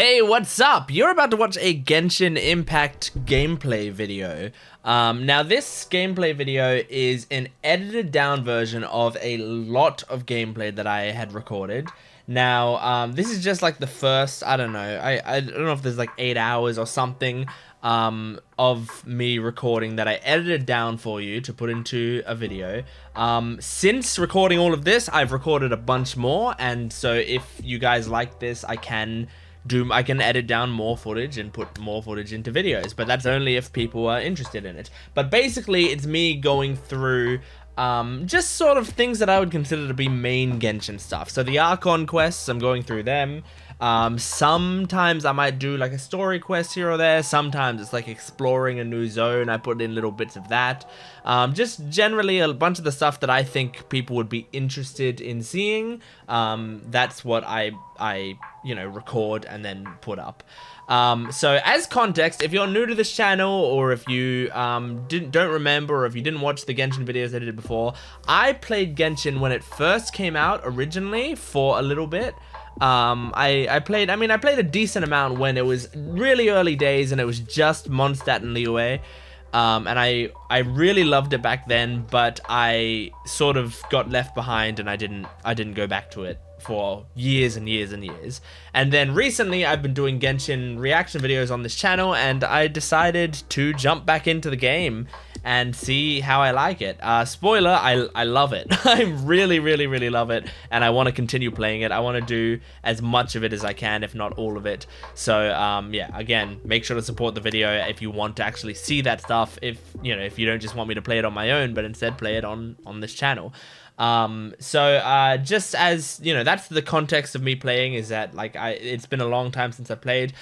Hey, what's up? You're about to watch a Genshin Impact gameplay video. Now this gameplay video is an edited down version of a lot of gameplay that I had recorded. Now, this is just like the first, I don't know, I don't know if there's like 8 hours or something of me recording that I edited down for you to put into a video. Since recording all of this, I've recorded a bunch more, and so if you guys like this, I can edit down more footage and put more footage into videos, but that's only if people are interested in it. But basically, it's me going through just sort of things that I would consider to be main Genshin stuff. So the Archon Quests, I'm going through them. Sometimes I might do like a story quest here or there. Sometimes it's like exploring a new zone. I put in little bits of that. Just generally a bunch of the stuff that I think people would be interested in seeing. That's what I record and then put up. So as context, if you're new to this channel, or if you don't remember, or if you didn't watch the Genshin videos I did before, I played Genshin when it first came out originally for a little bit. I played a decent amount when it was really early days and it was just Mondstadt and Liyue. And I really loved it back then, but I sort of got left behind and I didn't go back to it for years and years and years. And then recently I've been doing Genshin reaction videos on this channel, and I decided to jump back into the game and see how I like it. Spoiler, I love it. I really love it, and I want to continue playing it. I want to do as much of it as I can, if not all of it. So yeah, again, make sure to support the video if you want to actually see that stuff, if you don't just want me to play it on my own, but instead play it on this channel. Just as that's the context of me playing, is that like it's been a long time since I played.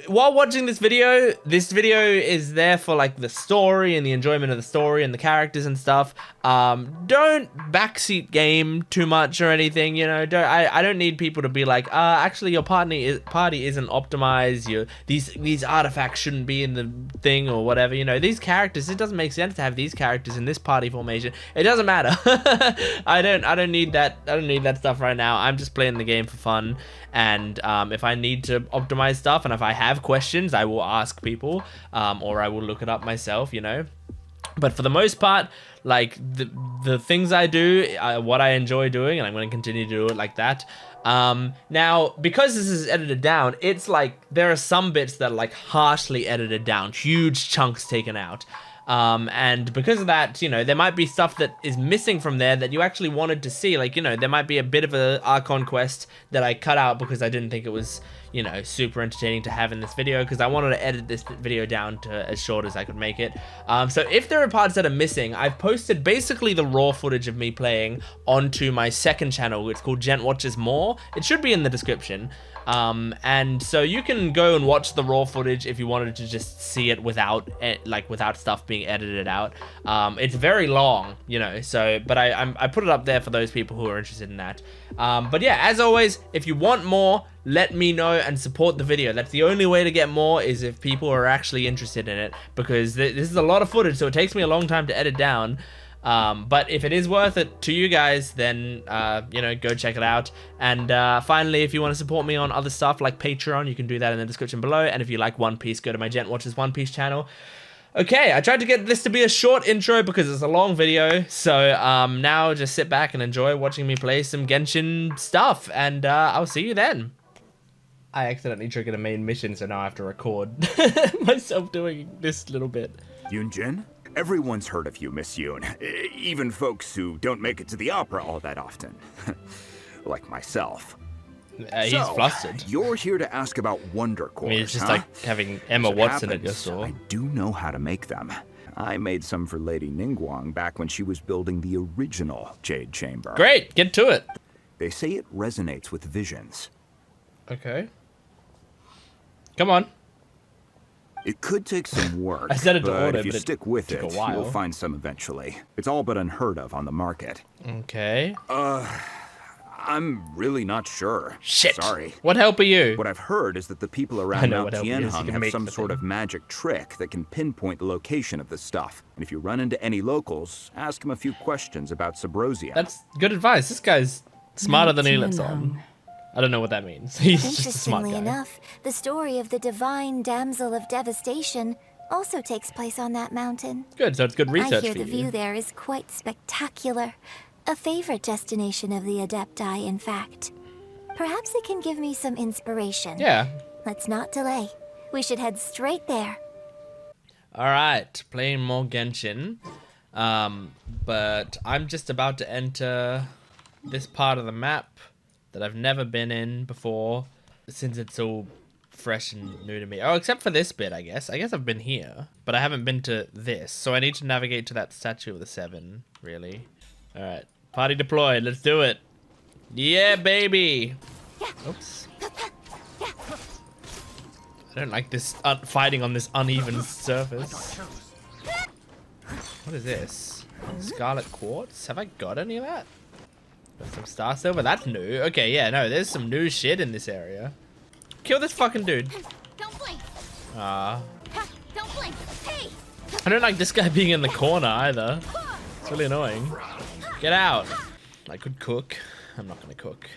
While watching this video is there for like the story and the enjoyment of the story and the characters and stuff. Don't backseat game too much or anything, I don't need people to be like, actually your party isn't optimized, these artifacts shouldn't be in the thing or whatever, these characters, it doesn't make sense to have these characters in this party formation. It doesn't matter. I don't need that stuff right now. I'm just playing the game for fun, and if I need to optimize stuff and if I have questions, I will ask people, or I will look it up myself, But for the most part, like the things I do, what I enjoy doing, and I'm going to continue to do it like that. Now, because this is edited down, it's like there are some bits that are like harshly edited down, huge chunks taken out. And because of that, there might be stuff that is missing from there that you actually wanted to see. Like, there might be a bit of a Archon quest that I cut out because I didn't think it was, super entertaining to have in this video, because I wanted to edit this video down to as short as I could make it. So if there are parts that are missing, I've posted basically the raw footage of me playing onto my second channel. It's called Gent Watches More. It should be in the description. And so you can go and watch the raw footage if you wanted to just see it without stuff being edited out. It's very long, but I put it up there for those people who are interested in that. But yeah, as always, if you want more, let me know and support the video. That's the only way to get more, is if people are actually interested in it, because this is a lot of footage, so it takes me a long time to edit down. But if it is worth it to you guys, then, go check it out. And finally, if you want to support me on other stuff like Patreon, you can do that in the description below. And if you like One Piece, go to my Gent Watches One Piece channel. Okay, I tried to get this to be a short intro because it's a long video. So now just sit back and enjoy watching me play some Genshin stuff. And I'll see you then. I accidentally triggered a main mission, so now I have to record myself doing this little bit. Yunjin? Everyone's heard of you, Miss Yoon. Even folks who don't make it to the opera all that often. Like myself. He's flustered. You're here to ask about Wonder Cores, I mean, it's just huh? like having Emma Watson at your store. I do know how to make them. I made some for Lady Ningguang back when she was building the original Jade Chamber. Great, get to it. They say it resonates with visions. Okay. Come on. It could take some work, I said it to but order, if you but stick with took it, a while. you'll find some eventually. It's all but unheard of on the market. Okay. I'm really not sure. Shit. Sorry. What help are you? What I've heard is that the people around Mount what help it is. You Tianheng can have make some the sort thing. of magic trick that can pinpoint the location of the stuff. And if you run into any locals, ask them a few questions about Subrosia. That's good advice. This guy's smarter than he lets on. I don't know what that means. He's just a smart guy. Interestingly enough, the story of the divine damsel of devastation also takes place on that mountain. Good, so it's good research I hear for the you. view there is quite spectacular. A favorite destination of the Adepti, in fact. Perhaps it can give me some inspiration. Yeah. Let's not delay. We should head straight there. Alright, playing more Genshin. But I'm just about to enter this part of the map that I've never been in before, since it's all fresh and new to me. Oh, except for this bit, I guess. I guess I've been here, but I haven't been to this. So I need to navigate to that statue of the 7, really. Alright, party deployed. Let's do it. Yeah, baby. Oops. I don't like this fighting on this uneven surface. What is this? Scarlet quartz? Have I got any of that? Got some star silver? That's new. Okay, yeah, no, there's some new shit in this area. Kill this fucking dude. Don't blink. Don't blink. Hey. I don't like this guy being in the corner either. It's really annoying. Get out. I could cook. I'm not gonna cook.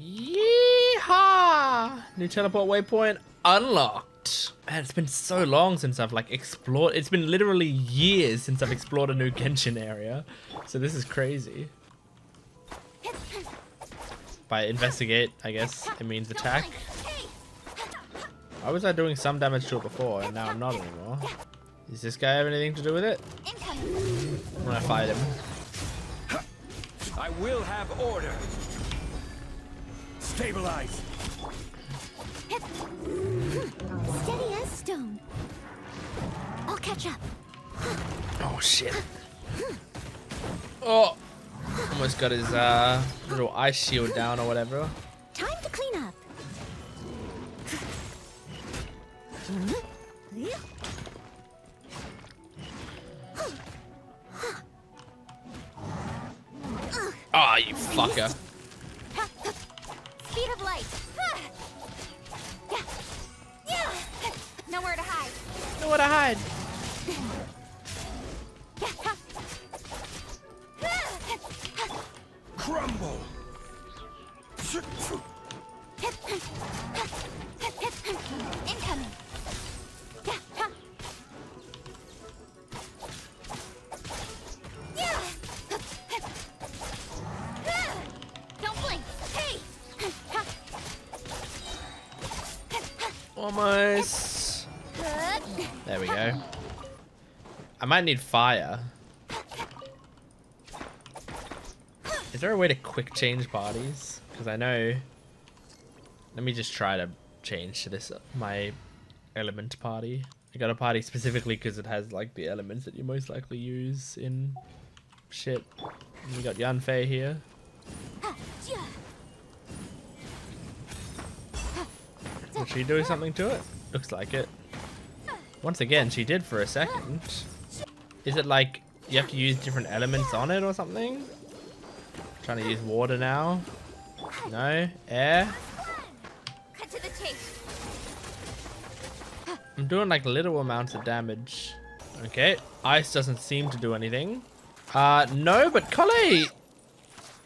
Yeehaw! New teleport waypoint unlocked. Man, it's been so long since I've like explored. It's been literally years since I've explored a new Genshin area. So this is crazy. By investigate, I guess it means attack. Why was I doing some damage to it before and now I'm not anymore? Does this guy have anything to do with it? I'm gonna fight him. I will have order. Stabilize. Steady as stone. I'll catch up. Oh shit. Oh, almost got his little ice shield down or whatever. Time to clean up. Oh, you fucker. Speed of light. Nowhere to hide. Nowhere to hide. Crumble. Incoming. Don't blink. Hey. Almost. There we go. I might need fire. Is there a way to quick change parties? Because I know... Let me just try to change to this, my element party. I got a party specifically because it has like the elements that you most likely use in shit. And we got Yanfei here. Is she doing something to it? Looks like it. Once again, she did for a second. Is it like you have to use different elements on it or something? Trying to use water now. No? Air? Cut to the chase. I'm doing like little amounts of damage. Okay. Ice doesn't seem to do anything. No, but Collei...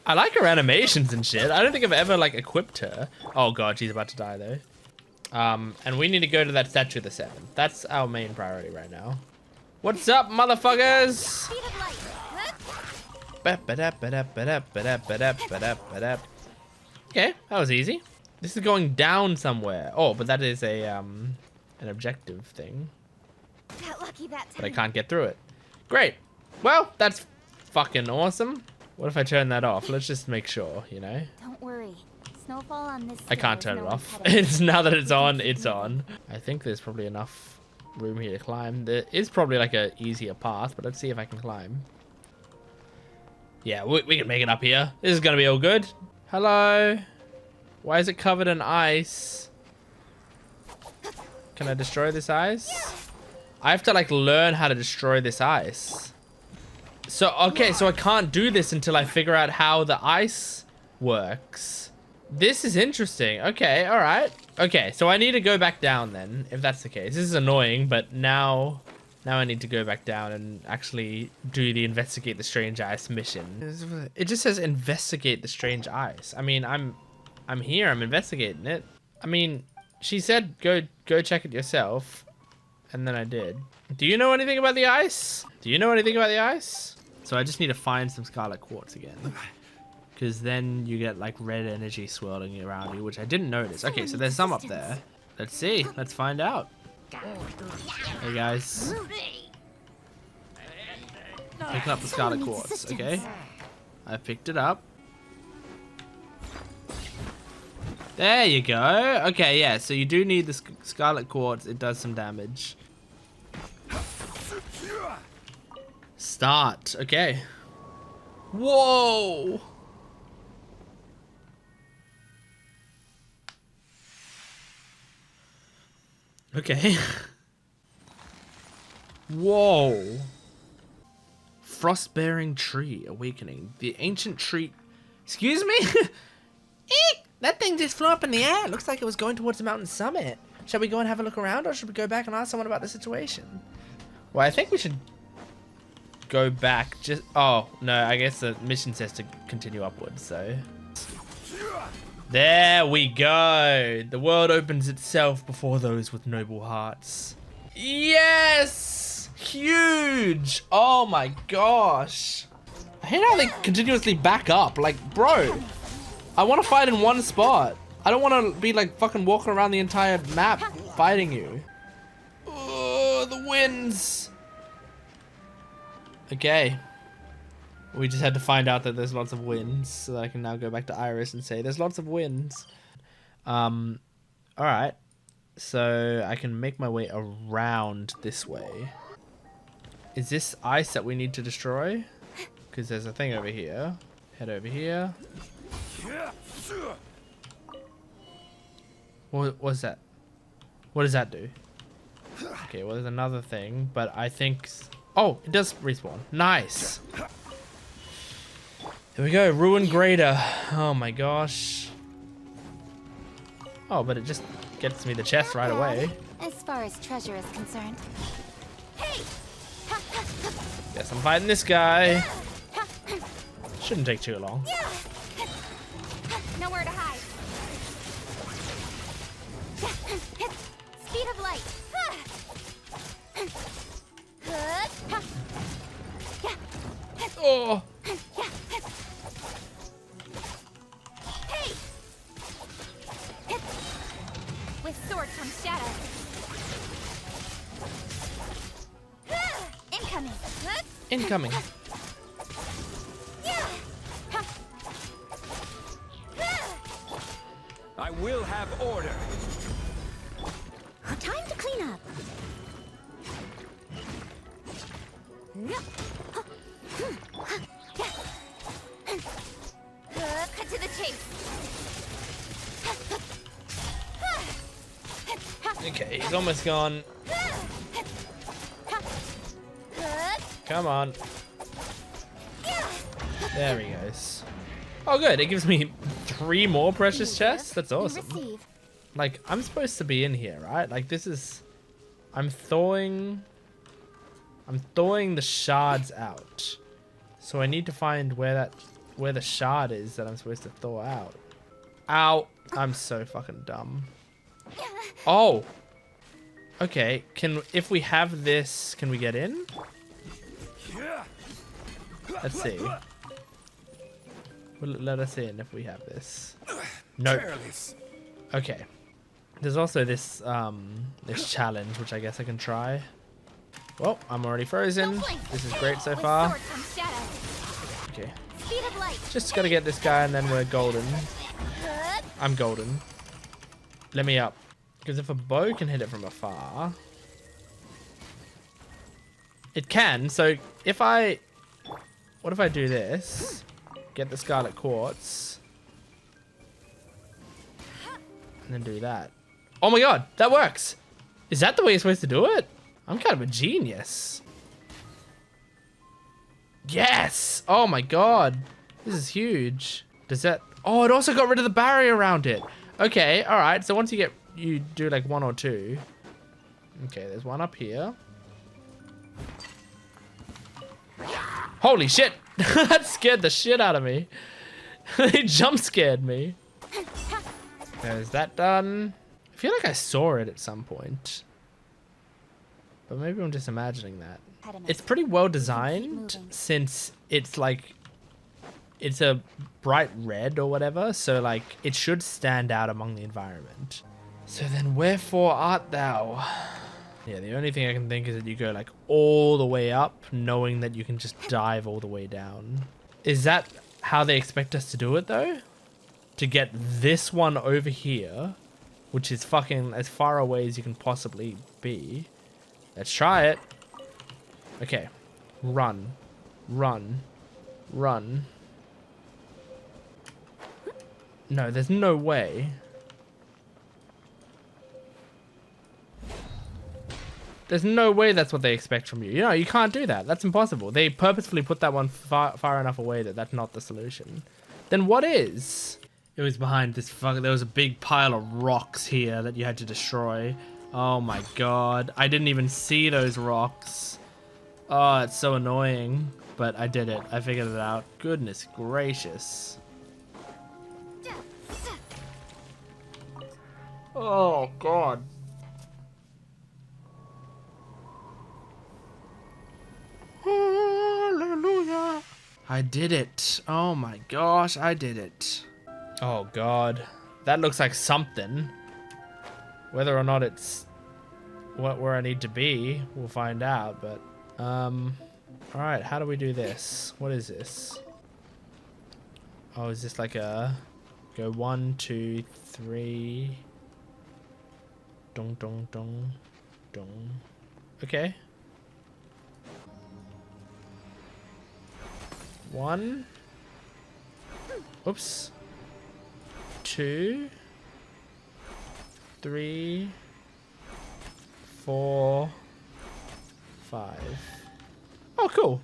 I like her animations and shit. I don't think I've ever like equipped her. Oh god, she's about to die though. And we need to go to that statue of the 7. That's our main priority right now. What's up, motherfuckers? Speed of light. Okay, that was easy. This is going down somewhere. Oh, but that is a an objective thing. Got lucky that time. But I can't get through it. Great. Well, that's fucking awesome. What if I turn that off? Let's just make sure, you know. Don't worry. Snowfall on this. I can't turn it off. It's now that it's on, it's on. I think there's probably enough room here to climb. There is probably like a easier path, but let's see if I can climb. Yeah, we can make it up here. This is gonna be all good. Hello. Why is it covered in ice? Can I destroy this ice? I have to like learn how to destroy this ice. So, okay, so I can't do this until I figure out how the ice works. This is interesting. Okay, all right. Okay, so I need to go back down then, if that's the case. This is annoying, but now I need to go back down and actually do the investigate the strange ice mission. It just says investigate the strange ice. I mean, I'm I'm here. I'm investigating it. I mean, she said go check it yourself, and then I did. Do you know anything about the ice? Do you know anything about the ice? So I just need to find some scarlet quartz again, because then you get like red energy swirling around you, which I didn't notice. Okay, so there's some up there. Let's see. Let's find out. Hey guys. Picking up the scarlet quartz. Okay. I picked it up. There you go. Okay, yeah, so you do need the scarlet quartz. It does some damage. Start. Okay. Whoa! Okay. Whoa. Frost-bearing tree awakening. The ancient tree... Excuse me? Eek! That thing just flew up in the air. It looks like it was going towards the mountain summit. Shall we go and have a look around, or should we go back and ask someone about the situation? Well, I think we should go back. Just... Oh, no, I guess the mission says to continue upwards, so... There we go. The world opens itself before those with noble hearts. Yes! Huge! Oh my gosh. I hate how they continuously back up. Like, bro, I want to fight in one spot. I don't want to be like fucking walking around the entire map fighting you. Oh, the winds. Okay. We just had to find out that there's lots of winds, so I can now go back to Iris and say there's lots of winds. Alright. So I can make my way around this way. Is this ice that we need to destroy? Because there's a thing over here. Head over here. What's that? What does that do? Okay, well there's another thing, but I think... Oh, it does respawn. Nice! Here we go, Ruin Grader. Oh my gosh. Oh, but it just gets me the chest right away. As far as treasure is concerned. Hey! Guess I'm fighting this guy. Shouldn't take too long. Nowhere to hide. Speed of light. Oh! Hey! With sword comes shadow. Incoming. Incoming. I will have order. Time to clean up. Cut to the chase. Okay, he's almost gone. Come on. There he goes. Oh good, it gives me 3 more precious chests? That's awesome. Like, I'm supposed to be in here, right? Like, this is... I'm thawing the shards out. So I need to find where the shard is that I'm supposed to thaw out. Ow! I'm so fucking dumb. Oh! Okay, if we have this, can we get in? Let's see. Will it let us in if we have this? Nope. Okay. There's also this this challenge, which I guess I can try. Well, I'm already frozen. This is great so far. Okay. Just gotta get this guy and then we're golden. I'm golden. Let me up. Because if a bow can hit it from afar... It can, so if I... What if I do this? Get the scarlet quartz. And then do that. Oh my god, that works! Is that the way you're supposed to do it? I'm kind of a genius. Yes! Oh my god. This is huge. Does that... Oh, it also got rid of the barrier around it. Okay, alright. So once you do like 1 or 2. Okay, there's one up here. Holy shit! That scared the shit out of me. They jump scared me. Is that done? I feel like I saw it at some point. But maybe I'm just imagining that. It's pretty well designed since it's like, it's a bright red or whatever. So like it should stand out among the environment. So then wherefore art thou? Yeah, the only thing I can think is that you go like all the way up knowing that you can just dive all the way down. Is that how they expect us to do it though? To get this one over here, which is fucking as far away as you can possibly be. Let's try it. Okay. Run. Run. Run. No, there's no way. There's no way that's what they expect from you. You know, you can't do that. That's impossible. They purposefully put that one far enough away that that's not the solution. Then what is? It was behind this fuck. There was a big pile of rocks here that you had to destroy. Oh my god. I didn't even see those rocks. Oh, it's so annoying. But I did it. I figured it out. Goodness gracious. Oh god. Hallelujah. I did it. Oh my gosh, I did it. Oh god. That looks like something. Whether or not it's where I need to be, we'll find out, but alright, how do we do this? What is this? Oh, is this like a go 1, 2, 3 dong dong dong dong. Okay. 1. Oops. 2, 3, 4, 5. Oh, cool.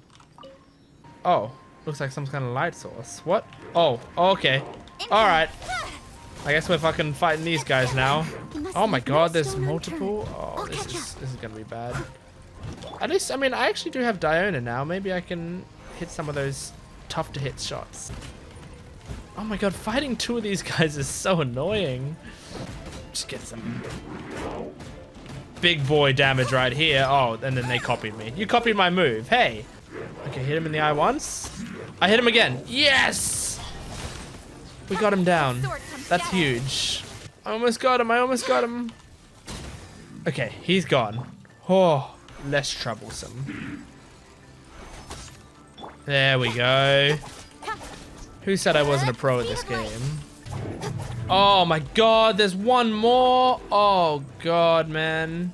Oh, looks like some kind of light source. What? Oh, okay. All right. I guess we're fucking fighting these guys now. Oh my god, there's multiple. Oh, this is gonna be bad. At least, I mean, I actually do have Diona now. Maybe I can hit some of those tough to hit shots. Oh my god, fighting 2 of these guys is so annoying. Just get some big boy damage right here. Oh, and then they copied me. You copied my move. Hey. Okay, hit him in the eye once. I hit him again. Yes! We got him down. That's huge. I almost got him. I almost got him. Okay, he's gone. Oh, less troublesome. There we go. Who said I wasn't a pro at this game? Oh my god, there's one more. Oh god, man.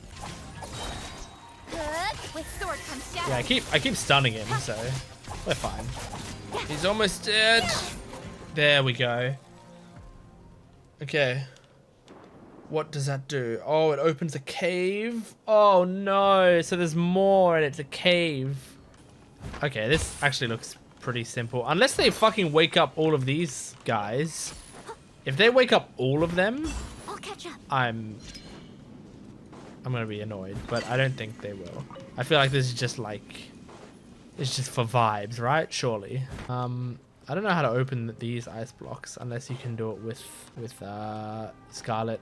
Yeah, I keep stunning him, so we're fine. He's almost dead. There we go. Okay. What does that do? Oh, it opens a cave. Oh no, so there's more and it's a cave. Okay, this actually looks pretty simple. Unless they fucking wake up all of these guys. If they wake up all of them, I'm gonna be annoyed, but I don't think they will. I feel like this is just like, it's just for vibes, right? Surely. I don't know how to open these ice blocks unless you can do it with scarlet,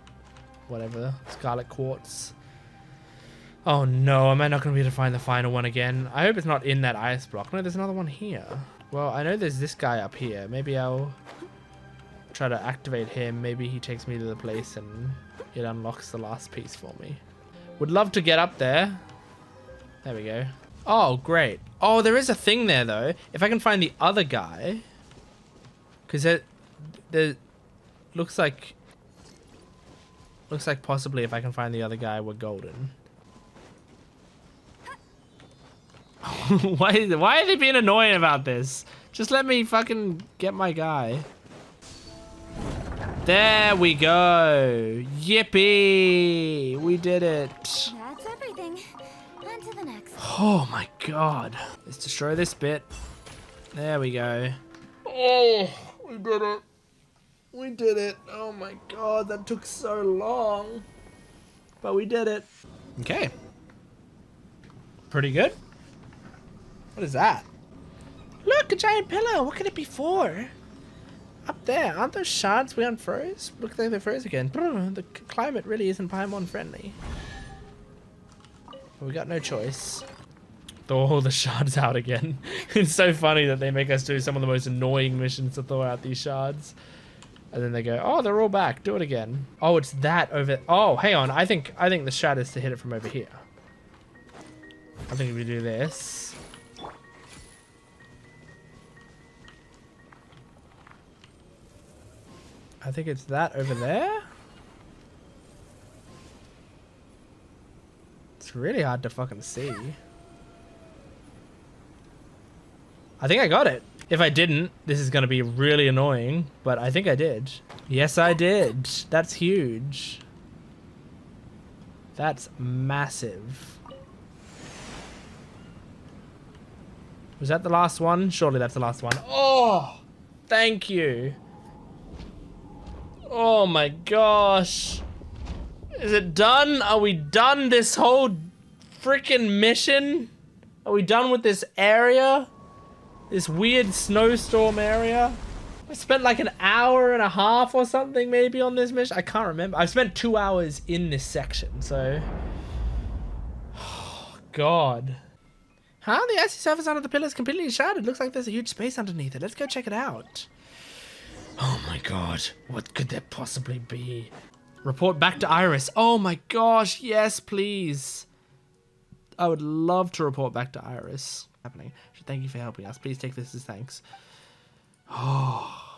whatever, scarlet quartz. Oh no, am I not gonna be able to find the final one again? I hope it's not in that ice block. No, there's another one here. Well, I know there's this guy up here. Maybe I'll try to activate him. Maybe he takes me to the place and it unlocks the last piece for me. Would love to get up there. There we go. Oh, great. Oh, there is a thing there though. If I can find the other guy, because there looks like possibly if I can find the other guy, we're golden. Why are they being annoying about this? Just let me fucking get my guy. There we go. Yippee! We did it. That's everything. On to the next. Oh my god. Let's destroy this bit. There we go. Oh, we did it. We did it. Oh my god, that took so long. But we did it. Okay. Pretty good. What is that? Look, a giant pillow. What could it be for? Up there, aren't those shards we unfroze? Look like they froze again. The climate really isn't Paimon friendly. But we got no choice. Throw all the shards out again. It's so funny that they make us do some of the most annoying missions to throw out these shards. And then they go, oh, they're all back. Do it again. Oh, it's that over. Oh, hang on. I think the strat is to hit it from over here. I think if we do this. I think it's that over there. It's really hard to fucking see. I think I got it. If I didn't, this is going to be really annoying, but I think I did. Yes, I did. That's huge. That's massive. Was that the last one? Surely that's the last one. Oh, thank you. Oh my gosh. Is it done? Are we done this whole freaking mission? Are we done with this area? This weird snowstorm area? I spent like an hour and a half or something maybe on this mission. I can't remember. I've spent 2 hours in this section, so... Oh, God. Huh? The icy surface under the pillar is completely shattered. Looks like there's a huge space underneath it. Let's go check it out. Oh my God. What could there possibly be? Report back to Iris. Oh my gosh. Yes, please. I would love to report back to Iris. Happening. Thank you for helping us. Please take this as thanks. Oh.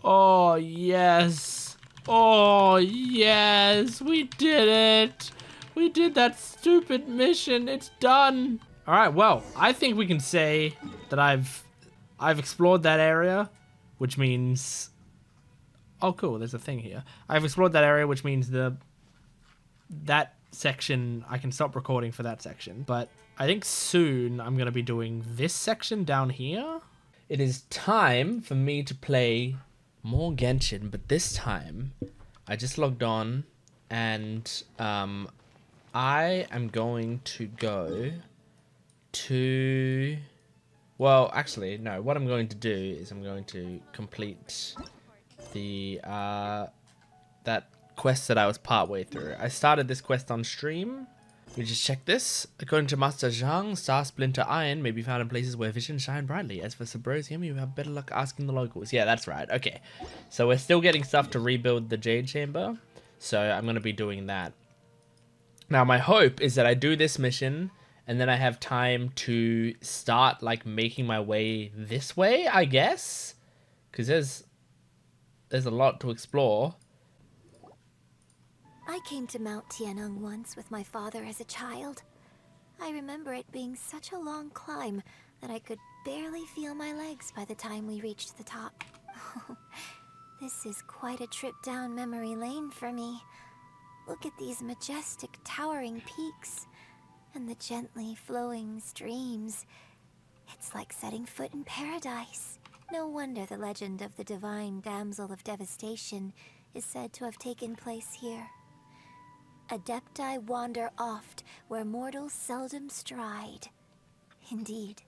Oh, yes. Oh, yes. We did it. We did that stupid mission. It's done. All right. Well, I think we can say that I've explored that area, which means... Oh, cool. There's a thing here. I've explored that area, which means that section, I can stop recording for that section. But I think soon I'm going to be doing this section down here. It is time for me to play more Genshin, but this time I just logged on and I am going to go to... Well, actually, no. What I'm going to do is I'm going to complete the that quest that I was partway through. I started this quest on stream. We just check this. According to Master Zhang, Star Splinter Iron may be found in places where visions shine brightly. As for Subrosium, you have better luck asking the locals. Yeah, that's right. Okay. So we're still getting stuff to rebuild the Jade Chamber. So I'm going to be doing that. Now, my hope is that I do this mission and then I have time to start, like, making my way this way, I guess. Because there's a lot to explore. I came to Mount Tianeng once with my father as a child. I remember it being such a long climb that I could barely feel my legs by the time we reached the top. This is quite a trip down memory lane for me. Look at these majestic, towering peaks and the gently flowing streams. It's like setting foot in paradise. No wonder the legend of the divine damsel of devastation is said to have taken place here. Adepti wander oft where mortals seldom stride. Indeed,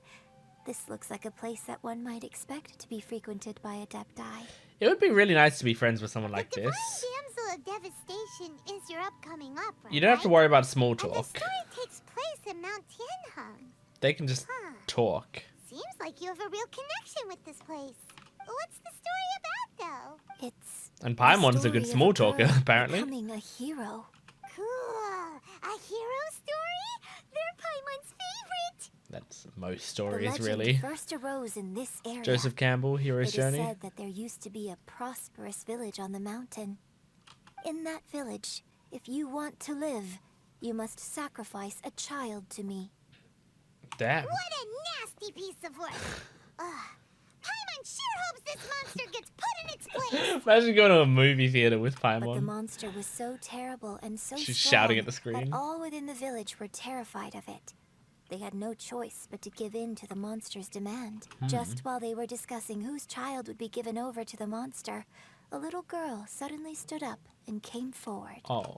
this looks like a place that one might expect to be frequented by Adepti. It would be really nice to be friends with someone like this. The Damsel of Devastation is your upcoming opera. You don't have to worry about small And the talk. story takes place in Mount Tianheng. They can just talk. Seems like you have a real connection with this place. What's the story about, though? It's And the Paimon's a story good of small girl talker, apparently. becoming a hero. Cool. A hero story? They're Paimon's favorite. That's most The stories, legend really. first arose in this area. Joseph Campbell, Hero's It is Journey. said that there used to be a prosperous village on the mountain. In that village, if you want to live, you must sacrifice a child to me. Damn. What a nasty piece of work. Paimon sure hopes this monster gets put in its place. Imagine going to a movie theater with But the Paimon. monster was so terrible and so She's strong shouting at the screen. that all within the village were terrified of it. They had no choice but to give in to the monster's demand. Just while they were discussing whose child would be given over to the monster, a little girl suddenly stood up and came forward. Oh. No,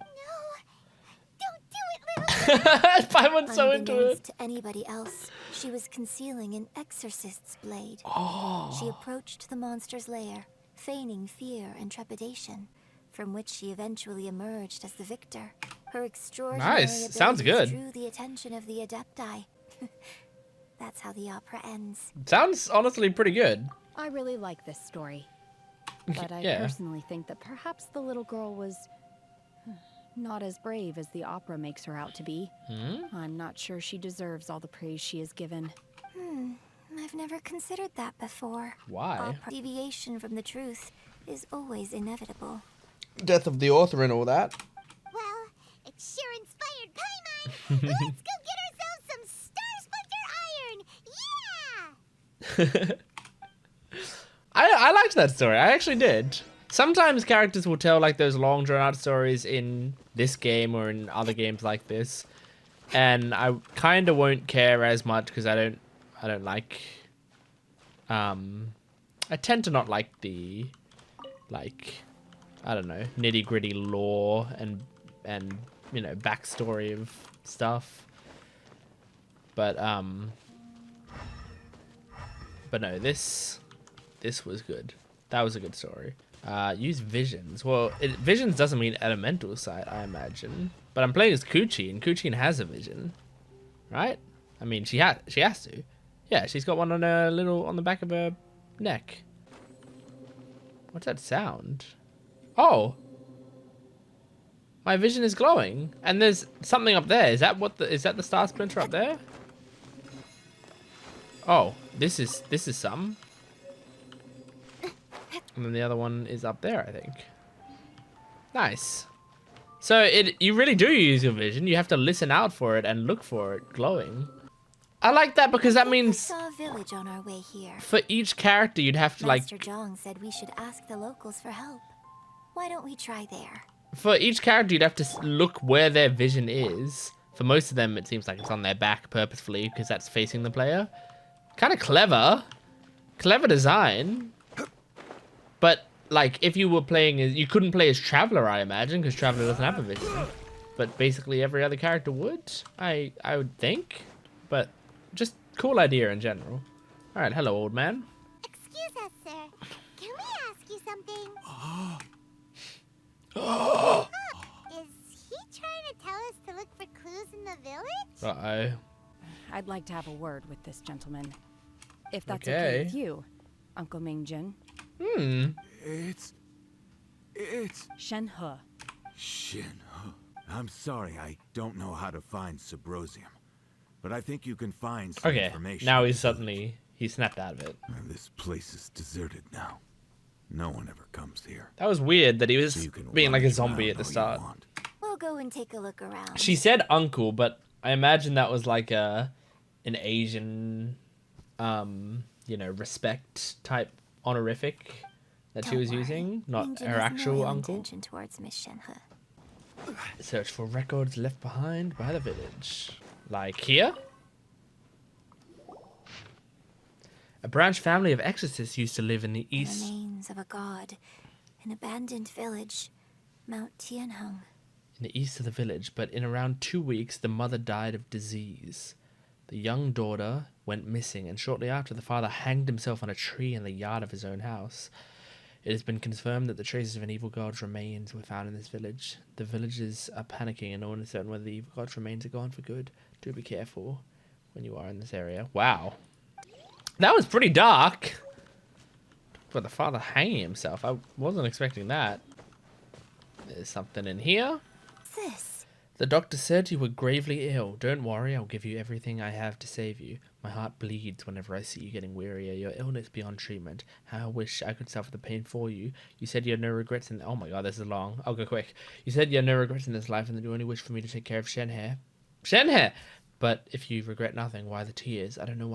don't do it, little Paimon's so into it. Unbeknownst to anybody else, She was concealing an exorcist's blade. Oh. She approached the monster's lair, feigning fear and trepidation, from which she eventually emerged as the victor. Her extraordinary Nice. Sounds abilities good. drew the attention of the Adepti. That's how the opera ends. Sounds honestly pretty good. I really like this story. But I Yeah. personally think that perhaps the little girl was not as brave as the opera makes her out to be. I'm not sure she deserves all the praise she is given. I've never considered that before. Why? Opera deviation from the truth is always inevitable. Death of the author and all that. Well, it sure inspired Paimon. Let's go get ourselves some Star Splinter iron. Yeah! I liked that story. I actually did. Sometimes characters will tell like those long drawn out stories in this game or in other games like this, and I kind of won't care as much because I don't like. I tend to not like the, like, I don't know, nitty gritty lore and you know backstory of stuff. But no, this was good. That was a good story. Use visions. Well, visions doesn't mean elemental sight, I imagine. But I'm playing as Kuchi, and Kuchi has a vision, right? I mean, she has to. Yeah, she's got one on the back of her neck. What's that sound? Oh, my vision is glowing, and there's something up there. Is that the Star Splinter up there? Oh, this is some. And then the other one is up there, I think. Nice. So you really do use your vision. You have to listen out for it and look for it glowing. I like that because that I means saw a village on our way here. for each character you'd have to like Master Zhang said we should ask the locals for help. Why don't we try there? for each character you'd have to look where their vision is. For most of them it seems like it's on their back purposefully because that's facing the player. Kind of clever. Clever design. But like if you were playing as, you couldn't play as Traveler, I imagine, because Traveler doesn't have a vision. But basically every other character would, I would think. But just cool idea in general. All right, hello, old man. Excuse us, sir. Can we ask you something? Is he trying to tell us to look for clues in the village? Uh-oh. I'd like to have a word with this gentleman. If that's okay with you, Uncle Mingjin. It's Shen He. Shin. I'm sorry, I don't know how to find Subrosium, but I think you can find some Okay, information. now he snapped out of it. This place is deserted now. No one ever comes here. That was weird that he was So you can being like a rummage zombie around at the all you start. want. We'll go and take a look around. She said uncle, but I imagine that was like an Asian, you know, respect type honorific that she Don't was worry. using, not Mingjin her has actual no ill uncle. intention towards Miss Shenhe. Search for records left behind by the village. Like here? A branch family of exorcists used to live in the The east. remains of a god, an abandoned village, Mount Tianheng. In the east of the village, but in around 2 weeks, the mother died of disease. The young daughter went missing, and shortly after, the father hanged himself on a tree in the yard of his own house. It has been confirmed that the traces of an evil god's remains were found in this village. The villagers are panicking, and no one is certain whether the evil god's remains are gone for good. Do be careful when you are in this area. Wow. That was pretty dark. But the father hanging himself, I wasn't expecting that. There's something in here. What's this? The doctor said you were gravely ill. Don't worry, I'll give you everything I have to save you. My heart bleeds whenever I see you getting wearier. Your illness beyond treatment. How I wish I could suffer the pain for you. You said you had no regrets in... Oh my god, this is long. I'll go quick. You said you had no regrets in this life and that you only wish for me to take care of Shenhe. Shenhe! But if you regret nothing, why the tears? I don't know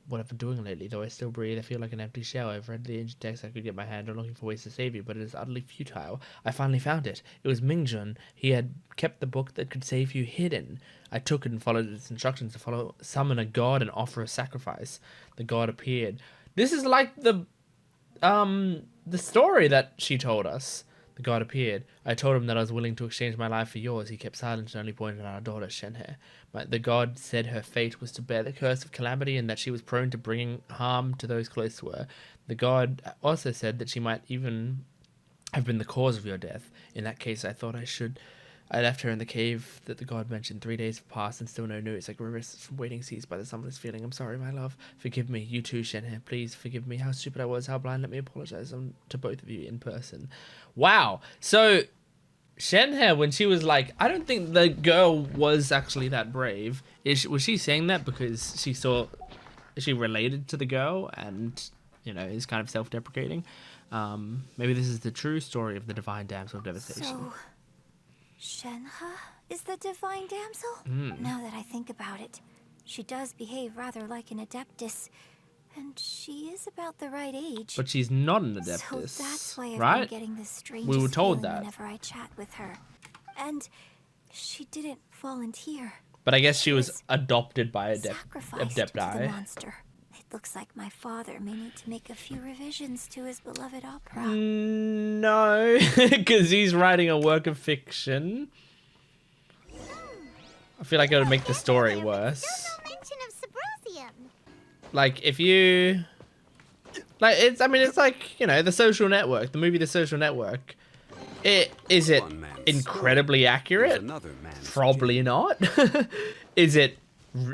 what I've been doing lately, though I still breathe. I feel like an empty shell. I've read the ancient text I could get my hand on looking for ways to save you, but it is utterly futile. I finally found it. It was Mingjun. He had kept the book that could save you hidden. I took it and followed its instructions to summon a god and offer a sacrifice. The god appeared. This is like the story that she told us. The god appeared. I told him that I was willing to exchange my life for yours. He kept silent and only pointed at our daughter, Shenhe. The god said her fate was to bear the curse of calamity and that she was prone to bringing harm to those close to her. The god also said that she might even have been the cause of your death. In that case, I thought I left her in the cave that the god mentioned. 3 days have passed and still no news. Like rivers from waiting seas by the summer's feeling. I'm sorry, my love. Forgive me. You too, Shenhe. Please forgive me. How stupid I was. How blind. Let me apologize to both of you in person. Wow. So Shenhe, when she was like, I don't think the girl was actually that brave. Was she saying that because she related to the girl and, you know, is kind of self-deprecating? Maybe this is the true story of the divine damsel of devastation. So, Shenhe is the divine damsel? Now that I think about it, she does behave rather like an adeptus, and she is about the right age. But she's not an adeptus, so that's why I've right? been getting the strangest We were told feeling that. whenever I chat with her. And she didn't volunteer. But I guess she was adopted by a Sacrificed to the adepti. monster. It looks like my father may need to make a few revisions to his beloved opera. No, because he's writing a work of fiction. I feel like it would make the story worse. Still no mention of Sibrozium. Like, if you... Like, it's like, you know, The Social Network. The movie The Social Network. Is it incredibly accurate? Probably not. Is it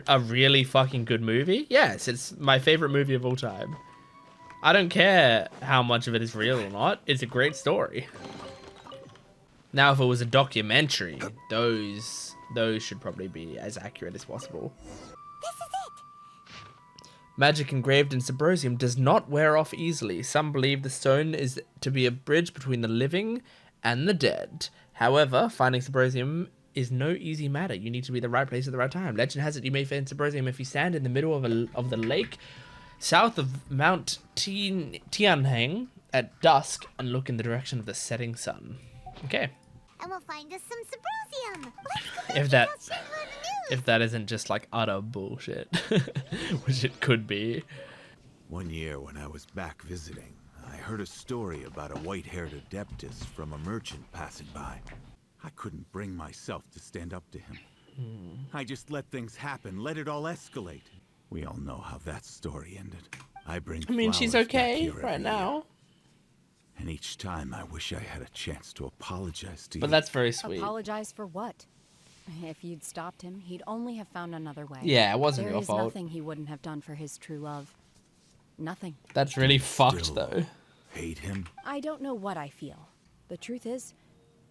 a really fucking good movie? Yes, it's my favorite movie of all time. I don't care how much of it is real or not. It's a great story. Now, if it was a documentary, those should probably be as accurate as possible. This is it. Magic engraved in Sibrozium does not wear off easily. Some believe the stone is to be a bridge between the living and the dead. However, finding Sibrozium is no easy matter. You need to be in the right place at the right time. Legend has it you may find Sibrozium if you stand in the middle of the lake south of Mount Tianheng at dusk and look in the direction of the setting sun. Okay. And we'll find us some Sibrozium. Let's go If tell that Shenhe the news. if that isn't just like utter bullshit, which it could be. One year when I was back visiting, I heard a story about a white-haired adeptus from a merchant passing by. I couldn't bring myself to stand up to him. I just let things happen, let it all escalate. We all know how that story ended. I mean, She's flowers back okay here right every now. year, and each time I wish I had a chance to apologize to you. But that's very sweet. Apologize for what? If you'd stopped him, he'd only have found another way. Yeah, it wasn't There your is fault. nothing he wouldn't have done for his true love. Nothing. That's really fucked Still though. hate him? I don't know what I feel. The truth is,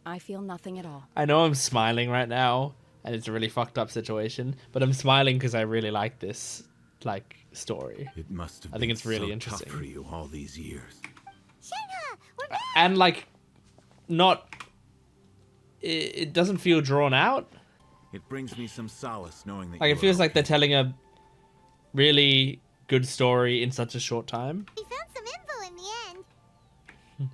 I feel nothing at all. I know I'm smiling right now, and it's a really fucked up situation, but I'm smiling because I really like this, like, story. It must have I think been it's really so interesting. tough for you all these years. Shenhe, we're back. And, like, not... It doesn't feel drawn out. It brings me some solace knowing that Like, you it feels are like they're okay. telling a really good story in such a short time. We found some info in the end.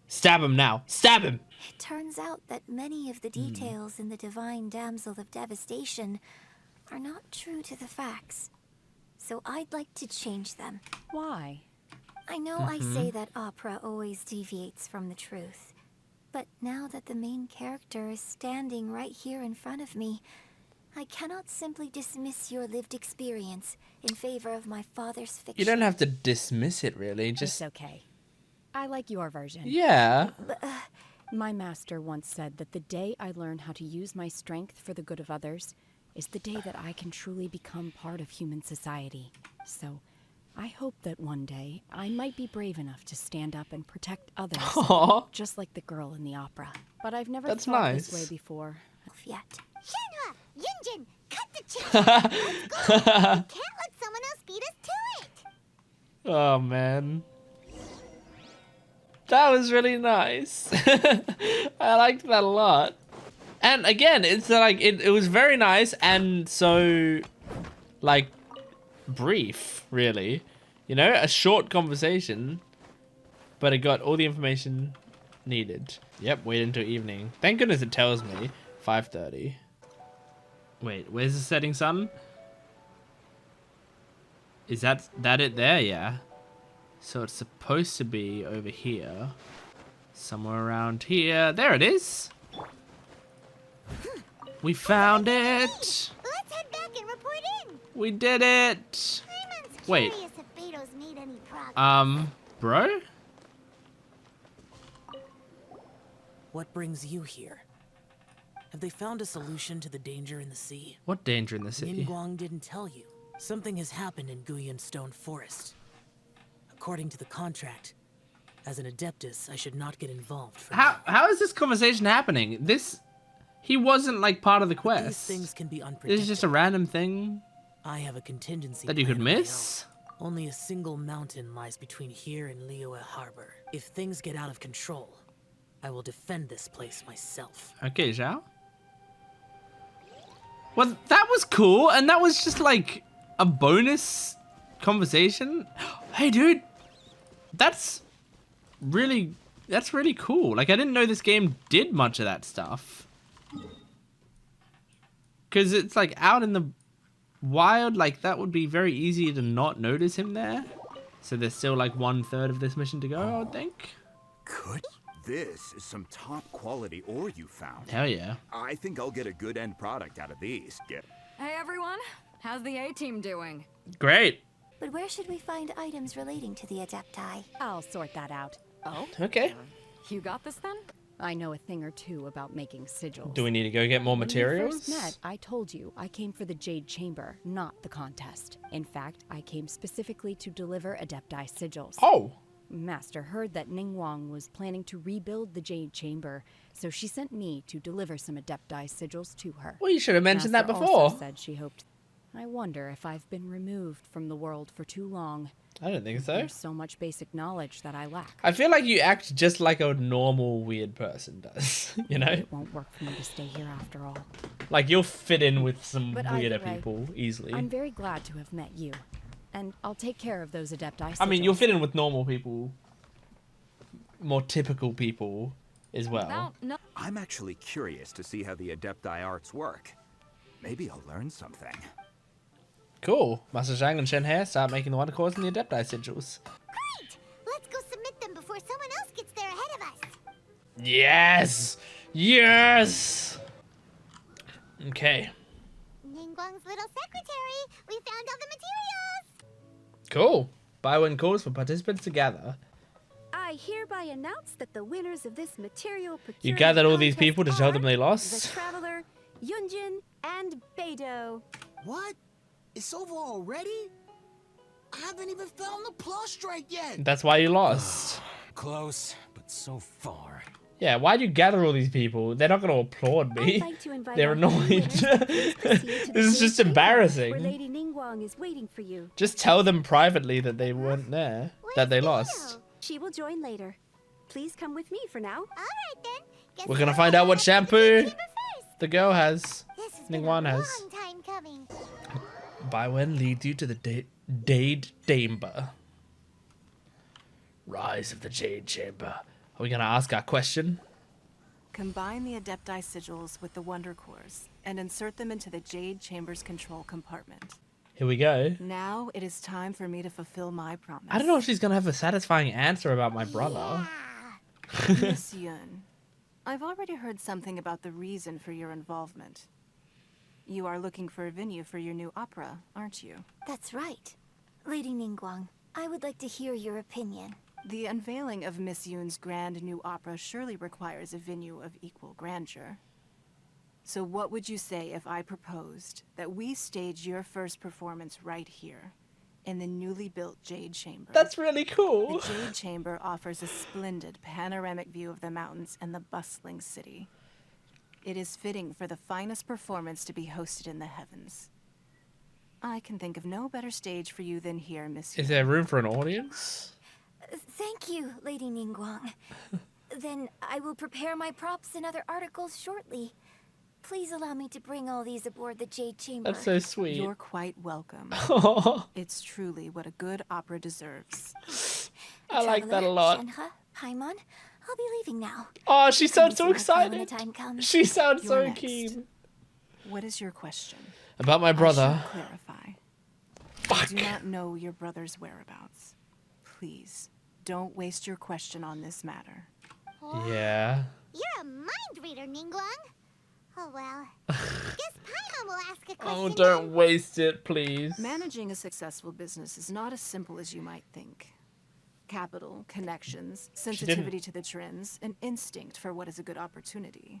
Stab him now. Stab him! It turns out that many of the details in the Divine Damsel of Devastation are not true to the facts. So I'd like to change them. Why? I know I say that opera always deviates from the truth. But now that the main character is standing right here in front of me, I cannot simply dismiss your lived experience in favor of my father's fiction. You don't have to dismiss it, really. Just... It's okay. I like your version. Yeah. My master once said that the day I learn how to use my strength for the good of others is the day that I can truly become part of human society. So, I hope that one day I might be brave enough to stand up and protect others, Aw. just like the girl in the opera. But I've never That's thought nice. this way before. Yet. Shenhe, Yunjin, cut the chit. Let's go. We can't let someone else beat us to it. Oh, man. That was really nice. I liked that a lot. And again, it's like, it was very nice and so, like, brief, really. You know, a short conversation, but it got all the information needed. Yep, wait until evening. Thank goodness it tells me 5:30. Wait, where's the setting sun? Is that it there? Yeah. So it's supposed to be over here. Somewhere around here. There it is. We found it. Let's head back and report in. We did it. Paimon's Wait. curious if Beto's made any progress. Bro? What brings you here? Have they found a solution to the danger in the sea? What danger in the city? Ningguang didn't tell you. Something has happened in Guyan Stone Forest. According to the contract, as an Adeptus, I should not get involved. How is this conversation happening? He wasn't like part of the These quest. things can be This unpredictable. is just a random thing I have a contingency that you could plan of my miss. own. Only a single mountain lies between here and Liyue Harbor. If things get out of control, I will defend this place myself. Okay, Zhao. Well, that was cool, and that was just like a bonus conversation. Hey, dude, that's really cool. Like, I didn't know this game did much of that stuff. Because it's like out in the wild, like that would be very easy to not notice him there. So there's still like 1/3 of this mission to go, I would think. Good. This is some top quality ore you found. Hell yeah. I think I'll get a good end product out of these. Hey everyone, how's the A-team doing? Great. But where should we find items relating to the Adepti? I'll sort that out. Oh, Okay. you got this then? I know a thing or two about making sigils. Do we need to go get more When we materials? first met, I told you I came for the Jade Chamber, not the contest. In fact, I came specifically to deliver Adepti sigils. Oh. Master heard that Ningguang was planning to rebuild the Jade Chamber, so she sent me to deliver some Adepti sigils to her. Well, you should have mentioned that Master before. also said she hoped. I wonder if I've been removed from the world for too long. I don't think so. There's so much basic knowledge that I lack. I feel like you act just like a normal weird person does, you know? It won't work for me to stay here after all. Like, you'll fit in with some But weirder either way, people easily. I'm very glad to have met you. And I'll take care of those Adepti sigils. I mean, you'll fit in with normal people, more typical people as well. No. I'm actually curious to see how the Adepti arts work. Maybe I'll learn something. Cool. Master Zhang and Shen He start making the Wonder Cores and the Adepti sigils. Great! Let's go submit them before someone else gets there ahead of us. Yes! Yes! Okay. Ningguang's little secretary, we found all the materials! Cool. Buy one calls for participants to gather. I hereby announce that the winners of this material procurement You gathered all these contest people to tell them they are lost? The Traveler, Yunjin, and Beidou. What? It's over already? I haven't even found the plus strike yet. That's why you lost. Close, but so far. Yeah, why'd you gather all these people? They're not going to applaud me. I'd like to invite They're all the annoyed. winners to please proceed to the This is Jade just Chamber, embarrassing. Where Lady Ningguang is waiting for you. Just tell them privately that they weren't there, that they lost. She will join later. Please come with me for now. All right then. Guess We're gonna we'll find out what head to the shampoo chamber first. the girl has. This has been a Ningguang long has. time coming. Baiwen leads you to the Jade Chamber. Rise of the Jade Chamber. Are we gonna ask our question? Combine the Adepti sigils with the Wonder Cores and insert them into the Jade Chamber's control compartment. Here we go. Now it is time for me to fulfill my promise. I don't know if she's gonna have a satisfying answer about my brother. Miss Yun, I've already heard something about the reason for your involvement. You are looking for a venue for your new opera, aren't you? That's right. Lady Ningguang, I would like to hear your opinion. The unveiling of Miss Yun's grand new opera surely requires a venue of equal grandeur. So what would you say if I proposed that we stage your first performance right here, in the newly built Jade Chamber? That's really cool. The Jade Chamber offers a splendid panoramic view of the mountains and the bustling city. It is fitting for the finest performance to be hosted in the heavens. I can think of no better stage for you than here, Miss Yun. Is there room for an audience? Thank you, Lady Ningguang. Then I will prepare my props and other articles shortly. Please allow me to bring all these aboard the Jade Chamber. That's so sweet. You're quite welcome. It's truly what a good opera deserves. I like that a Traveler, lot. Shenhe, Paimon, I'll be leaving now. Oh, she sounds so Come and see my car when excited. the time comes. She sounds You're so next. keen. What is your question? About my I brother. should clarify. Fuck. I do not know your brother's whereabouts. Please, don't waste your question on this matter. Yeah. You're a mind reader, Ningguang. Oh well. Guess Paimon will ask a question. Oh, don't waste it, please. Managing a successful business is not as simple as you might think. Capital, connections, sensitivity to the trends, and instinct for what is a good opportunity.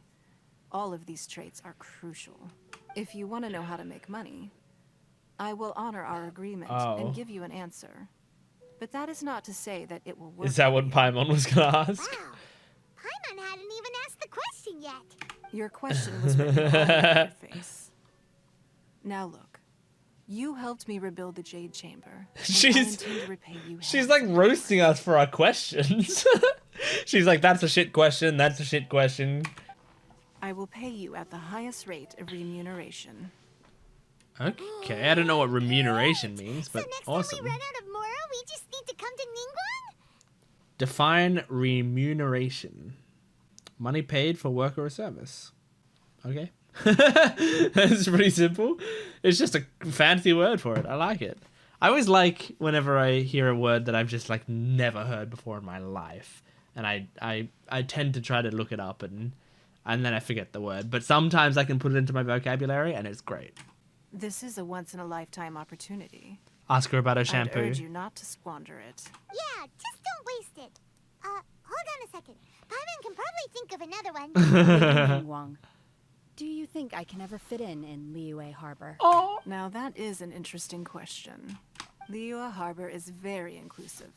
All of these traits are crucial. If you want to know how to make money, I will honor our agreement and give you an answer. But that is not to say that it will work. Is that what Paimon was gonna ask? Wow. Paimon hadn't even asked the question yet. Your question was written all over your face. Now look, you helped me rebuild the Jade Chamber. She's like roasting us for our questions. She's like, that's a shit question, that's a shit question. I will pay you at the highest rate of remuneration. Okay, I don't know what remuneration means, but So next awesome. time we run out of Moro, we just need to come to Ningguang? Define remuneration. Money paid for work or a service. Okay. That's pretty simple. It's just a fancy word for it. I like it. I always like whenever I hear a word that I've just like never heard before in my life. And I tend to try to look it up and then I forget the word. But sometimes I can put it into my vocabulary and it's great. This is a once-in-a-lifetime opportunity. Ask her about her shampoo. I'd urge you not to squander it. Yeah, just don't waste it. Hold on a second. Paimon can probably think of another one. Wang, do you think I can ever fit in Liyue Harbor? Oh. Now that is an interesting question. Liyue Harbor is very inclusive.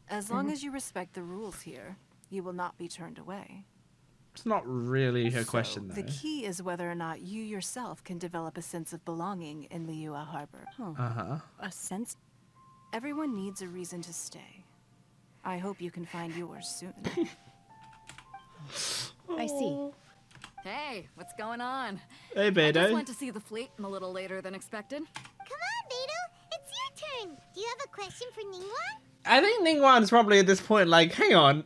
As long as you respect the rules here, you will not be turned away. It's not really her question, though. The key is whether or not you yourself can develop a sense of belonging in Liyue Harbor. A sense? Everyone needs a reason to stay. I hope you can find yours soon. I see. Hey, what's going on? Hey, I Beidou. just went to see the fleet a little later than expected. Come on, Beidou. It's your turn. Do you have a question for Ningguang? I think Ningguang's probably at this point like, hang on.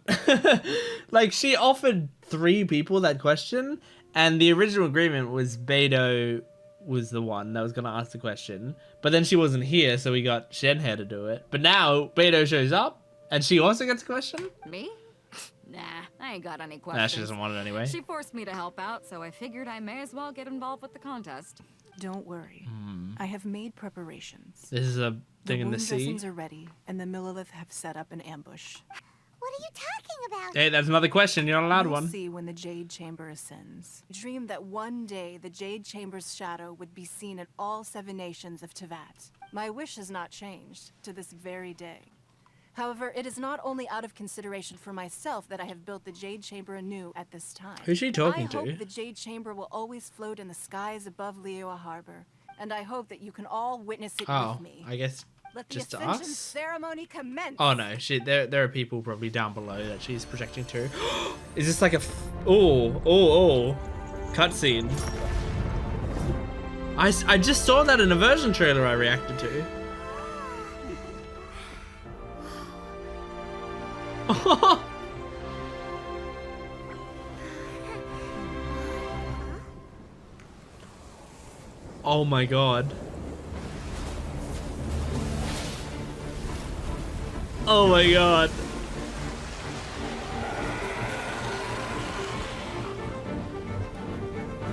Like, she offered 3 people that question, and the original agreement was Beidou was the one that was going to ask the question. But then she wasn't here, so we got Shenhe to do it. But now, Beidou shows up, and she also gets a question? Me? Nah, I ain't got any questions. Nah, she doesn't want it anyway. She forced me to help out, so I figured I may as well get involved with the contest. Don't worry. I have made preparations. This is a thing in the wound sea. dressings are ready, and the Millilith have set up an ambush. What are you talking about? Hey, that's another question. You're not allowed You'll one. see when the Jade Chamber ascends. Dream that one day the Jade Chamber's shadow would be seen in all 7 nations of Tevat. My wish has not changed to this very day. However, it is not only out of consideration for myself that I have built the Jade Chamber anew at this time. Who's she talking to? I hope the Jade Chamber will always float in the skies above Liyue Harbor, and I hope that you can all witness it with me. I guess Let the just to ascension us? ceremony commence. Oh no, shit, there are people probably down below that she's projecting to. Is this like a cutscene? I just saw that in a version trailer I reacted to. Oh my god. Oh my god.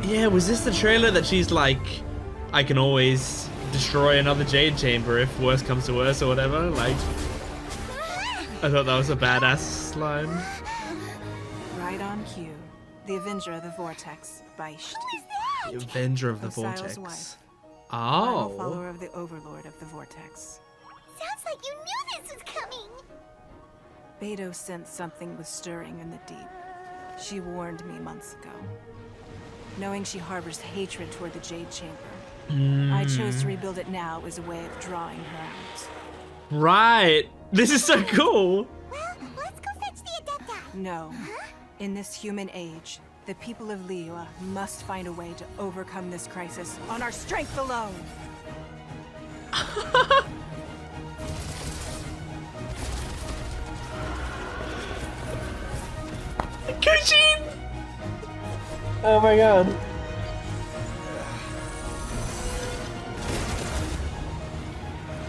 Yeah, was this the trailer that she's like, I can always destroy another Jade Chamber if worse comes to worse or whatever? Like, I thought that was a badass line. Right on cue. The Avenger of the Vortex, Beisht. The Avenger of the Osiris' Vortex. wife. Final Oh. follower of the Overlord of the Vortex. Sounds like you knew this was coming. Beidou sensed something was stirring in the deep. She warned me months ago. Knowing she harbors hatred toward the Jade Chamber, I chose to rebuild it now as a way of drawing her out. Right. This is so cool. Well, let's go fetch the Adepti. No. In this human age, the people of Liyue must find a way to overcome this crisis on our strength alone. Kuchin! Oh my god.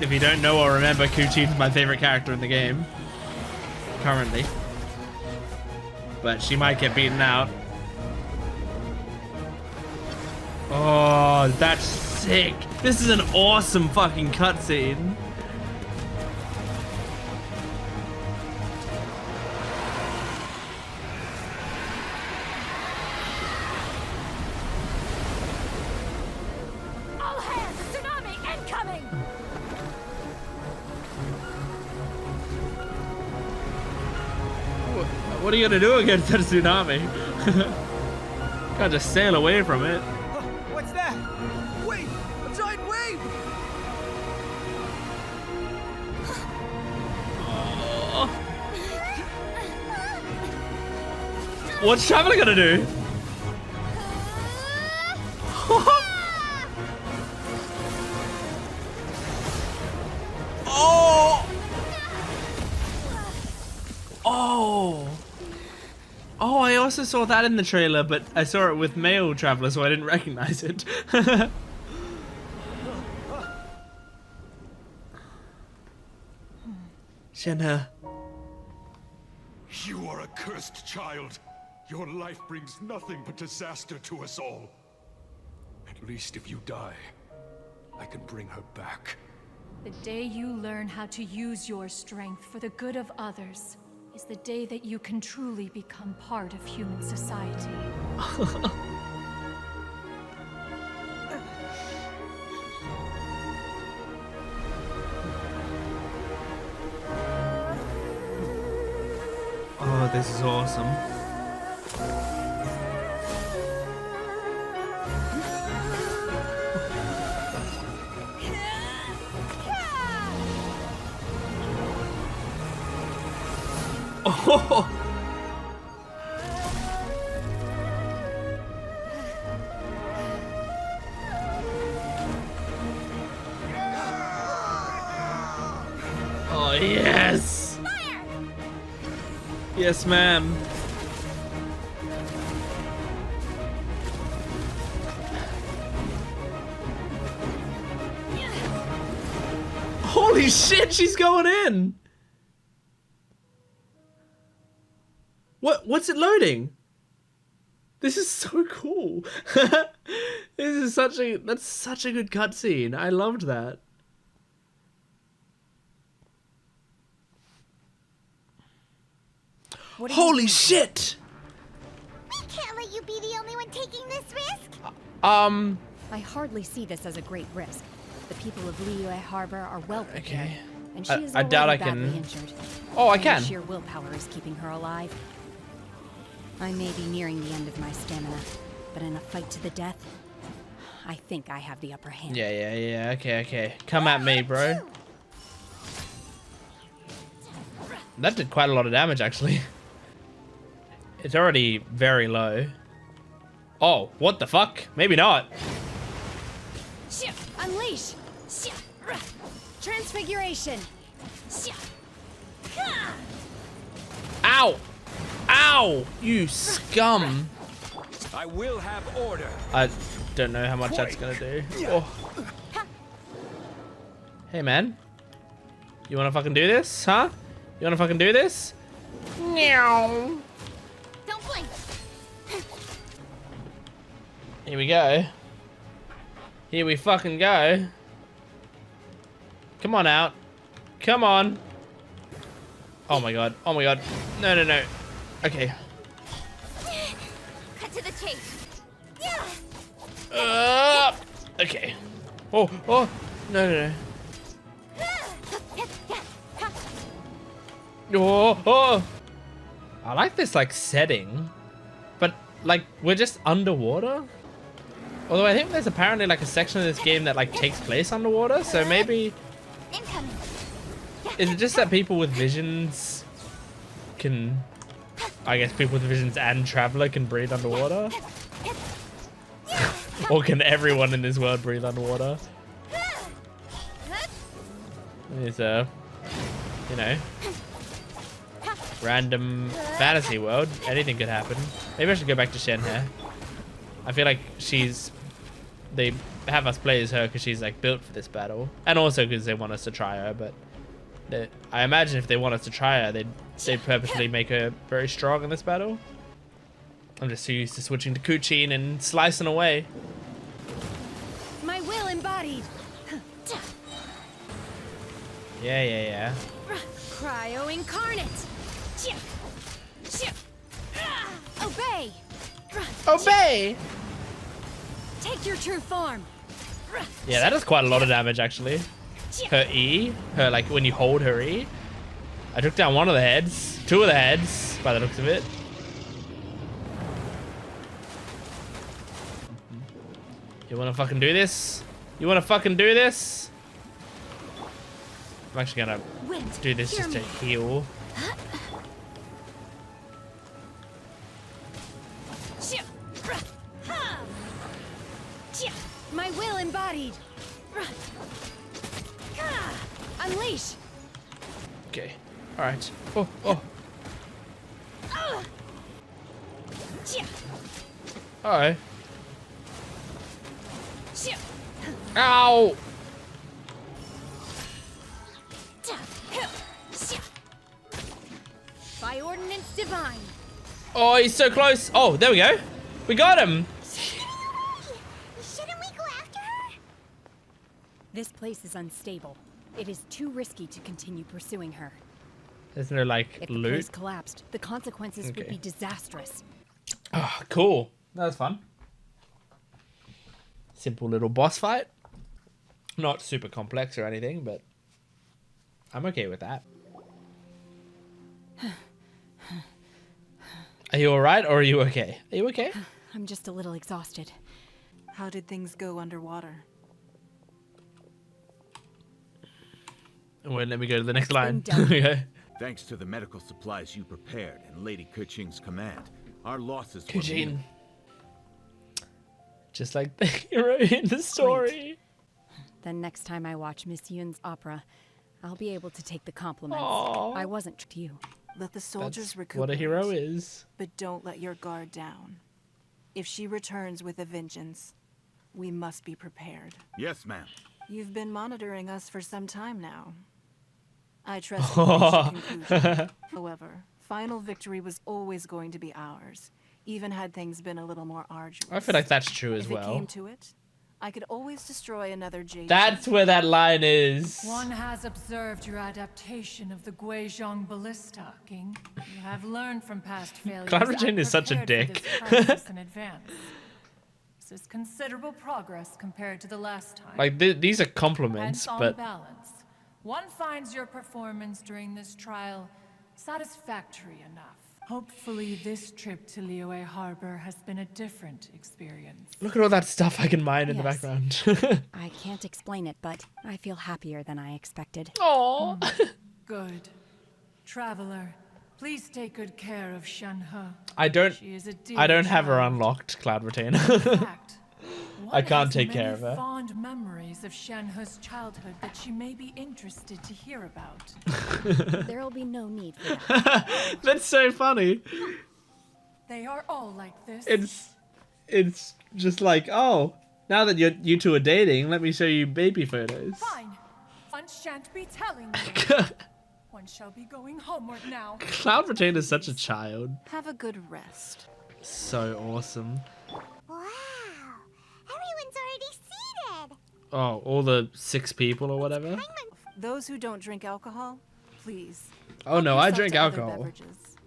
If you don't know or remember, Kuchin's my favorite character in the game. Currently. but she might get beaten out. Oh, that's sick. This is an awesome fucking cutscene. All hands, a tsunami incoming! What are you gonna do against that tsunami? Gotta just sail away from it. What's that? Wait! A giant wave! What's Traveler gonna do? Oh! Oh! Oh, I also saw that in the trailer, but I saw it with male Traveler, so I didn't recognize it. Shenhe. You are a cursed child. Your life brings nothing but disaster to us all. At least if you die, I can bring her back. The day you learn how to use your strength for the good of others is the day that you can truly become part of human society. Oh, this is awesome. Oh! Oh, yes! Fire! Yes, ma'am. Holy shit, she's going in! What's it loading? This is so cool. This is that's such a good cutscene. I loved that. Holy shit! We can't let you be the only one taking this risk. I hardly see this as a great risk. The people of Liyue Harbor are well prepared, Okay. and she is I doubt I already badly can. injured. Oh, I Only can. Sheer willpower is keeping her alive. I may be nearing the end of my stamina, but in a fight to the death, I think I have the upper hand. Yeah. Okay. Come at me, bro. That did quite a lot of damage, actually. It's already very low. Oh, what the fuck? Maybe not. Unleash! Transfiguration! Ow! Ow! You scum! I will have order. I don't know how much that's gonna do. Oh. Hey, man. You wanna fucking do this, huh? You wanna fucking do this? Meow. Don't blink. Here we go. Here we fucking go. Come on out. Come on. Oh my god. Oh my god. No. Okay. Cut to the chase. Okay. Oh. No. Oh. I like this, like, setting. But, like, we're just underwater? Although I think there's apparently, like, a section of this game that, like, takes place underwater. So maybe... Incoming. Is it just that people with visions can... I guess people with visions and Traveler can breathe underwater? Or can everyone in this world breathe underwater? It's a... You know... random fantasy world. Anything could happen. Maybe I should go back to Shenhe. I feel like they have us play as her because she's like built for this battle, and also because they want us to try her. But I imagine if they want us to try her, they'd purposely make her very strong in this battle. I'm just so used to switching to Kuchin and slicing away. My will embodied. Yeah. Cryo incarnate. Obey. Obey. Take your true form. Yeah, that does quite a lot of damage actually. Her E, like when you hold her E. I took down one of the heads, two of the heads, by the looks of it. You wanna fucking do this? You wanna fucking do this? I'm actually gonna do this just to heal. My will embodied. Unleash. Okay. Alright. Oh. Alright. Ow! By ordinance divine. Oh, he's so close. Oh, there we go. We got him. Shouldn't we go after her? This place is unstable. It is too risky to continue pursuing her. There's no, like, If the loot. place collapsed, the consequences would be disastrous. Oh, cool. That was fun. Simple little boss fight. Not super complex or anything, but I'm okay with that. Are you alright or are you okay? Are you okay? I'm just a little exhausted. How did things go underwater? Wait, let me go to the next line. Okay. Thanks to the medical supplies you prepared and Lady Kuching's command, our losses were Kuching. Just like the hero in the story. Great. Then next time I watch Miss Yun's opera, I'll be able to take the compliments. Aww. I wasn't to you. Let the soldiers That's recuperate. what a hero is. But don't let your guard down. If she returns with a vengeance, we must be prepared. Yes, ma'am. You've been monitoring us for some time now. I trust you reached a conclusion. However, final victory was always going to be ours, even had things been a little more arduous. I feel like that's true as If it well. came to it, I could always destroy another Jade That's Chamber. where that line is. One has observed your adaptation of the Guizhong ballista, King. You have learned from past failures. Cloud Regine and is such a prepared dick. for this crisis in advance. This is considerable progress compared to the last time. Like, these are compliments, Hence, on but balance, one finds your performance during this trial satisfactory enough. Hopefully, this trip to Liyue Harbor has been a different experience. look at all that stuff I can mine in the Yes. background. I can't explain it, but I feel happier than I expected. Aww. Good. Traveler, please take good care of Shenhe. I don't She is a dear have her child. unlocked, Cloud Retainer. In fact, I one can't has take care many of her. fond memories of Shenhe's childhood that she may be interested to hear about. There'll be no need for that. That's so funny. They are all like this. It's just like, oh, now that you two are dating, let me show you baby photos. Fine. One shan't be telling you. One shall be going homeward now. Cloud Retainer is such a child. Have a good rest. So awesome. Wow. Everyone's already seated. Oh, all the 6 people or whatever. Those who don't drink alcohol, please. Oh no, I help drink yourself to other alcohol. beverages.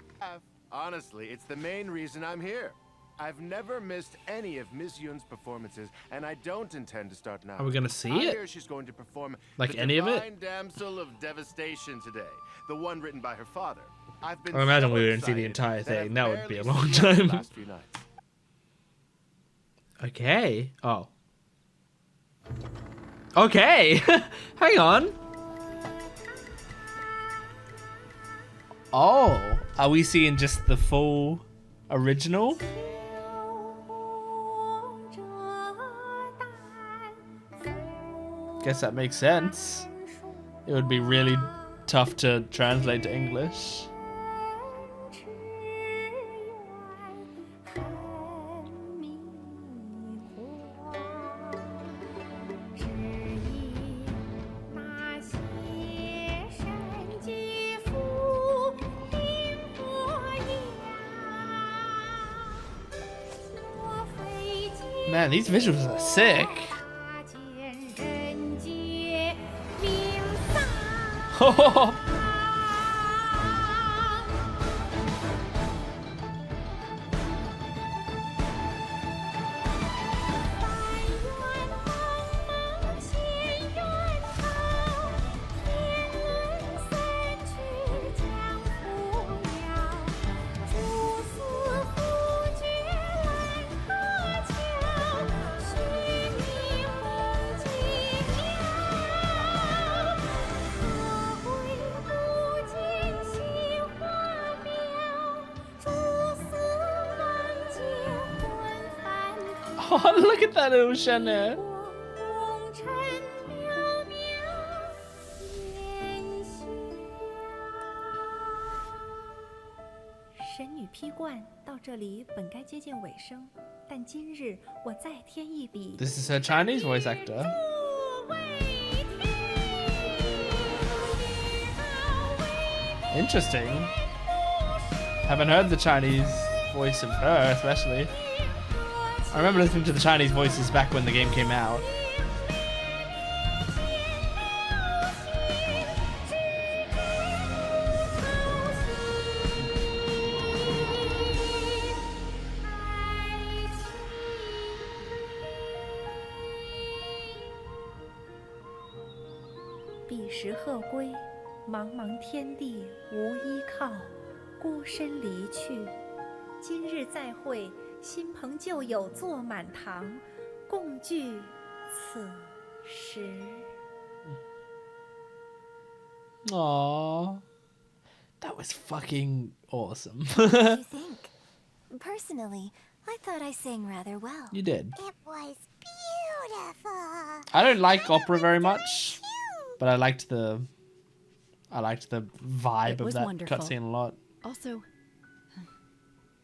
Honestly, it's the main reason I'm here. I've never missed any of Miss Yun's performances, and I don't intend to start now. Are we gonna see I it? hear she's going to perform Like the any of it? Divine Damsel of Devastation today, the one written by her father. I've been I imagine so we wouldn't see the excited entire that I've thing. That would be a barely long slept the time. last few nights. Okay. Oh. Okay. Hang on. Oh, are we seeing just the full original? Guess that makes sense. It would be really tough to translate to English. Man, these visuals are sick. Oh, look at that ocean there. 神女劈冠到这里本该接近尾声，但今日我再添一笔。 This is her Chinese voice actor. Interesting. Haven't heard the Chinese voice of her, especially. I remember listening to the Chinese voices back when the game came out. "彼时鹤归，茫茫天地无依靠，孤身离去。今日再会，新朋旧友坐满堂，共聚此时。" Aww. That was fucking awesome. What do you think? Personally, I thought I sang rather well. You did. It was beautiful. I don't like opera very much, but I liked the vibe of that cutscene a lot. Also,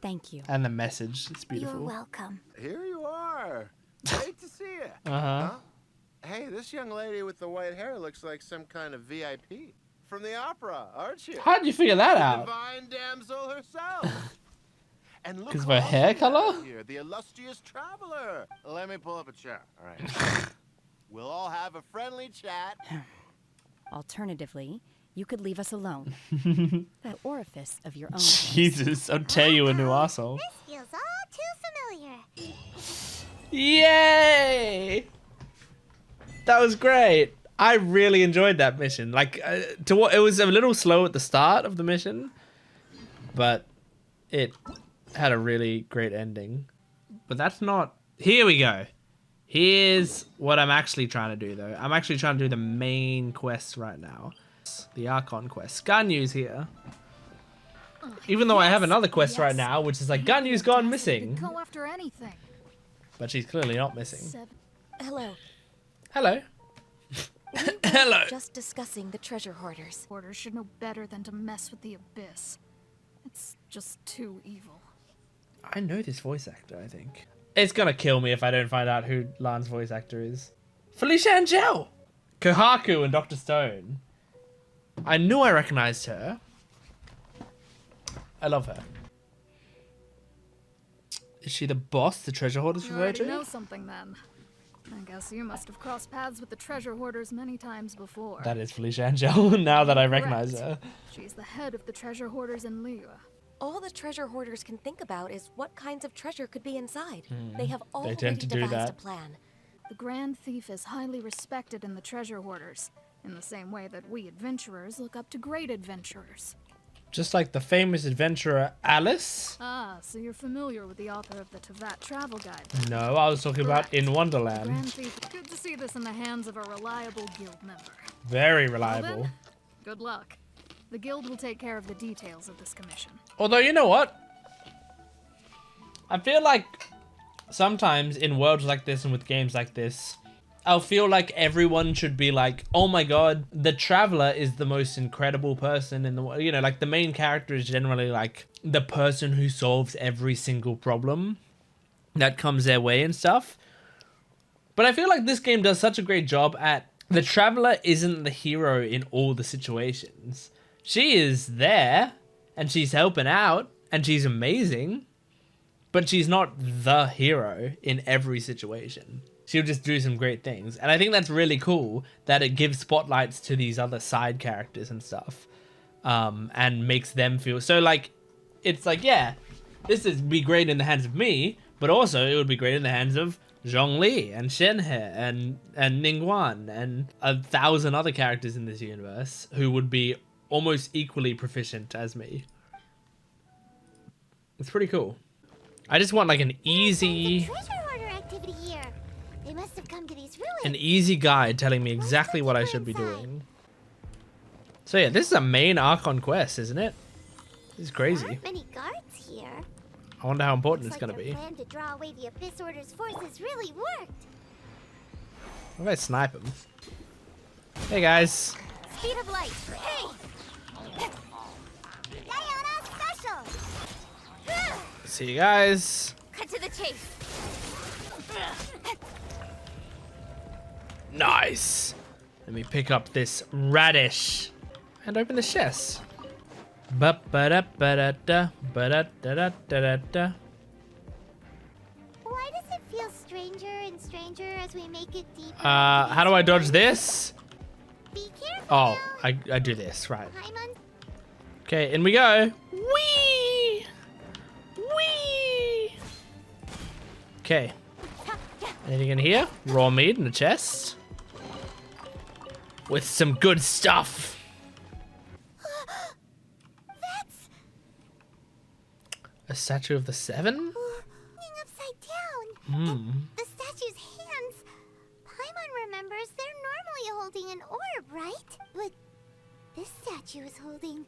thank you. And the message, it's beautiful. You're welcome. Here you are. Great to see you. Uh-huh. Hey, this young lady with the white hair looks like some kind of VIP from the opera, aren't you? How'd you figure that out? Divine damsel herself. And look, 'Cause of her hair color? Here, the illustrious traveler. Let me pull up a chair. All right. We'll all have a friendly chat. Alternatively, you could leave us alone. That orifice of your own. Jesus, I'll tear you a new asshole. This feels all too familiar. Yay! That was great. I really enjoyed that mission. Like, it was a little slow at the start of the mission, but it had a really great ending. But that's not... Here we go. Here's what I'm actually trying to do, though. I'm actually trying to do the main quest right now. The Archon Quests. Ganyu's here. Even though I have another quest right now, which is like, Ganyu's gone missing. Go after anything. But she's clearly not missing. Hello. Hello. Hello. Just discussing the treasure hoarders. Hoarders should know better than to mess with the abyss. It's just too evil. I know this voice actor, I think. It's gonna kill me if I don't find out who Lan's voice actor is. Felicia Angel! Kohaku and Dr. Stone. I knew I recognized her. I love her. Is she the boss the treasure hoarders You refer already to? know something then. I guess you must have crossed paths with the treasure hoarders many times before. That is Felicia Angel, now that I recognize her. She's the head of the treasure hoarders in Liyue. All the treasure hoarders can think about is what kinds of treasure could be inside. Hmm. They have They already tend to do devised that. a plan. The Grand Thief is highly respected in the treasure hoarders, in the same way that we adventurers look up to great adventurers. Just like the famous adventurer Alice? Ah, so you're familiar with the author of the Tevat travel guide. No, I was talking about In The Wonderland. Grand Thief. Good to see this in the hands of a reliable guild member. Very Well reliable. then, good luck. The guild will take care of the details of this commission. Although, you know what? I feel like sometimes in worlds like this and with games like this, I'll feel like everyone should be like, oh my god, the traveler is the most incredible person in the world. You know, like the main character is generally like the person who solves every single problem that comes their way and stuff. But I feel like this game does such a great job at the traveler isn't the hero in all the situations. She is there and she's helping out and she's amazing. but she's not the hero in every situation. She'll just do some great things. And I think that's really cool that it gives spotlights to these other side characters and stuff. And makes them feel so like, it's like, yeah, this would be great in the hands of me, but also it would be great in the hands of Zhongli and Shenhe and Ningguang and 1,000 other characters in this universe who would be almost equally proficient as me. It's pretty cool. I just want like an easy... They must have come to these ruins. An easy guide telling me exactly what I should be doing. So yeah, this is a main Archon quest, isn't it? This is crazy. There aren't many guards here. I wonder how important Looks it's gonna like be. your plan to draw away the Abyss Order's forces really worked. What if I snipe him? Hey guys. Speed of light. Hey! Diana special! See you guys. Cut to the chase. Nice. Let me pick up this radish and open the chest. Ba-ba-da-ba-da-da, ba-da-da-da-da-da. Why does it feel stranger and stranger as we make it deeper? How do I dodge this? Be careful. Oh, I do this, right. Okay, in we go. Whee! Whee! Okay. Anything in here? Raw meat in the chest. With some good stuff. That's a statue of the Seven? upside down. The statue's hands. Paimon remembers they're normally holding an orb, right? But this statue is holding...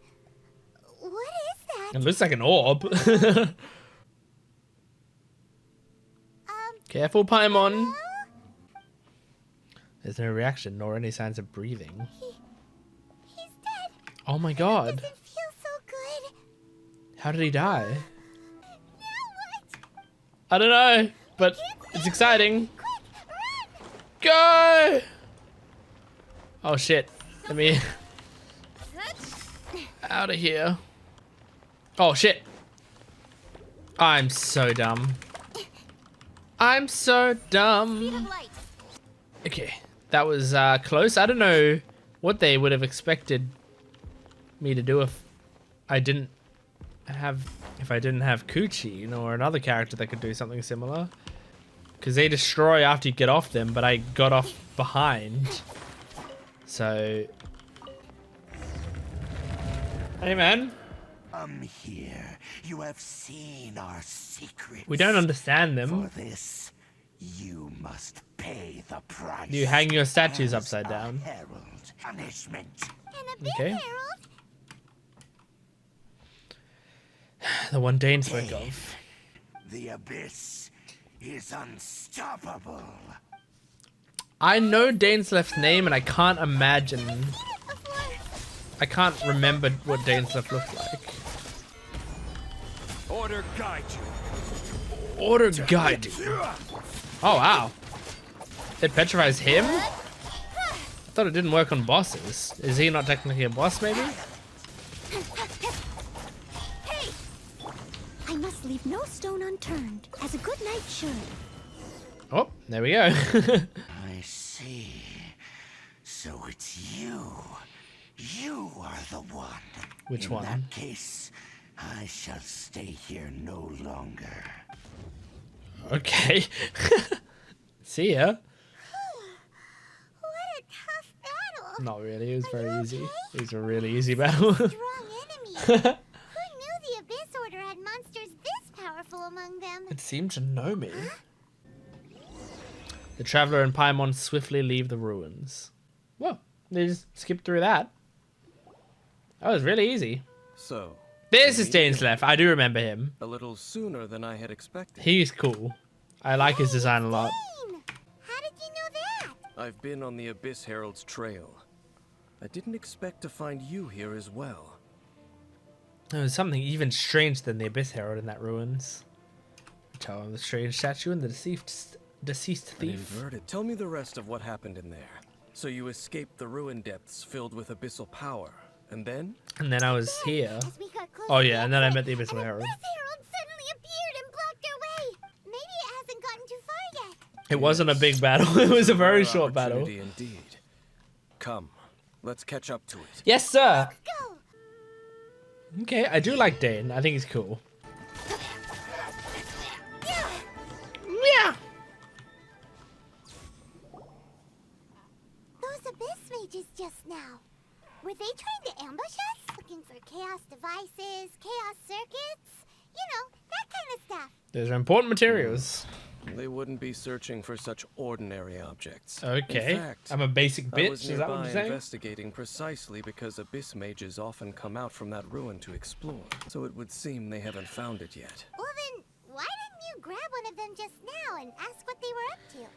What is that? It looks like an orb. Careful, Paimon. There's no reaction nor any signs of breathing. He's dead. Oh my god. Doesn't feel so good. How did he die? Now what? I don't know, but it's exciting. Go! Oh shit. Let me... out of here. Oh shit. I'm so dumb. I'm so dumb. Okay, that was close. I don't know what they would have expected me to do if I didn't have Kuchi, or another character that could do something similar. Because they destroy after you get off them, but I got off behind. So... Hey man. Come here. You have seen our secrets. We don't understand them. For this, you must pay the price. You hang your statues upside down. Herald punishment. Okay. The one Dane spoke of. The abyss is unstoppable. I know Dainsleft's name and I can't imagine. I can't remember what Dainsleff looked like. Order guide you. Order guide you. Oh wow. It petrifies him? I thought it didn't work on bosses. Is he not technically a boss maybe? Hey! I must leave no stone unturned, as a good knight should. Oh, there we go. I see. So it's you. You are the one. Which one? In that case, I shall stay here no longer. Okay. See ya. What a tough battle. Not really, it was very easy. It was a really easy battle. Strong enemy. Who knew the Abyss Order had monsters this powerful among them? It seemed to know me. The Traveler and Paimon swiftly leave the ruins. Well, they just skipped through that. That was really easy. So, this is Dainsleff. I do remember him. A little sooner than I had expected. He's cool. I like his design a lot. How did you know that? I've been on the Abyss Herald's trail. I didn't expect to find you here as well. There was something even strange than the Abyss Herald in that ruins. Tell him the strange statue and the deceased thief. Inverted. Tell me the rest of what happened in there. So you escaped the ruin depths filled with abyssal power, and then? And then I was here. Oh yeah, and then I met the Abyssal Herald. Abyss Herald suddenly appeared and blocked our It wasn't a big battle. It was a very short battle. Opportunity indeed. Come, let's catch up to it. Yes, sir. Okay, I do like Dane. I think he's cool. Yeah. Those abyss mages just now. Were they trying to ambush us? Looking for chaos devices, chaos circuits? You know, that kind of stuff. Those are important materials. They wouldn't be searching for such ordinary objects. Okay. In fact, I'm a basic bitch, I was is that what nearby you're saying? investigating precisely because abyss mages often come out from that ruin to explore. So it would seem they haven't found it yet. Well then, why didn't you grab one of them just now and ask what they were up to?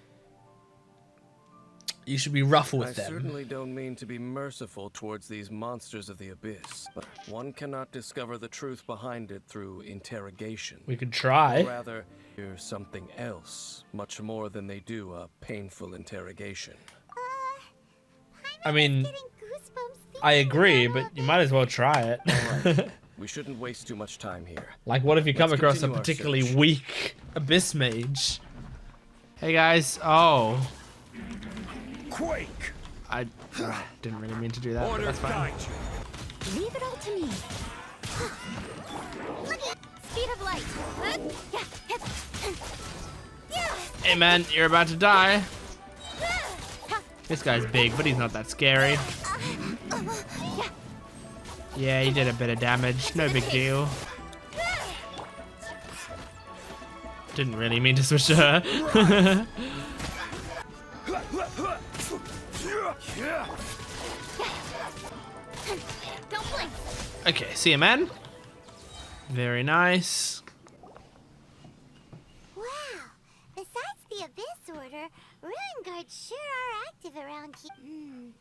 You should be rough with I them. certainly don't mean to be merciful towards these monsters of the abyss, but one cannot discover the truth behind it through interrogation. We could try. Or rather, hear something else, much more than they do a painful interrogation. I mean, I agree, but you might as well try it. Alright, we shouldn't waste too much time here. Like, what if you come Let's across a continue our particularly search. weak abyss mage? Hey guys, oh. Quake! I didn't really mean to do that, but that's fine. Leave it all to me. Speed of light. Hey man, you're about to die. This guy's big, but he's not that scary. Yeah, he did a bit of damage. No big deal. Didn't really mean to switch to her. Don't blink. Okay, see you, man. Very nice. Wow. Besides the Abyss Order, Ruin Guards sure are active around here.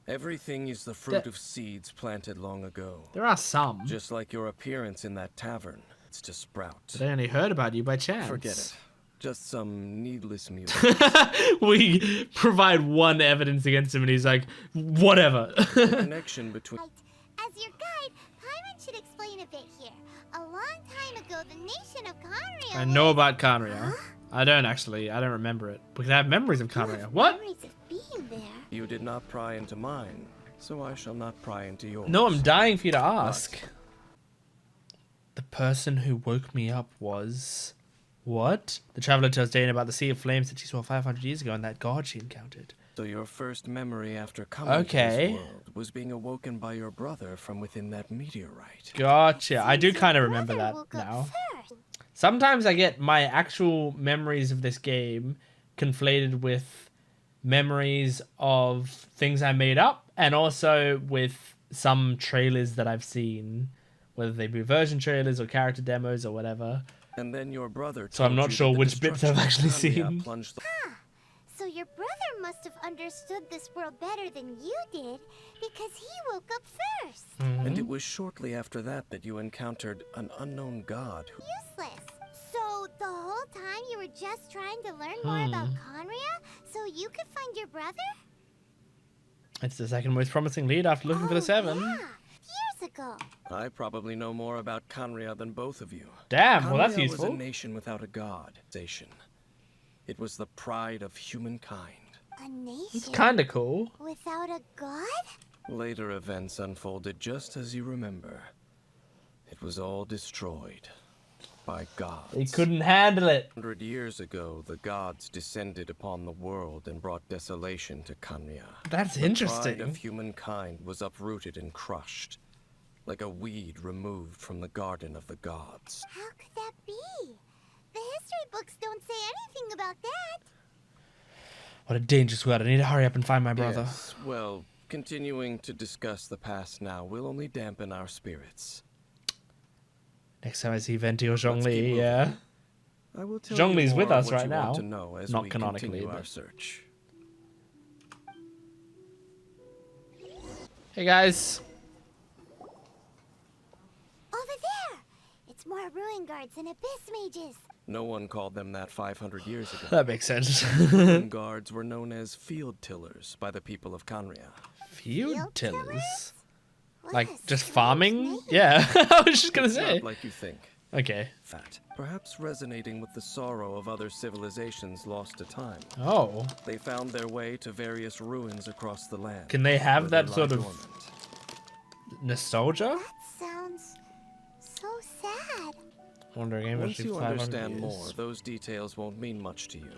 Everything is the fruit of seeds planted long ago. There are some. Just like your appearance in that tavern. It's to sprout. But I only heard about you by chance. Forget it. Just some needless music. We provide one evidence against him and he's like, whatever. Connection between... As your guide, Paimon should explain a bit here. A long time ago, the nation of Conria I know about Conria. I don't actually. I don't remember it. Because I have memories of Conria. What? Memories of being there. You did not pry into mine, so I shall not pry into yours. No, I'm dying for you to ask. The person who woke me up was... What? The traveler tells Dane about the Sea of Flames that she saw 500 years ago and that god she encountered. So your first memory after coming to this world was being awoken by your brother from within that meteorite. Gotcha. I do kind of remember that now. Sometimes I get my actual memories of this game conflated with memories of things I made up and also with some trailers that I've seen, whether they be version trailers or character demos or whatever. And then your brother So I'm told not you sure that the which bits I've destruction actually of Conria seen. plunged the- So your brother must have understood this world better than you did, because he woke up first. And it was shortly after that that you encountered an unknown god who... Useless. So the whole time you were just trying to learn more about Conria, so you could find your brother? It's the second most promising lead after looking for the 7. Yeah, years ago. I probably know more about Conria than both of you. Damn, well that's Conria useful. was a nation without a god. It was the pride of humankind. A nation? It's kind of cool. Without a god? Later events unfolded just as you remember. It was all destroyed by gods. They couldn't handle it. 100 years ago, the gods descended upon the world and brought desolation to Conria. That's The interesting. pride of humankind was uprooted and crushed, like a weed removed from the garden of the gods. How could that be? The history books don't say anything about that. What a dangerous world. I need to hurry up and find my brother. Yes, well, continuing to discuss the past now will only dampen our spirits. Next time I see Venti or Let's keep Zhongli, moving. yeah. I will tell Zhongli's you with more us what right you now. want to know as Not we canonically, continue our but... search. Hey guys. Over there! It's more ruin guards and abyss mages. No one called them that 500 years ago. That makes sense. Ruin guards were known as field tillers by the people of Conria. Field tillers? Like, just farming? Yeah, I was just gonna It's say. not like you think. Okay. That, perhaps resonating with the sorrow of other civilizations lost to time. Oh. They found their way to various ruins across the land. Can they have that sort of dormant. nostalgia? That sounds so sad. Wondering Once you understand more, those details won't mean much to you.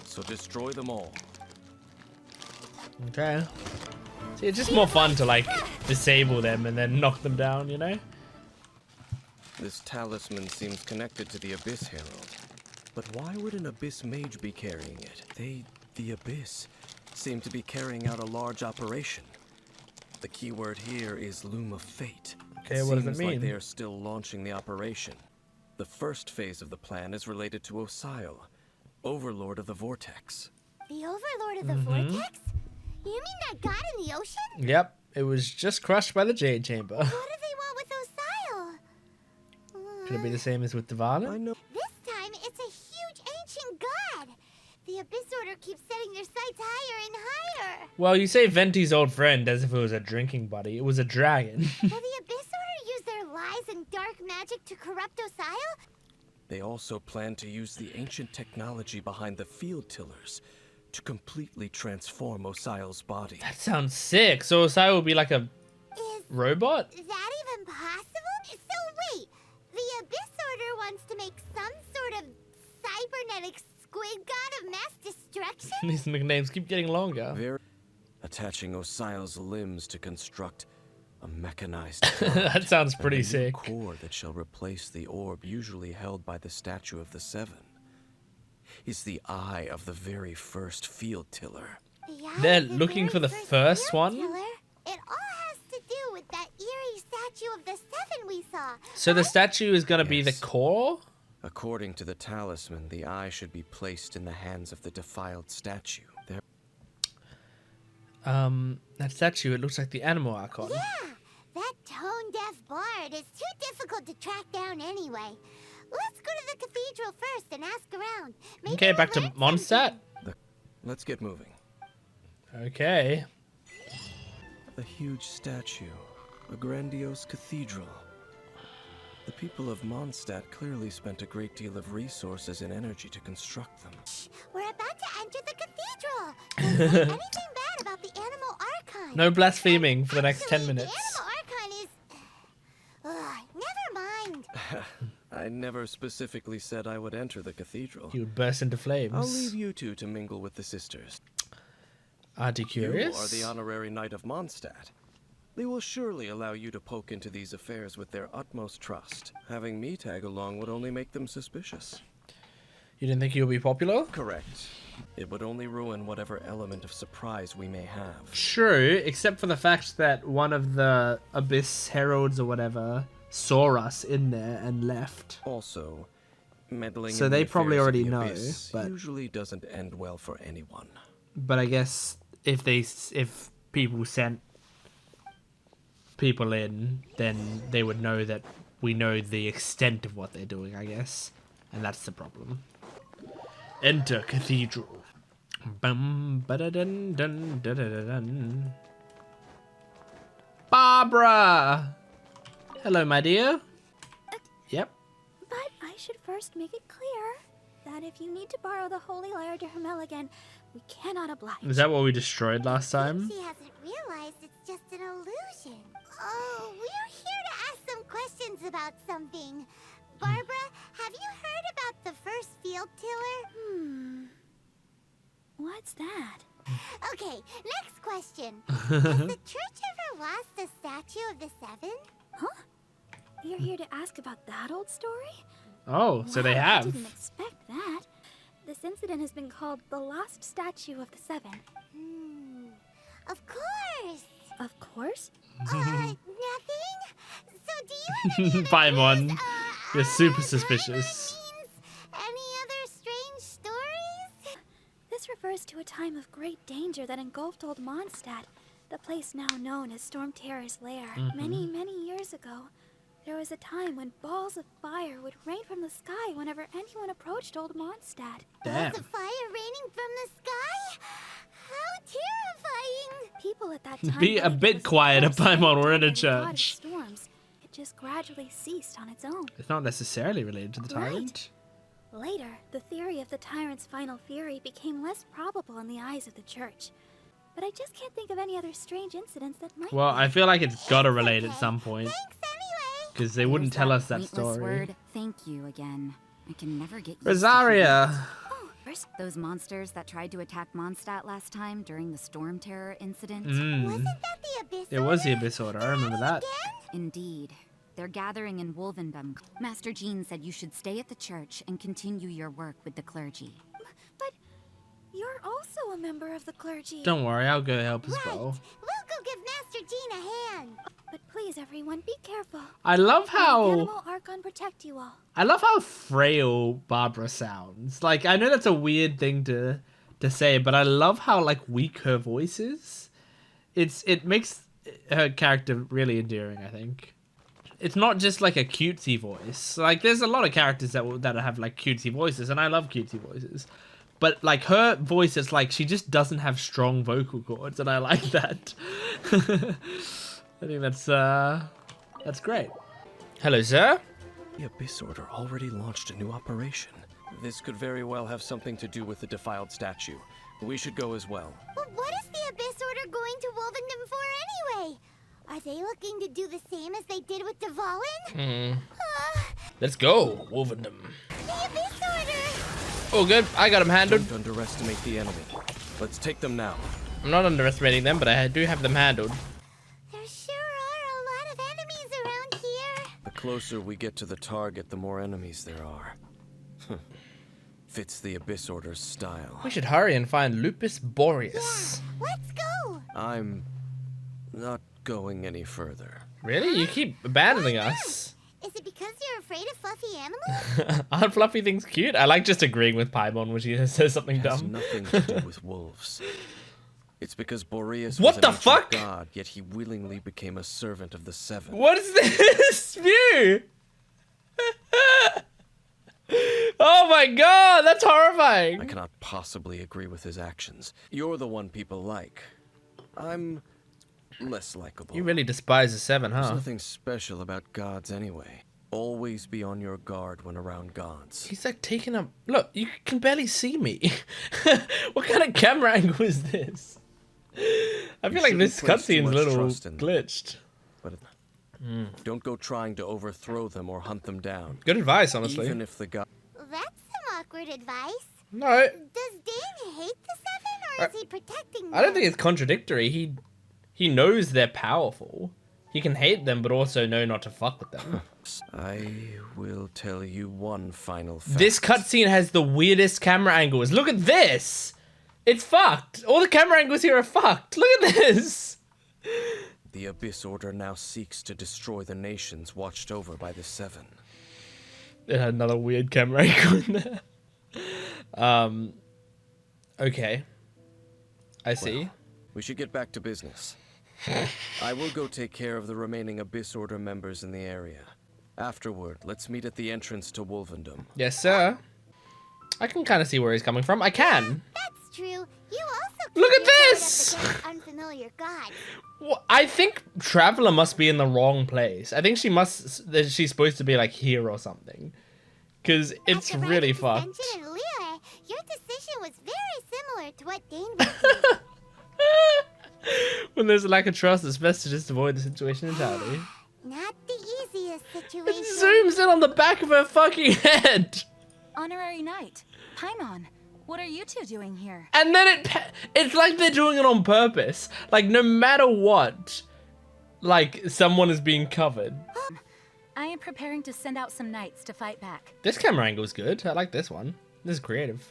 So destroy them all. Okay. See, it's just more fun to like disable them and then knock them down, you know? This talisman seems connected to the Abyss Herald. But why would an Abyss mage be carrying it? They, the Abyss, seem to be carrying out a large operation. The keyword here is Loom of Fate. Okay, what does it seems mean? like they are still launching the operation. The first phase of the plan is related to Osile, Overlord of the Vortex. The Overlord of the Vortex? You mean that god in the ocean? Yep, it was just crushed by the Jade Chamber. What do they want with Osile? Could it be the same as with Divana? I know. This time, it's a huge ancient god. The Abyss Order keeps setting their sights higher and higher. Well, you say Venti's old friend as if it was a drinking buddy. It was a dragon. Will the Abyss Order use their lies and dark magic to corrupt Osile? They also plan to use the ancient technology behind the field tillers to completely transform Osile's body. That sounds sick. So Osai will be like a robot? Is that even possible? So wait, the Abyss Order wants to make some sort of cybernetic squid god of mass destruction? These nicknames keep getting longer. Attaching Osile's limbs to construct a mechanized that sounds pretty and a new sick. core that shall replace the orb usually held by the statue of the Seven. Is the eye of the very first field tiller. They're looking for the first one? It all has to do with that eerie statue of the Seven we saw. So the statue is going to be the core? According to the talisman, the eye should be placed in the hands of the defiled statue. There. That statue, it looks like the animal Archon. Yeah, that tone-deaf bard is too difficult to track down anyway. Let's go to the cathedral first and ask around. Maybe Okay, back to Mondstadt. Let's get moving. Okay. A huge statue, a grandiose cathedral. The people of Mondstadt clearly spent a great deal of resources and energy to construct them. We're about to enter the cathedral. Don't say anything bad about the animal Archon. No blaspheming for the next 10 minutes. The animal Archon is... never mind. I never specifically said I would enter the cathedral. You would burst into flames. I'll leave you two to mingle with the sisters. Aren't you curious? You are the honorary knight of Mondstadt. They will surely allow you to poke into these affairs with their utmost trust. Having me tag along would only make them suspicious. You didn't think you'll be popular? Correct. It would only ruin whatever element of surprise we may have. True, except for the fact that one of the Abyss Heralds or whatever saw us in there and left. Also, meddling so in they the probably affairs of already the know, Abyss but usually doesn't end well for anyone. But I guess if people sent people in, then they would know that we know the extent of what they're doing, I guess. And that's the problem. Enter cathedral. Bum ba da dun dun da da da dun. Barbara! Hello, my dear. Yep. But I should first make it clear that if you need to borrow the Holy Lyre to Hermel again, we cannot oblige. Is that what we destroyed last time? She hasn't realized it's just an illusion. Oh, we're here to ask some questions about something. Barbara, have you heard about the first field tiller? What's that? Okay, next question. Has the church ever lost a statue of the Seven? Huh? You're here to ask about that old story? Oh, so they Wow, have. I didn't expect that. This incident has been called the Lost Statue of the Seven. Of course. Of course? Nothing? So do you have any other Paimon, you're super suspicious. Any other strange stories? This refers to a time of great danger that engulfed old Mondstadt, the place now known as Storm Terror's lair. Many, many years ago, there was a time when balls of fire would rain from the sky whenever anyone approached old Mondstadt. Damn. Balls of fire raining from the sky? How terrifying! People at that time Be a believed it bit was quieter, the force of Paimon. We're in a the god of church. storms. It just gradually ceased on its own. It's not necessarily related to the tyrant. Later, the theory of the tyrant's final fury became less probable in the eyes of the church. But I just can't think of any other strange incidents that might. Well, I feel like it's gotta relate at some point. Because they wouldn't tell us that pointless story. Word, thank you again. I can never get used Rosaria! to those monsters that tried to attack Mondstadt last time during the Storm Terror incident. Wasn't that the Abyss It was the Abyss Order, I remember that. Indeed. They're gathering in Wolvendom. Master Jean said you should stay at the church and continue your work with the clergy. But you're also a member of the clergy. Don't worry, I'll go help as well. We'll go give Master Jean a hand. But please, everyone, be careful. I love May how... the animal Archon protect you all. I love how frail Barbara sounds. Like, I know that's a weird thing to say, but I love how, like, weak her voice is. It makes her character really endearing, I think. It's not just, like, a cutesy voice. Like, there's a lot of characters that have, like, cutesy voices, and I love cutesy voices. But, like, her voice is, like, she just doesn't have strong vocal cords, and I like that. I think that's great. Hello, sir. The Abyss Order already launched a new operation. This could very well have something to do with the defiled statue. We should go as well. But what is the Abyss Order going to Wolvendom for anyway? Are they looking to do the same as they did with Dvalin? Let's go, Wolvendom. The Abyss Order! Oh, good. I got him handled. Don't underestimate the enemy. Let's take them now. I'm not underestimating them, but I do have them handled. There sure are a lot of enemies around here. The closer we get to the target, the more enemies there are. Fits the Abyss Order's style. We should hurry and find Lupus Boreas. Yeah, let's go! I'm not going any further. Really? You keep abandoning us. Is it because you're afraid of fluffy animals? Aren't fluffy things cute? I like just agreeing with Paimon when she says something It has dumb. nothing to do with wolves. It's because Boreas What was the an ancient fuck? god, yet he willingly became a servant of the Seven. What is this view? Oh my god, that's horrifying. I cannot possibly agree with his actions. You're the one people like. I'm less likable. You really despise the Seven, There's huh? nothing special about gods anyway. Always be on your guard when around gods. He's like taking up. Look, you can barely see me. What kind of camera angle is this? I feel like this cutscene's a little glitched. But don't go trying to overthrow them or hunt them down. Good advice, honestly. Even if the god. That's some awkward advice. No. Does Dane hate the Seven, or is he protecting them? I don't think it's contradictory. He knows they're powerful. He can hate them, but also know not to fuck with them. I will tell you one final fact. This cutscene has the weirdest camera angles. Look at this. It's fucked. All the camera angles here are fucked. Look at this. The Abyss Order now seeks to destroy the nations watched over by the Seven. It had another weird camera angle in there. Okay. I see. Well, we should get back to business. I will go take care of the remaining Abyss Order members in the area. Afterward, let's meet at the entrance to Wolvendom. Yes, sir. I can kind of see where he's coming from. I can. That's true. You also Look at keep your guard this! up against unfamiliar gods. Well, I think Traveler must be in the wrong place. I think she's supposed to be like here or something. Because it's really fucked. In Liyue, your decision was very similar to what Dane would do. When there's a lack of trust, it's best to just avoid the situation entirely. Not the easiest It situation. zooms in on the back of her fucking head. Honorary Knight, Paimon, what are you two doing here? And then it's like they're doing it on purpose. Like, no matter what, like, someone is being covered. I am preparing to send out some knights to fight back. This camera angle is good. I like this one. This is creative.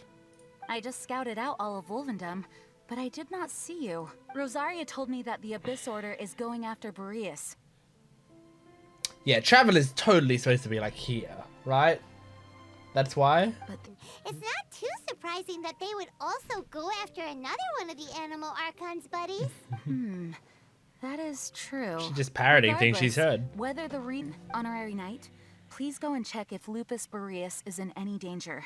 I just scouted out all of Wolvendom, but I did not see you. Rosaria told me that the Abyss Order is going after Boreas. Yeah, Traveler's totally supposed to be, like, here, right? That's why? It's not too surprising that they would also go after another one of the Animal Archon's buddies. That is true. She's just parroting things she's heard. Whether the Honorary Knight, please go and check if Lupus Boreas is in any danger.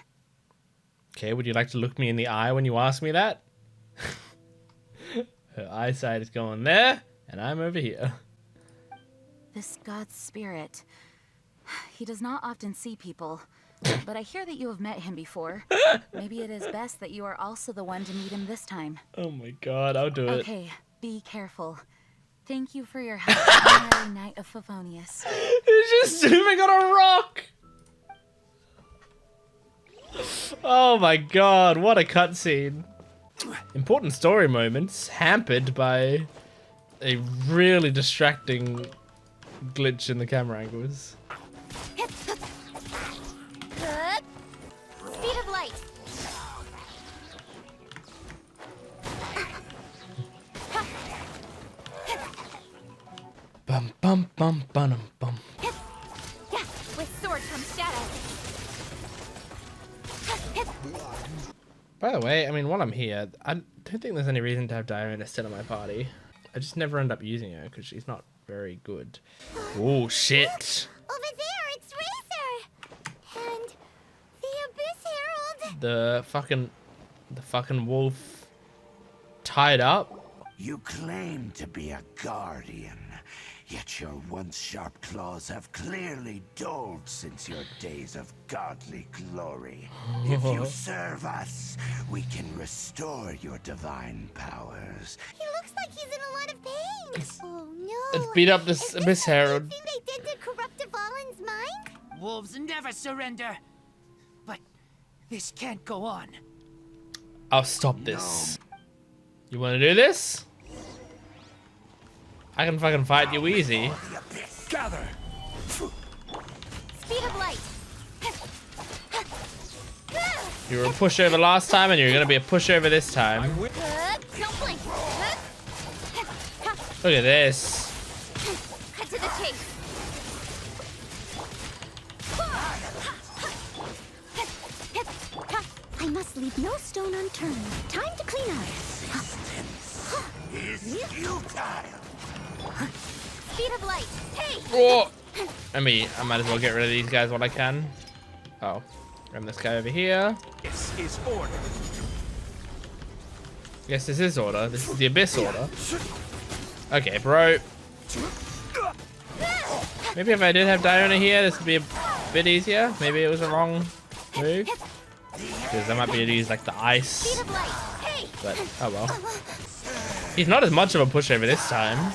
Okay, would you like to look me in the eye when you ask me that? Her eyesight is going there, and I'm over here. This god's spirit. He does not often see people, but I hear that you have met him before. Maybe it is best that you are also the one to meet him this time. Oh my god, I'll do it. Okay, be careful. Thank you for your help, Honorary Knight of Favonius. He's just zooming on a rock! Oh my god, what a cutscene. Important story moments hampered by a really distracting glitch in the camera angles. Speed of light. Bum bum bum bum bum. With sword comes shadow. By the way, I mean, while I'm here, I don't think there's any reason to have Diana still in my party. I just never end up using her because she's not very good. Oh shit! Over there, it's Razor and the Abyss Herald. The fucking wolf tied up. You claim to be a guardian, yet your once sharp claws have clearly dulled since your days of godly glory. If you serve us, we can restore your divine powers. He looks like he's in a lot of pain. Oh no! Let's beat up this Abyss Herald. Thing they did to corrupt Dvalin's mind? Wolves never surrender. But this can't go on. I'll stop this. You want to do this? I can fucking fight you easy. Gather. Speed of light. You were a pushover last time, and you're gonna be a pushover this time. Don't blink. Look at this. Cut to the chase. I must leave no stone unturned. Time to clean up. Is futile. Speed of light. Hey! Oh. I might as well get rid of these guys while I can. Oh. Grab this guy over here. This is order. Yes, this is order. This is the Abyss order. Okay, bro. Maybe if I did have Diona here, this would be a bit easier. Maybe it was a wrong move. Because I might be able to use like the ice. But, oh well. He's not as much of a pushover this time.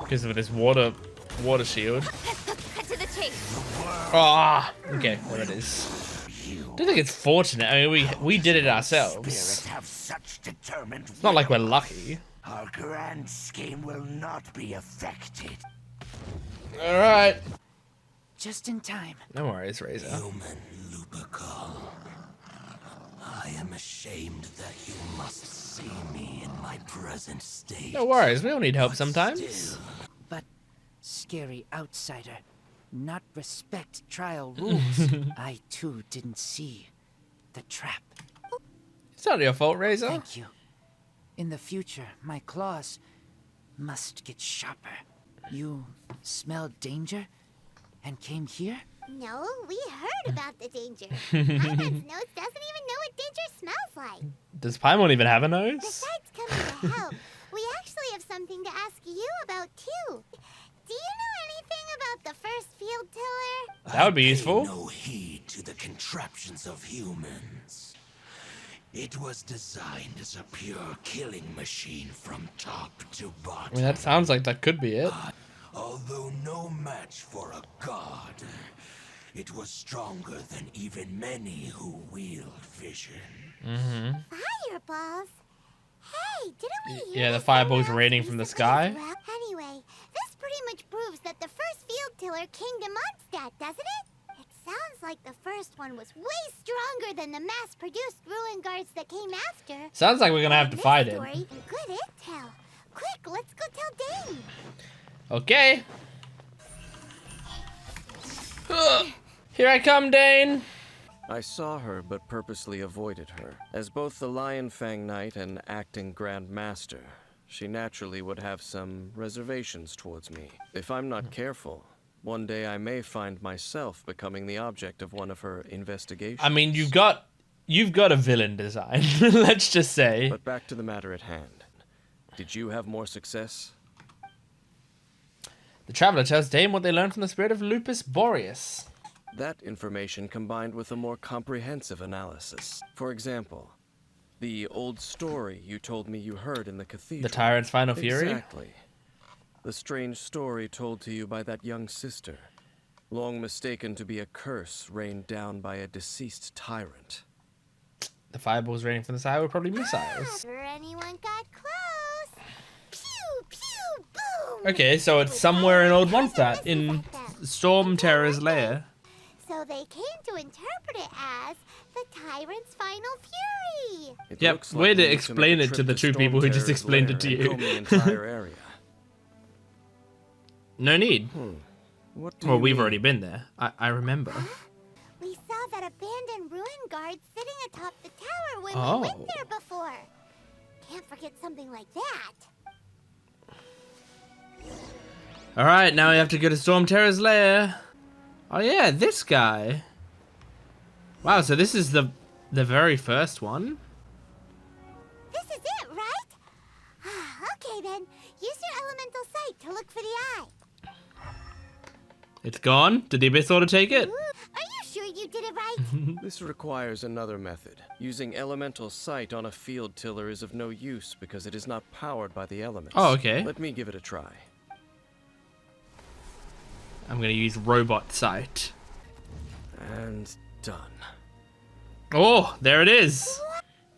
Because of this water shield. Ah, oh, okay, there it is. I don't think it's fortunate. I mean, we did it ourselves. It's not like we're lucky. Our grand scheme will not be affected. All right. Just in time. No worries, Razor. Human Lupercal. I am ashamed that you must see me in my present state. No worries, we all need help sometimes. But scary outsider, not respect trial rules. I too didn't see the trap. It's not your fault, Razor. Thank you. In the future, my claws must get sharper. You smelled danger and came here? No, we heard about the danger. Paimon's nose doesn't even know what danger smells like. Does Paimon even have a nose? Besides coming to help, we actually have something to ask you about too. Do you know anything about the first field tiller? That would be useful. I pay no heed to the contraptions of humans. It was designed as a pure killing machine from top to bottom. I mean, that sounds like that could be it. Although no match for a god, it was stronger than even many who wield vision. Mm-hmm. Fireballs? Hey, didn't we hear Yeah, the fireballs raining from the sky. Anyway, this pretty much proves that the first field tiller came to Mondstadt, doesn't it? It sounds like the first one was way stronger than the mass-produced ruin guards that came after. Sounds like we're gonna have to fight it. Good intel. Quick, let's go tell Dane. Okay. Here I come, Dane. I saw her, but purposely avoided her. As both the Lion Fang Knight and acting Grand Master, she naturally would have some reservations towards me. If I'm not careful, one day I may find myself becoming the object of one of her investigations. I mean, you've got a villain design. Let's just say. But back to the matter at hand. Did you have more success? The traveler tells Dame what they learned from the spirit of Lupus Boreas. That information combined with a more comprehensive analysis. For example, the old story you told me you heard in the cathedral. The Tyrant's Final Fury? Exactly. The strange story told to you by that young sister, long mistaken to be a curse rained down by a deceased tyrant. The fireballs raining from the sky were probably missiles. Never anyone got close. Pew, pew, boom. Okay, so it's somewhere in Old Mondstadt, in Storm Terror's lair. So they came to interpret it as the tyrant's final fury. Yep, way to explain it to the two people who just explained it to you. No need. Well, we've already been there. I remember. We saw that abandoned ruin guard sitting atop the tower when Oh. we went there before. Can't forget something like that. Alright, now we have to go to Storm Terror's lair. Oh yeah, this guy. Wow, so this is the very first one? This is it, right? Okay then, use your elemental sight to look for the eye. It's gone? Did the Abyss Order take it? Are you sure you did it right? This requires another method. Using elemental sight on a field tiller is of no use because it is not powered by the elements. Oh, okay. Let me give it a try. I'm gonna use robot sight. And done. Oh, there it is.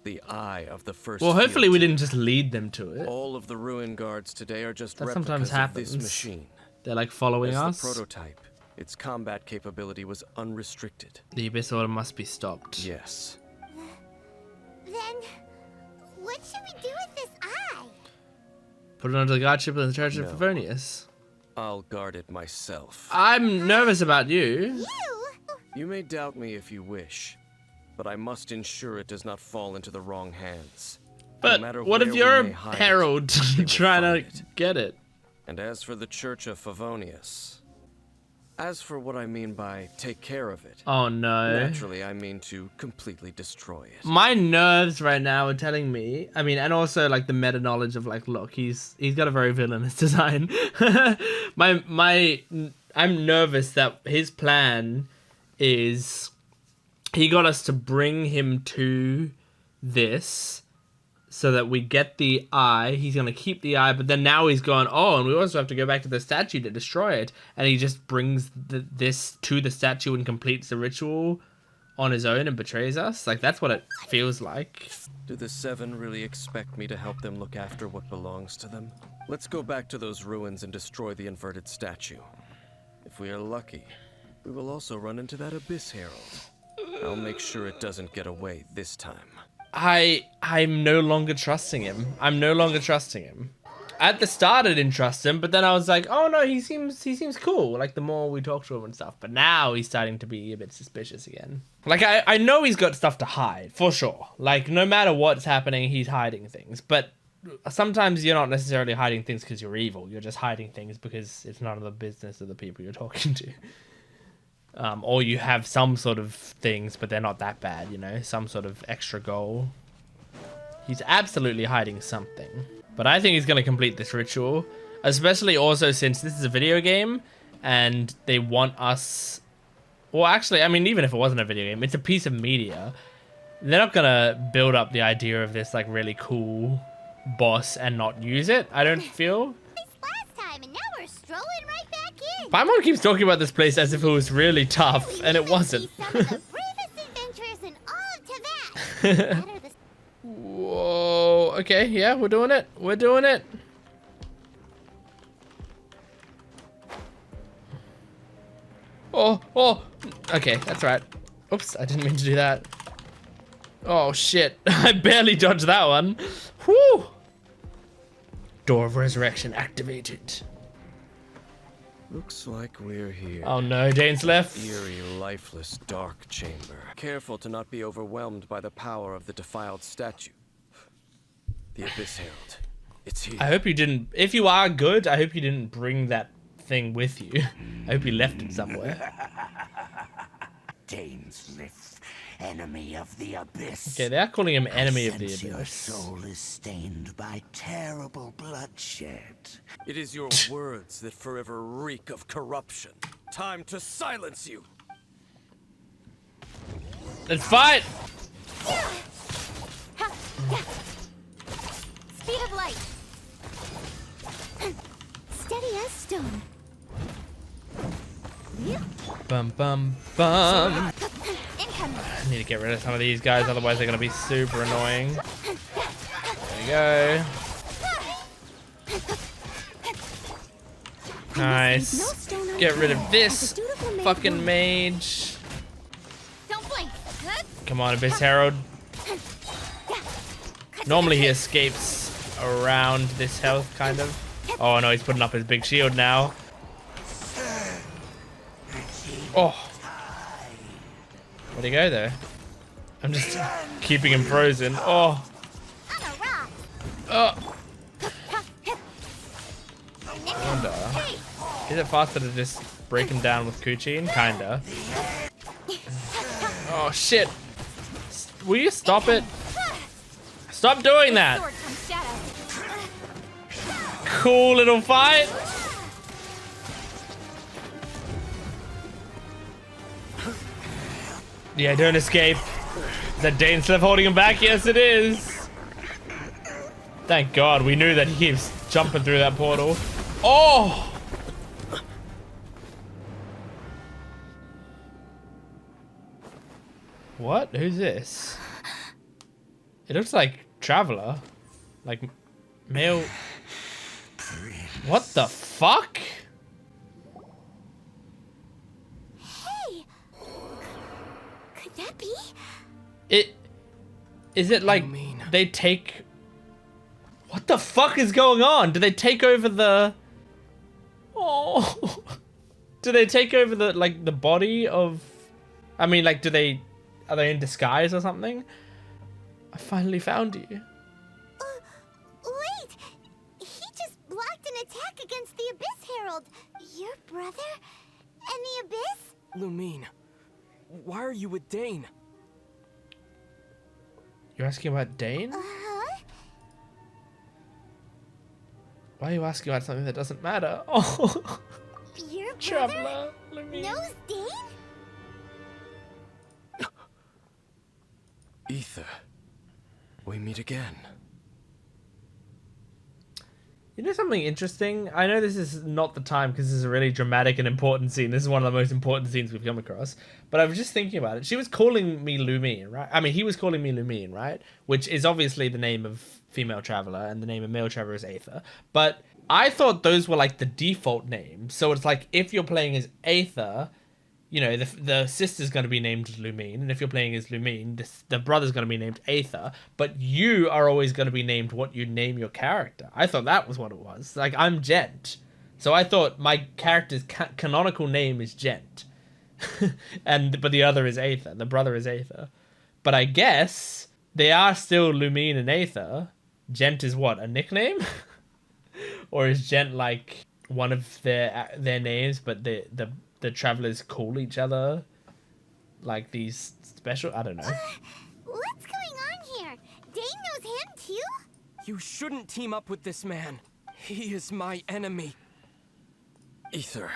The eye of the first. Well, hopefully field we didn't just lead them to it. All of the ruin guards today are just That replicas sometimes of happens. this machine. They're like following As us. the prototype, its combat capability was unrestricted. The Abyss Order must be stopped. Yes. Then, what should we do with this eye? Put it under the guardship of the Church of No. Favonius. I'll guard it myself. I'm nervous about you. You may doubt me if you wish, but I must ensure it does not fall into the wrong hands. But no matter what if where you're we a may hide herald it, they will trying find to it. get it? And as for the Church of Favonius, as for what I mean by take care of it, Oh no. naturally I mean to completely destroy it. My nerves right now are telling me, I mean, and also like the meta knowledge of like, look, he's got a very villainous design. I'm nervous that his plan is he got us to bring him to this so that we get the eye. He's going to keep the eye, but then now he's gone, oh, and we also have to go back to the statue to destroy it. And he just brings this to the statue and completes the ritual on his own and betrays us. Like, that's what it feels like. Do the Seven really expect me to help them look after what belongs to them? Let's go back to those ruins and destroy the inverted statue. If we are lucky, we will also run into that Abyss Herald. I'll make sure it doesn't get away this time. I'm no longer trusting him. I'm no longer trusting him. At the start, I didn't trust him, but then I was like, oh no, he seems cool. Like, the more we talk to him and stuff. But now he's starting to be a bit suspicious again. Like, I know he's got stuff to hide, for sure. Like, no matter what's happening, he's hiding things. But sometimes you're not necessarily hiding things because you're evil. You're just hiding things because it's none of the business of the people you're talking to. Or you have some sort of things, but they're not that bad, you know? Some sort of extra goal. He's absolutely hiding something. But I think he's going to complete this ritual. Especially also since this is a video game, and they want us... Well, actually, I mean, even if it wasn't a video game, it's a piece of media. They're not going to build up the idea of this, like, really cool boss and not use it, I don't feel. Last time, and now we're strolling right back in. Paimon keeps talking about this place as if it was really tough, and it wasn't. Some of the bravest adventurers in all of Tibet. Whoa, okay, yeah, we're doing it. We're doing it. Oh, okay, that's right. Oops, I didn't mean to do that. Oh, shit. I barely dodged that one. Whew. Door of Resurrection activated. Looks like we're here. Oh no, Jane's left. Eerie, lifeless, dark chamber. Careful to not be overwhelmed by the power of the defiled statue. The Abyss Herald. It's here. I hope you didn't... If you are good, I hope you didn't bring that thing with you. I hope you left it somewhere. Danes live, enemy of the abyss. Okay, they are calling him enemy of the Since your abyss. soul is stained by terrible bloodshed. It is your words that forever reek of corruption. Time to silence you. Let's fight! Speed of light. Steady as stone. Bum bum bum. Incoming. I need to get rid of some of these guys, otherwise they're gonna be super annoying. There you go. Nice. Get rid of this fucking mage. Don't blink. Come on, Abyss Herald. Normally he escapes around this health, kind of. Oh no, he's putting up his big shield now. Oh. Where'd he go there? I'm just keeping him frozen. Oh. Oh. I wonder, is it faster to just break him down with Kuchin? Kinda. Oh shit. Will you stop it? Stop doing that! Cool little fight! Yeah, don't escape. Is that Dainslev holding him back? Yes, it is. Thank God, we knew that he keeps jumping through that portal. Oh! What? Who's this? It looks like Traveler. Like, male... What the fuck? Hey! Could that be? Is it like they take... What the fuck is going on? Do they take over the... Oh... Do they take over the, like, the body of... I mean, like, are they in disguise or something? I finally found you. Wait! He just blocked an attack against the Abyss Herald. Your brother? And the Abyss? Lumine, why are you with Dane? You're asking about Dane? Why are you asking about something that doesn't matter? Oh, Your Traveler, brother knows Dane? Aether, we meet again. You know something interesting? I know this is not the time because this is a really dramatic and important scene. This is one of the most important scenes we've come across. But I was just thinking about it. She was calling me Lumine, right? I mean, he was calling me Lumine, right? Which is obviously the name of female traveler, and the name of male traveler is Aether. But I thought those were like the default names. So it's like if you're playing as Aether, you know, the sister's going to be named Lumine, and if you're playing as Lumine, the brother's going to be named Aether, but you are always going to be named what you name your character. I thought that was what it was. Like, I'm Gent. So I thought my character's canonical name is Gent. But the other is Aether. The brother is Aether. But I guess they are still Lumine and Aether. Gent is what, a nickname? Or is Gent like one of their names, but the travelers call each other like these special... I don't know. What's going on here? Dane knows him too? You shouldn't team up with this man. He is my enemy. Aether.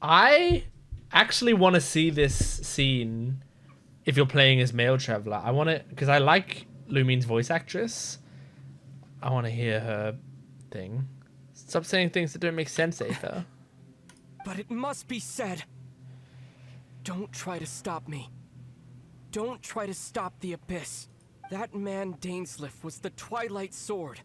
I actually want to see this scene if you're playing as male traveler. I want to... Because I like Lumine's voice actress. I want to hear her thing. Stop saying things that don't make sense, Aether. But it must be said. Don't try to stop me. Don't try to stop the Abyss. That man Dainsleif was the Twilight Sword,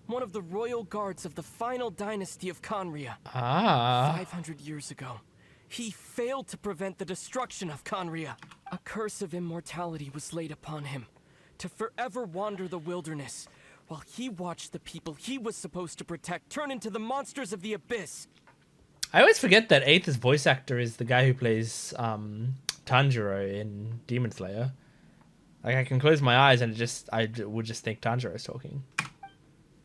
one of the royal guards of the final dynasty of Conria. 500 years ago, he failed to prevent the destruction of Conria. A curse of immortality was laid upon him, to forever wander the wilderness, while he watched the people he was supposed to protect turn into the monsters of the Abyss. I always forget that Aether's voice actor is the guy who plays Tanjiro in Demon Slayer. Like, I can close my eyes and I would just think Tanjiro's talking.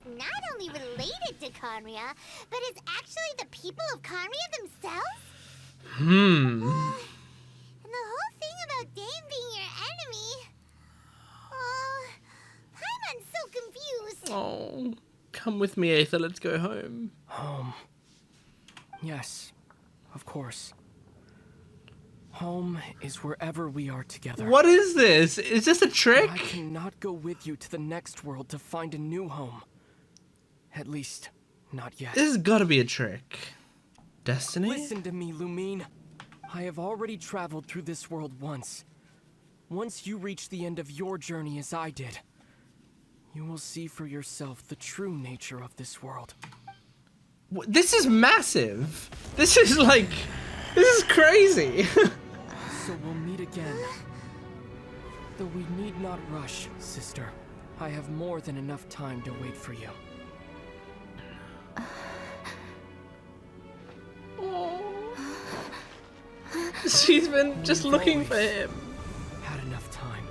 Not only related to Conria, but is actually the people of Conria themselves? Oh, come with me, Aether. Let's go home. Home. Yes, of course. Home is wherever we are together. What is this? Is this a trick? I cannot go with you to the next world to find a new home. At least, not yet. This has got to be a trick. Destiny? Listen to me, Lumine. I have already traveled through this world once. Once you reach the end of your journey as I did, you will see for yourself the true nature of this world. This is massive. This is crazy. So we'll meet again. Though we need not rush, sister. I have more than enough time to wait for you. She's been just looking for him. Had enough time.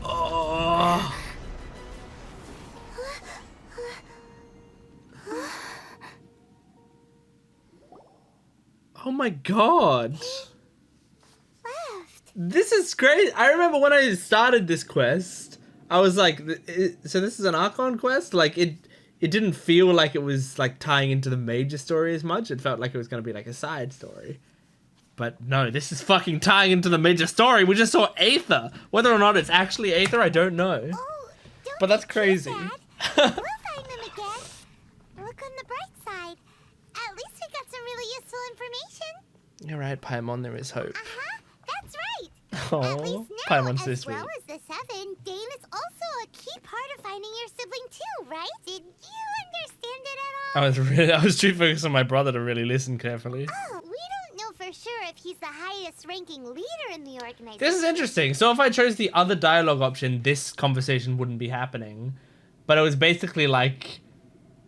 Oh. Oh my god. This is great. I remember when I started this quest, I was like, so this is an Archon quest? Like, it didn't feel like it was like tying into the major story as much. It felt like it was going to be like a side story. But no, this is fucking tying into the major story. We just saw Aether. Whether or not it's actually Aether, I don't know. Oh, but that's crazy. We'll find them again. Look on the bright side. At least we got some really useful information. You're right, Paimon, there is hope. That's right. Oh, At least now, Paimon's so as sweet. well as the Seven, Dane is also a key part of finding your sibling too, right? Did you understand it at all? I was too focused on my brother to really listen carefully. Oh, we don't know for sure if he's the highest ranking leader in the organization. This is interesting. So if I chose the other dialogue option, this conversation wouldn't be happening. But it was basically like,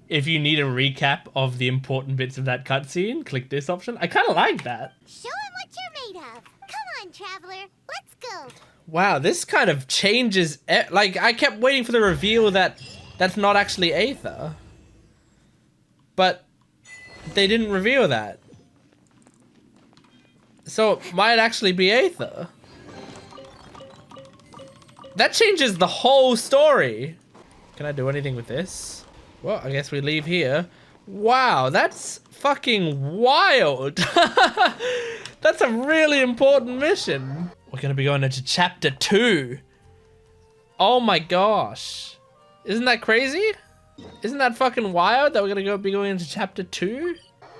if you need a recap of the important bits of that cutscene, click this option. I kind of like that. Show him what you're made of. Come on, traveler. Let's go. Wow, this kind of changes... Like, I kept waiting for the reveal that that's not actually Aether. But they didn't reveal that. So it might actually be Aether. That changes the whole story. Can I do anything with this? Well, I guess we leave here. Wow, that's fucking wild. That's a really important mission. We're gonna be going into chapter 2. Oh my gosh. Isn't that crazy? Isn't that fucking wild that we're gonna be going into chapter 2?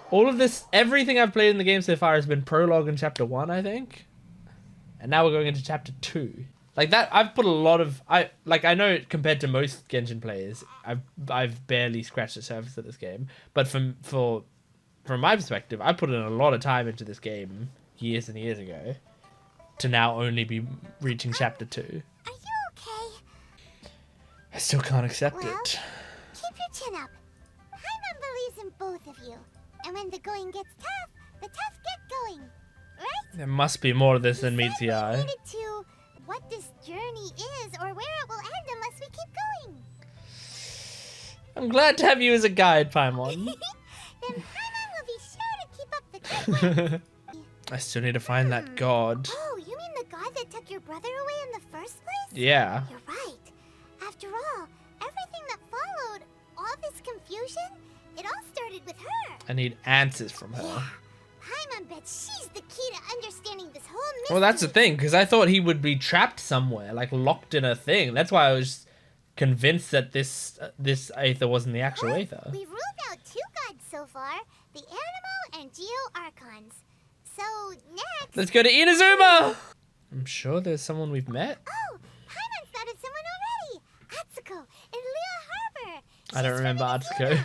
All of this, everything I've played in the game so far has been prologue and chapter 1, I think. And now we're going into chapter 2. Like that, I've put a lot of, I know compared to most Genshin players, I've barely scratched the surface of this game. But from my perspective, I put in a lot of time into this game years and years ago to now only be reaching chapter 2. Are you okay? I still can't accept Well, it. keep your chin up. Paimon believes in both of you. And when the going gets tough, the tough get going. Right? There must be more to this than meets the eye. Related to what this journey is or where it will end unless we keep going. I'm glad to have you as a guide, Paimon. Then Paimon will be sure to keep up the good work. I still need to find that god. Oh, you mean the god that took your brother away in the first place? Yeah. You're right. After all, everything that followed, all this confusion, it all started with her. I need answers from her. Paimon bets she's the key to understanding this whole mystery. Well, that's the thing, because I thought he would be trapped somewhere, like locked in a thing. That's why I was convinced that this Aether wasn't the actual Aether. We've ruled out two gods so far, the Animo and Geo Archons. So, next... Let's go to Inazuma! I'm sure there's someone we've met. Oh, Paimon's thought of someone already! Atsuko in Liyue Harbor! I don't remember Atsuko.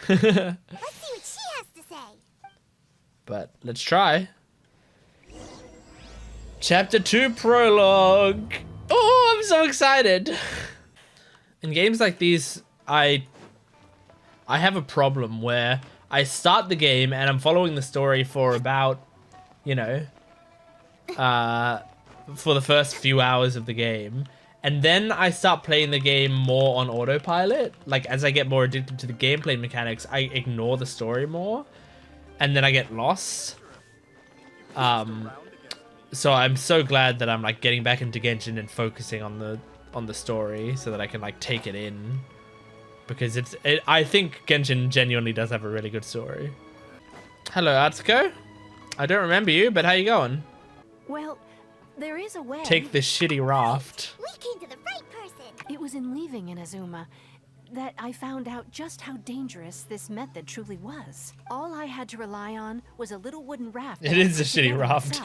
Let's see what she has to say. But let's try. Chapter 2 Prologue. Oh, I'm so excited. In games like these, I have a problem where I start the game and I'm following the story for about, you know, for the first few hours of the game. And then I start playing the game more on autopilot. Like, as I get more addicted to the gameplay mechanics, I ignore the story more. And then I get lost. So I'm so glad that I'm like getting back into Genshin and focusing on the story so that I can like take it in, because I think Genshin genuinely does have a really good story. Hello, Atsuko. I don't remember you, but how you going? Well, there is a way. Take this shitty raft. We came to the right person. It was in leaving Inazuma that I found out just how dangerous this method truly was. All I had to rely on was a little wooden raft. It is a shitty raft.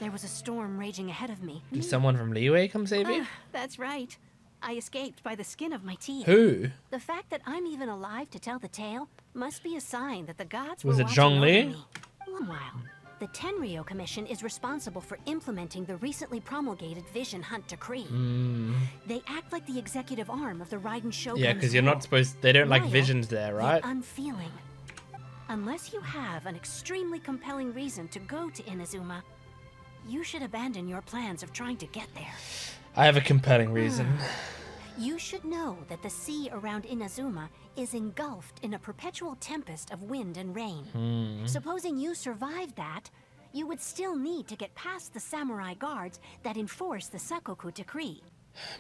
There was a storm raging ahead of me. Did someone from Liyue come save you? That's right. I escaped by the skin of my teeth. Who? The fact that I'm even alive to tell the tale must be a sign that the gods Was were it watching over Zhongli? me. Meanwhile, the Tenryou Commission is responsible for implementing the recently promulgated Vision Hunt Decree. They act like the executive arm of the Raiden Shogun's Yeah, because you're rule. not supposed. They don't like Maya, visions there, right? yet unfeeling. Unless you have an extremely compelling reason to go to Inazuma, you should abandon your plans of trying to get there. I have a compelling reason. You should know that the sea around Inazuma is engulfed in a perpetual tempest of wind and rain. Supposing you survived that, you would still need to get past the samurai guards that enforce the Sakoku Decree.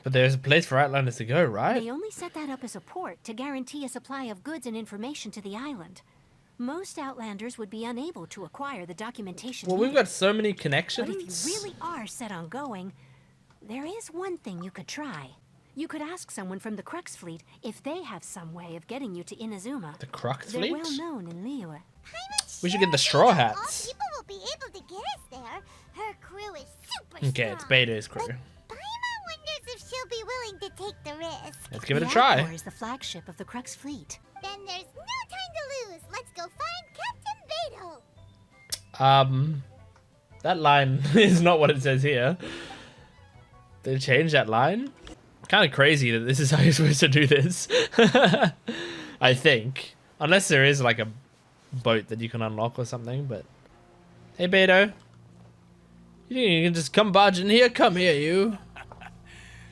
But there's a place for Outlanders to go, right? They only set that up as a port to guarantee a supply of goods and information to the island. Most Outlanders would be unable to acquire the documentation. Well, we've needed. got so many But connections. if you really are set on going, there is one thing you could try. You could ask someone from the Crux Fleet if they have some way of getting you to Inazuma. The Crux They're Fleet? well known in Liyue. We should get the Straw Hats. People will be able to get us there. Her crew is super Okay, it's Beta's crew. Paimon wonders if she'll be willing to take the risk. Let's give it a The try. Alcor is the flagship of the Crux Fleet. Then there's no time to lose. Let's go find Captain Beto. That line is not what it says here. They changed that line? Kind of crazy that this is how you're supposed to do this. I think. Unless there is like a boat that you can unlock or something, but... Hey, Beto. You think you can just come barging here? Come here, you.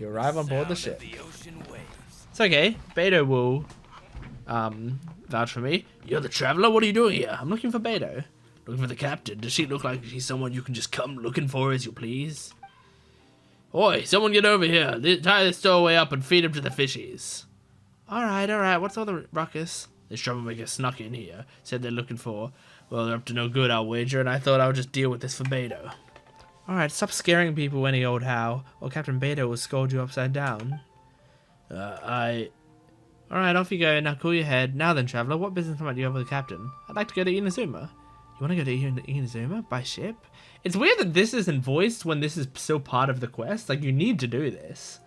You arrive on board the ship. It's okay. Beto will vouch for me. You're the traveler? What are you doing here? I'm looking for Beto. Looking for the captain. Does she look like she's someone you can just come looking for as you please? Oi, someone get over here. Tie this stowaway up and feed him to the fishies. Alright. What's all the ruckus? This troublemaker snuck in here. Said they're looking for... Well, they're up to no good, I'll wager, and I thought I would just deal with this for Beto. Alright, stop scaring people any old how, or Captain Beto will scold you upside down. Alright, off you go. Now cool your head. Now then, traveler, what business might you have with the captain? I'd like to go to Inazuma. You want to go to Inazuma? By ship? It's weird that this isn't voiced when this is still part of the quest. Like, you need to do this.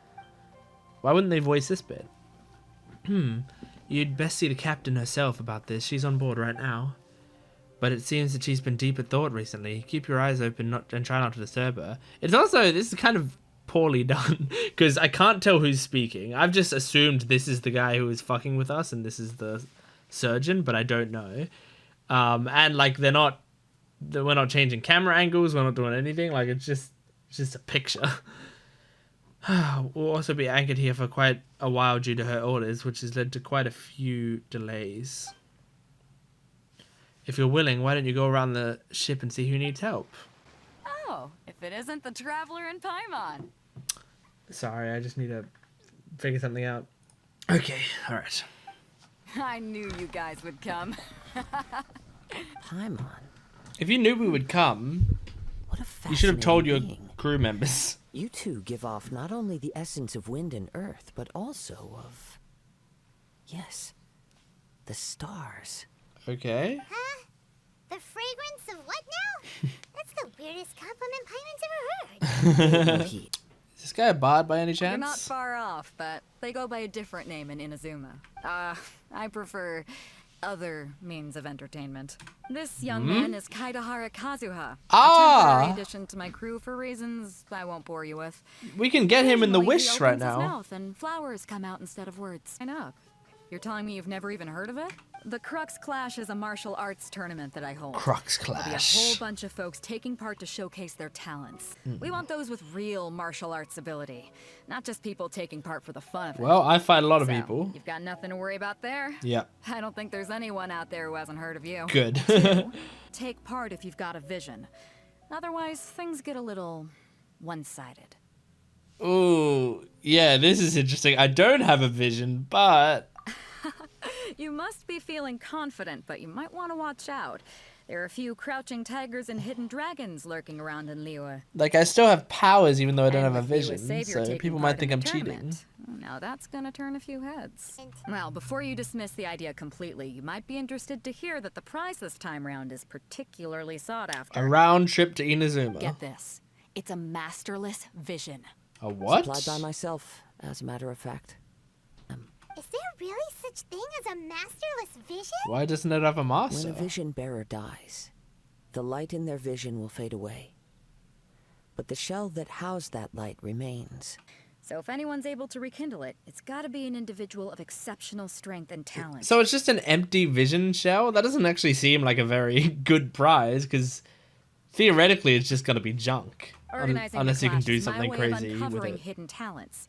Why wouldn't they voice this bit? You'd best see the captain herself about this. She's on board right now. But it seems that she's been deep in thought recently. Keep your eyes open and try not to disturb her. It's also, this is kind of poorly done, because I can't tell who's speaking. I've just assumed this is the guy who is fucking with us and this is the surgeon, but I don't know. And like we're not changing camera angles, we're not doing anything. Like it's just a picture. We'll also be anchored here for quite a while due to her orders, which has led to quite a few delays. If you're willing, why don't you go around the ship and see who needs help? Oh, if it isn't the traveler in Paimon. Sorry, I just need to figure something out. Okay, alright. I knew you guys would come. Paimon. If you knew we would come, What a you should have told your fascinating being. crew members. You two give off not only the essence of wind and earth, but also of... Yes, the stars. Okay. Huh? The fragrance of what now? That's the weirdest compliment Paimon's ever heard. Is this guy a bard by any You're not chance? far off, but they go by a different name in Inazuma. I prefer other means of entertainment. This young man is Kaidahara Kazuha, a temporary addition to my crew for reasons I won't bore you with. We can get him in the Occasionally, he wish right opens his now. mouth and flowers come out instead of words. Sign up. You're telling me you've never even heard of it? The Crux Clash is a martial arts tournament that I hold. Crux There'll be a Clash. whole bunch of folks taking part to showcase their talents. We want those with real martial arts ability, not just people taking part for the fun of it. Well, I fight a lot of So, people. You've got nothing to worry about there. Yeah. I don't think there's anyone out there who hasn't heard of you. Good. 2, take part if you've got a vision. Otherwise, things get a little one-sided. Ooh, yeah, this is interesting. I don't have a vision, but... You must be feeling confident, but you might want to watch out. There are a few crouching tigers and hidden dragons lurking around in Liyue. Like, I still have powers even though I don't have a with Liyue's vision, savior so taking people part might think in I'm the cheating. tournament. Now that's gonna turn a few heads. Well, before you dismiss the idea completely, you might be interested to hear that the prize this time round is particularly sought after. A round trip to Inazuma. Get this. It's a masterless vision. A what? Supplied by myself, as a matter of fact. Is there really such thing as a masterless vision? Why doesn't it have a master? When a vision bearer dies, the light in their vision will fade away. But the shell that housed that light remains. So if anyone's able to rekindle it, it's gotta be an individual of exceptional strength and talent. So it's just an empty vision shell? That doesn't actually seem like a very good prize, because theoretically it's just gonna be junk. Organizing Unless the you can clash do is my something way crazy of with uncovering it. hidden talents.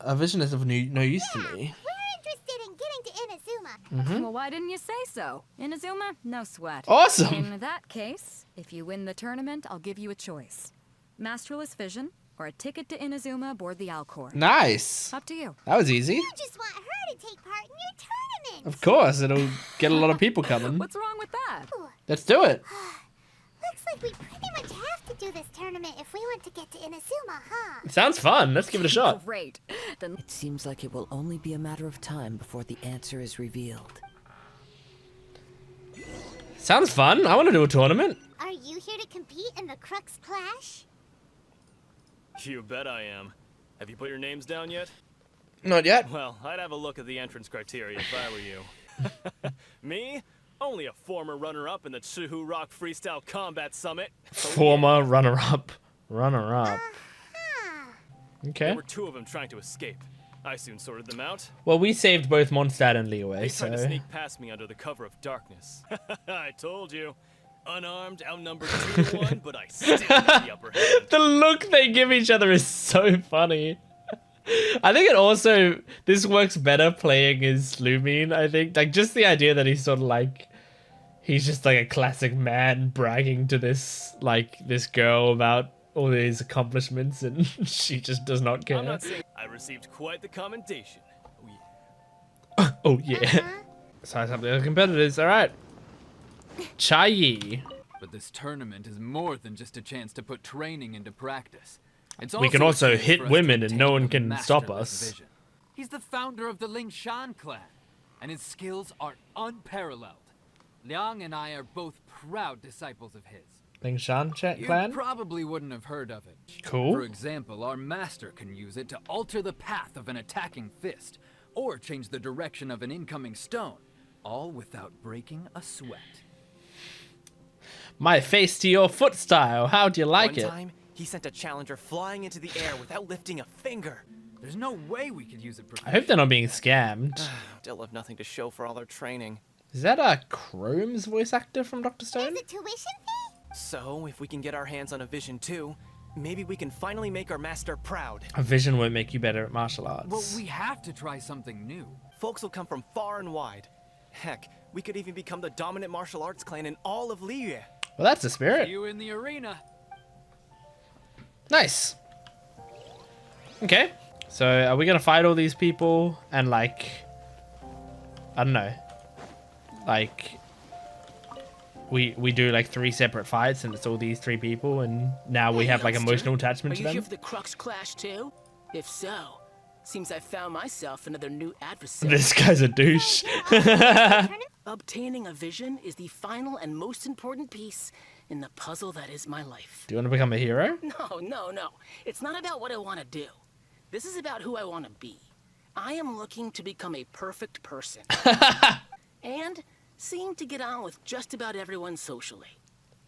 A vision is of no use to me. We're interested in getting to Inazuma. Mhm. Well, why didn't you say so? Inazuma, no sweat. Awesome. In that case, if you win the tournament, I'll give you a choice. Masterless vision, or a ticket to Inazuma aboard the Alcor. Nice. Up to you. That was easy. You just want her to take part in your tournament. Of course, it'll get a lot of people coming. What's wrong with that? Let's do it. Looks like we pretty much have to do this tournament if we want to get to Inazuma, huh? It sounds fun. Let's give it a shot. Great. Then It seems like it will only be a matter of time before the answer is revealed. Sounds fun. I want to do a tournament. Are you here to compete in the Crux Clash? You bet I am. Have you put your names down yet? Not yet. Well, I'd have a look at the entrance criteria if I were you. Me? Only a former runner-up in the Chihu Rock Freestyle Combat Summit. Former runner-up. Runner-up. Okay. There were two of them trying to escape. I soon sorted them out. Well, we saved both Mondstadt and Liyue, They so... tried to sneak past me under the cover of darkness. I told you. Unarmed, outnumbered 2-1, but I still had the upper hand. The look they give each other is so funny. I think it also, this works better playing as Lumine, I think. Like, just the idea that he's sort of like, he's just like a classic man bragging to this, like, this girl about all his accomplishments, and she just does not care. I'm not saying I received quite the commendation. Oh, yeah. Oh, yeah. Size up the other competitors, alright. Chai. But this tournament is more than just a chance to put training into practice. It's We can a also chance hit for us women to and no attain one a can stop masterless us. vision. He's the founder of the Lingshan clan, and his skills are unparalleled. Liang and I are both proud disciples of his. Lingshan You clan? probably wouldn't have heard of it. Cool. For example, our master can use it to alter the path of an attacking fist, or change the direction of an incoming stone, all without breaking a sweat. My face to your foot style. How do you like One it? time, he sent a challenger flying into the air without lifting a finger. There's no way we could use it I hope they're not being scammed. Still have nothing to show for all our training. Is that a Chrome's voice actor from Dr. Stone? Is it tuition fee? So, if we can get our hands on a vision too, maybe we can finally make our master proud. A vision won't make you better at martial arts. Well, we have to try something new. Folks will come from far and wide. Heck, we could even become the dominant martial arts clan in all of Liyue. Well, that's the spirit. See you in the arena. Nice. Okay. So, are we gonna fight all these people and, like... I don't know. Like... We do, like, 3 separate fights and it's all these 3 people and now we have, like, emotional attachment Are to you here them? for the Crux Clash too? If so, seems I found myself another new adversary. This guy's a douche. Obtaining a vision is the final and most important piece in the puzzle that is my life. Do you want to become a hero? No. It's not about what I want to do. This is about who I want to be. I am looking to become a perfect person. And seem to get on with just about everyone socially.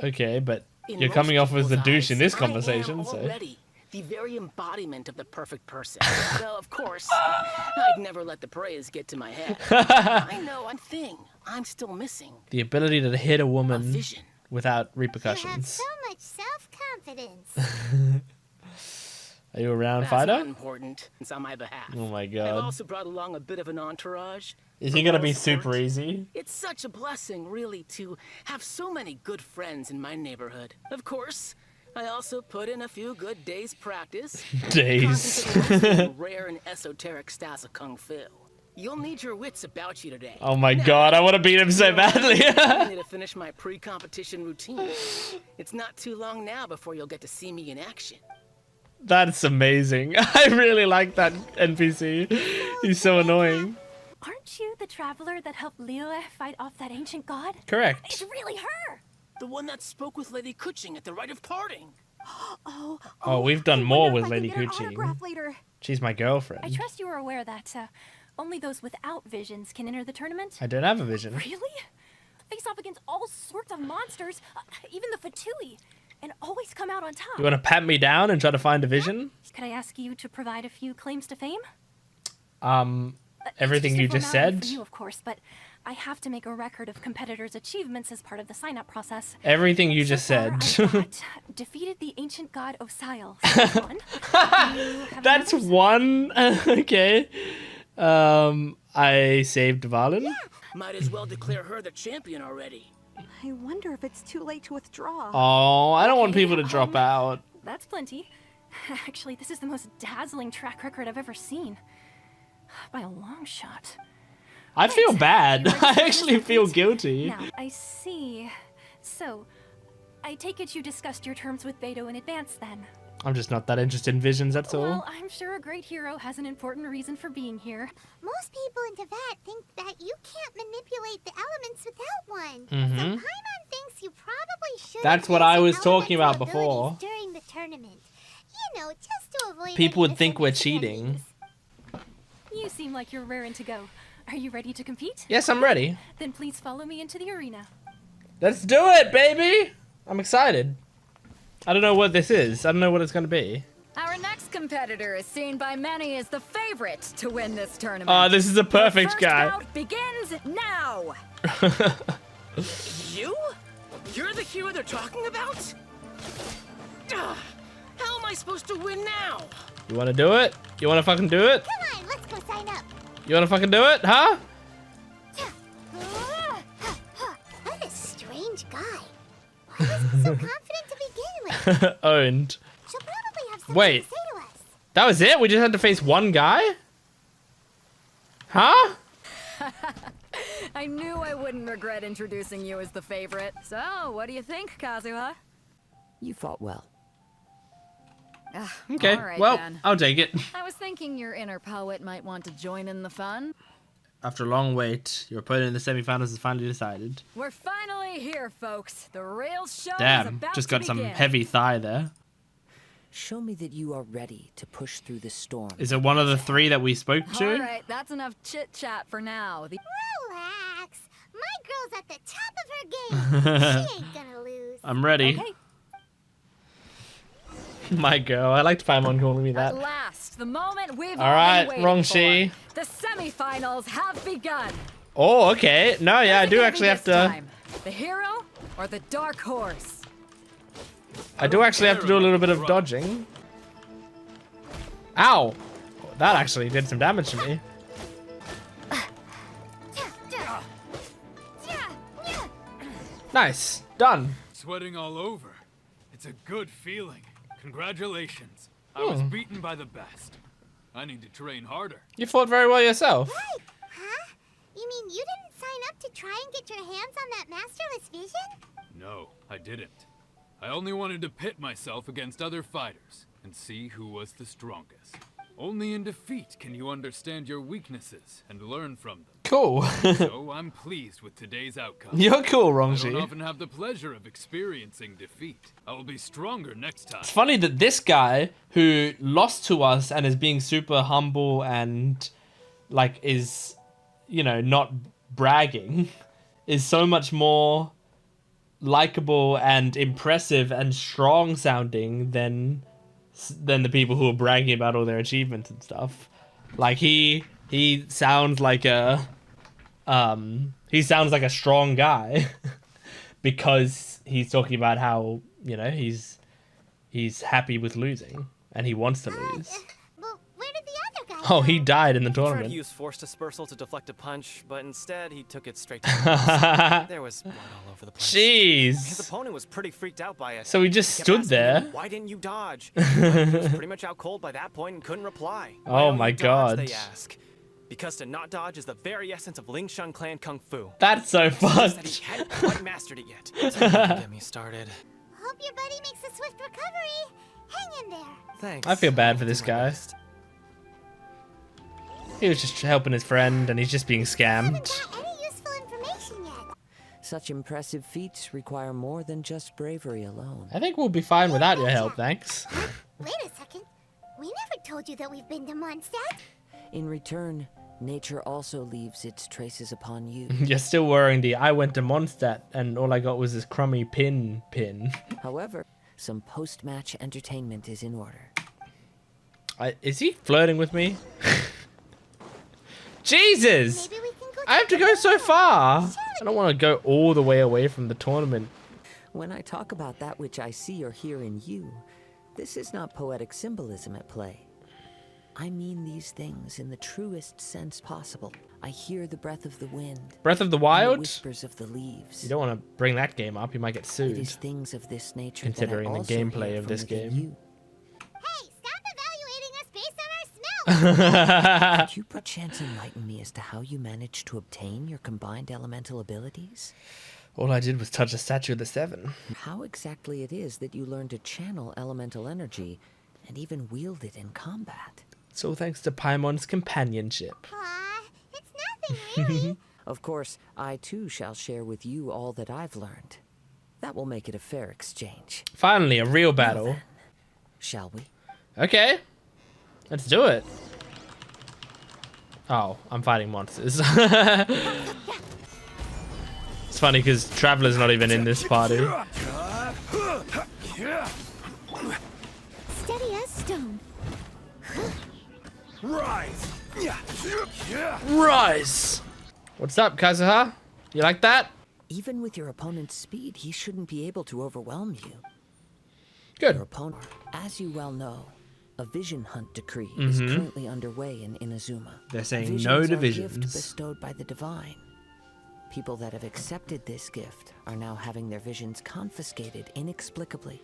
Okay, but In you're most coming off as the people's douche in eyes, this I conversation, am so... already the very embodiment of the perfect person. Though, of course, I'd never let the praise get to my head. I know one thing I'm still missing. The ability to hit a woman vision. without You have repercussions. so much self-confidence. Are you a round That's fighter? not important. It's on my behalf. Oh my I've god. also brought along a bit of an entourage. Is he gonna be super easy? It's such a blessing, really, to have so many good friends in my neighborhood. Of course, I also put in a few good days' practice. Days. Concentrating on rare and esoteric styles of kung fu. You'll need your wits about you today. Oh my god, I want to beat him so badly. I need to finish my pre-competition routine. It's not too long now before you'll get to see me in action. That's amazing. I really like that NPC. He's so annoying. Aren't you the traveler that helped Liyue fight off that ancient god? Correct. It's really her! The one that spoke with Lady Kuching at the rite of parting. Oh, we've done more with Lady Get an Kuching. autograph later. She's my girlfriend. I trust you are aware that only those without visions can enter the tournament. I don't have a vision. Really? Face off against all sorts of monsters, even the Fatui, and always come out on top. You want to pat me down and try to find a vision? Could I ask you to provide a few claims to fame? Everything you just said. For you, of course, but I have to make a record of competitors' achievements as part of the sign-up process. Everything you just said. Defeated the ancient god Osial. That's one. Okay. I saved Valen. Yeah. Might as well declare her the champion already. I wonder if it's too late to withdraw. Oh, I don't want people to drop out. That's plenty. Actually, this is the most dazzling track record I've ever seen. By a long shot. I feel bad. I actually feel guilty. Now, I see. So, I take it you discussed your terms with Beidou in advance then? I'm just not that interested in visions, that's all. Well, I'm sure a great hero has an important reason for being here. Most people in Teyvat think that you can't manipulate the elements without one. Mm-hmm. So Paimon thinks you probably should. That's what I was talking about before. During the tournament. You know, just to avoid People would think we're cheating. You seem like you're raring to go. Are you ready to compete? Yes, I'm ready. Then please follow me into the arena. Let's do it, baby! I'm excited. I don't know what this is. I don't know what it's going to be. Our next competitor is seen by many as the favorite to win this tournament. Oh, this is a perfect the first guy. bout begins now. You? You're the hero they're talking about? How am I supposed to win now? You want to do it? You want to fucking do it? Come on, let's go sign up. You want to fucking do it, huh? What a strange guy. Why was he so confident to begin with? Owned. She'll probably have something Wait. to say to us. That was it? We just had to face one guy? Huh? I knew I wouldn't regret introducing you as the favorite. So, what do you think, Kazuha? You fought well. Okay, all right, well, then. I'll take it. I was thinking your inner poet might want to join in the fun. After a long wait, your opponent in the semifinals is finally decided. We're finally here, folks. The real show is Damn, about just to got some begin. heavy thigh there. Show me that you are ready to push through the storm. Is it one of the three that we spoke to? All right, that's enough chit-chat for now. Relax. My girl's at the top of her game. She ain't gonna lose. I'm ready. Okay. My girl, I liked Paimon calling me that. At last, the moment we've All right, all been waiting Rongshi. for. The semifinals have begun. Oh, okay. No, yeah, I Who's it do gonna actually be have this to. time? The hero or the dark horse? I do actually have to do a little bit of dodging. Ow! That actually did some damage to me. Nice. Done. Sweating all over. It's a good feeling. Congratulations. I was beaten by the best. I need to train harder. You fought very well yourself. Right. Huh? You mean you didn't sign up to try and get your hands on that masterless vision? No, I didn't. I only wanted to pit myself against other fighters and see who was the strongest. Only in defeat can you understand your weaknesses and learn from them. Cool. So I'm pleased with today's outcome. You're cool, I Rongshi. don't often have the pleasure of experiencing defeat. I will be stronger next time. It's funny that this guy who lost to us and is being super humble and like is, you know, not bragging, is so much more likable and impressive and strong sounding than the people who are bragging about all their achievements and stuff. Like he sounds like a strong guy because he's talking about how, you know, he's happy with losing and he wants to lose. But where did the other Oh, he died in the He tried to tournament. use force dispersal to deflect a punch, but instead he took it straight to the face. There was blood all over the place. Jeez. His opponent was pretty freaked out by it. So he just Kept stood asking there. him, why didn't you dodge? But he was pretty much out cold by that point and couldn't reply. Why Oh don't my you dodge, god. They ask. Because to not dodge is the very essence of Ling Shun clan kung fu. That's so It's just that fucked. he hadn't quite mastered it yet. So don't get me started. Hope your buddy makes a swift recovery. Hang in there. Thanks. I feel bad for this guy. He was just helping his friend and he's just being scammed. Any useful information yet? Such impressive feats require more than just bravery alone. I think we'll be fine without your help, thanks. Wait a second. We never told you that we've been to Mondstadt. In return, nature also leaves its traces upon you. You're still wearing the I went to Mondstadt and all I got was this crummy pin. However, some post-match entertainment is in order. Is he flirting with me? Jesus! I have to go so far! I don't want to go all the way away from the tournament. When I talk about that which I see or hear in you, this is not poetic symbolism at play. I mean these things in the truest sense possible. I hear the breath of the wind. Breath of the and Wild? the whispers of the leaves. You don't want to bring that game up, you might get It sued. is things of this nature Considering that I the also gameplay hear of from this within game. you. Hey, stop evaluating us based on our smell. Could you perchance enlighten me as to how you managed to obtain your combined elemental abilities? All I did was touch a statue of the Seven. How exactly it is that you learned to channel elemental energy and even wield it in combat? It's all thanks to Paimon's companionship. Aw, it's nothing really. Of course, I too shall share with you all that I've learned. That will make it a fair exchange. Finally, a real battle. Shall we? Okay. Let's do it. Oh, I'm fighting monsters. It's funny because Traveler's not even in this party. Steady as stone. Rise! Rise! What's up, Kazuha? You like that? Even with your opponent's speed, he shouldn't be able to overwhelm you. Good. Your opponent, as you well know, a vision hunt decree is Mhm. currently underway in Inazuma. They're saying Visions no are a divisions. gift bestowed by the divine. People that have accepted this gift are now having their visions confiscated inexplicably.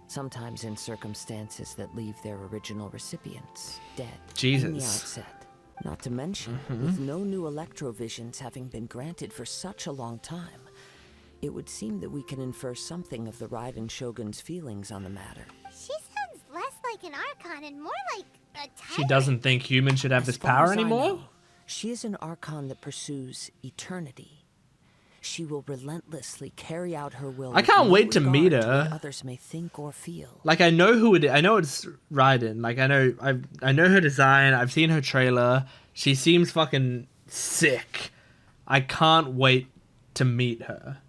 Sometimes in circumstances that leave their original recipients dead in the Jesus. outset. Not to mention, with no new electrovisions having been granted for such a long time, it would seem that we can infer something of the Raiden Shogun's feelings on the matter. She sounds less like an Archon and more like a She doesn't think humans should have this power anymore? She is an Archon that pursues eternity. She will relentlessly carry out her will. I with can't no wait to meet regard her. what others may think or feel. Like, I know who it is. I know it's Raiden. Like, I know her design. I've seen her trailer. She seems fucking sick. I can't wait to meet her.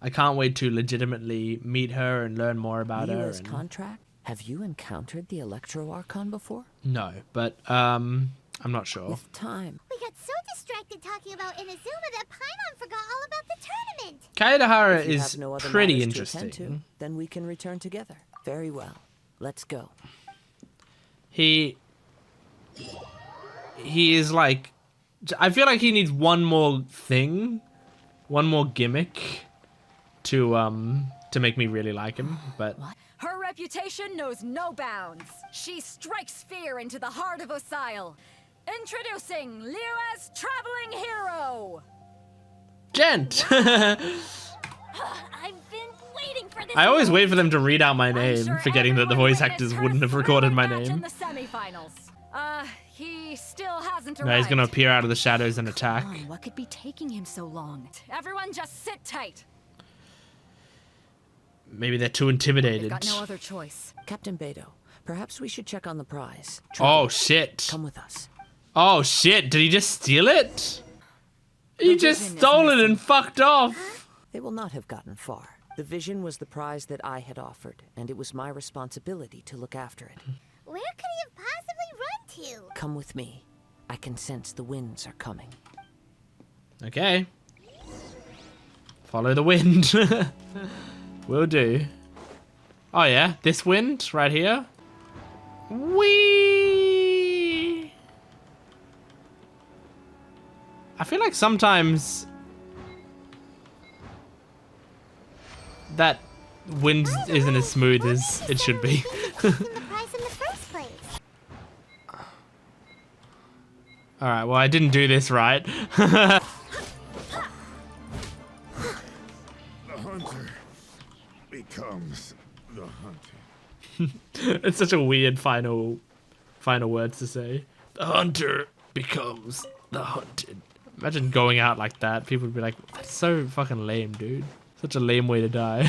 I can't wait to legitimately meet her and learn more about her. U.S. and- contract? Have you encountered the Electro Archon before? No, but I'm not sure. With time. We got so distracted talking about Inazuma that Paimon forgot all about the tournament. Kaedahara If you is have no other pretty matters to attend interesting. to, then we can return together. Very well. Let's go. He is like, I feel like he needs one more thing, one more gimmick to make me really like him, but Her reputation knows no bounds. She strikes fear into the heart of Osile. Introducing Liyue's traveling hero. Gent. I've been waiting for this. I always wait for them to read out my name, forgetting that the voice actors wouldn't have recorded my In name. the semifinals. He still hasn't arrived. No, he's gonna appear out of the shadows and attack. Come on, what could be taking him so long? Everyone just sit tight. Maybe they're too They've intimidated. got no other choice. Captain Beidou, perhaps we should check on the prize. Oh shit. Come with us. Oh shit, did he just steal it? He just stole it and fucked off. They will not have gotten far. The vision was the prize that I had offered, and it was my responsibility to look after it. Where could he have possibly run to? Come with me. I can sense the winds are coming. Okay. Follow the wind. Will do. Oh yeah, this wind right here. Whee! I feel like sometimes that wind isn't as smooth as it should be. Alright, well I didn't do this right. The hunter becomes the hunted. It's such a weird final words to say. The hunter becomes the hunted. Imagine going out like that. People would be like, that's so fucking lame, dude. Such a lame way to die.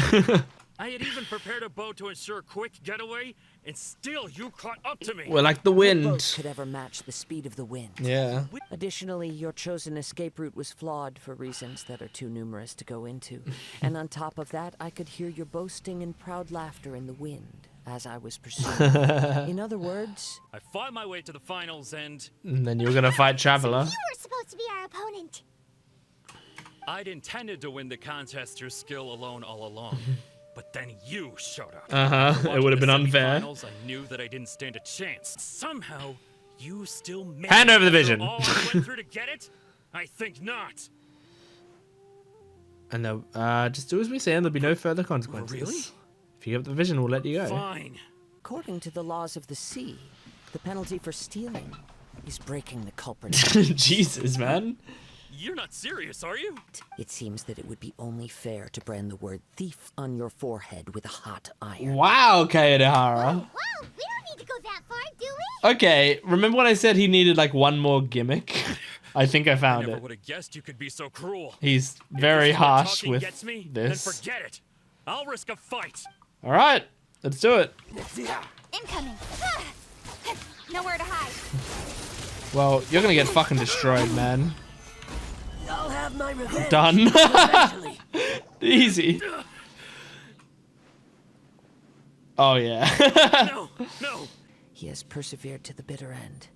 I had even prepared a boat to ensure a quick getaway, and still you caught up to me. We're like the wind. No boat could ever match the speed of the wind. Yeah. Additionally, your chosen escape route was flawed for reasons that are too numerous to go into. And on top of that, I could hear your boasting and proud laughter in the wind as I was pursuing. In other words, I fought my way to the finals and then you were gonna fight Traveler. You were supposed to be our opponent. I'd intended to win the contest through skill alone all along. But then you showed up. It would have been unfair. Finals, I knew that I didn't stand a chance. Somehow, you still made Hand over the vision. All I went through to get it? I think not. And just do as we say and there'll be no further consequences. Really? If you give the vision, we'll let you go. Fine. according to the laws of the sea, the penalty for stealing is breaking the culprit. Jesus, man. You're not serious, are you? It seems that it would be only fair to brand the word thief on your forehead with a hot iron. Wow, Kaedehara. Wow, we don't need to go that far, do we? Okay, remember when I said he needed like one more gimmick? I think I found I never it. would have guessed you could be so cruel. He's If very this is what harsh talking with gets me, this. Then forget it. I'll risk a fight. All right, let's do it. Incoming. Nowhere to hide. Well, you're gonna get fucking destroyed, man. I'll have my revenge. Done. Eventually. Easy. Oh yeah. No, no. He has persevered to the bitter end,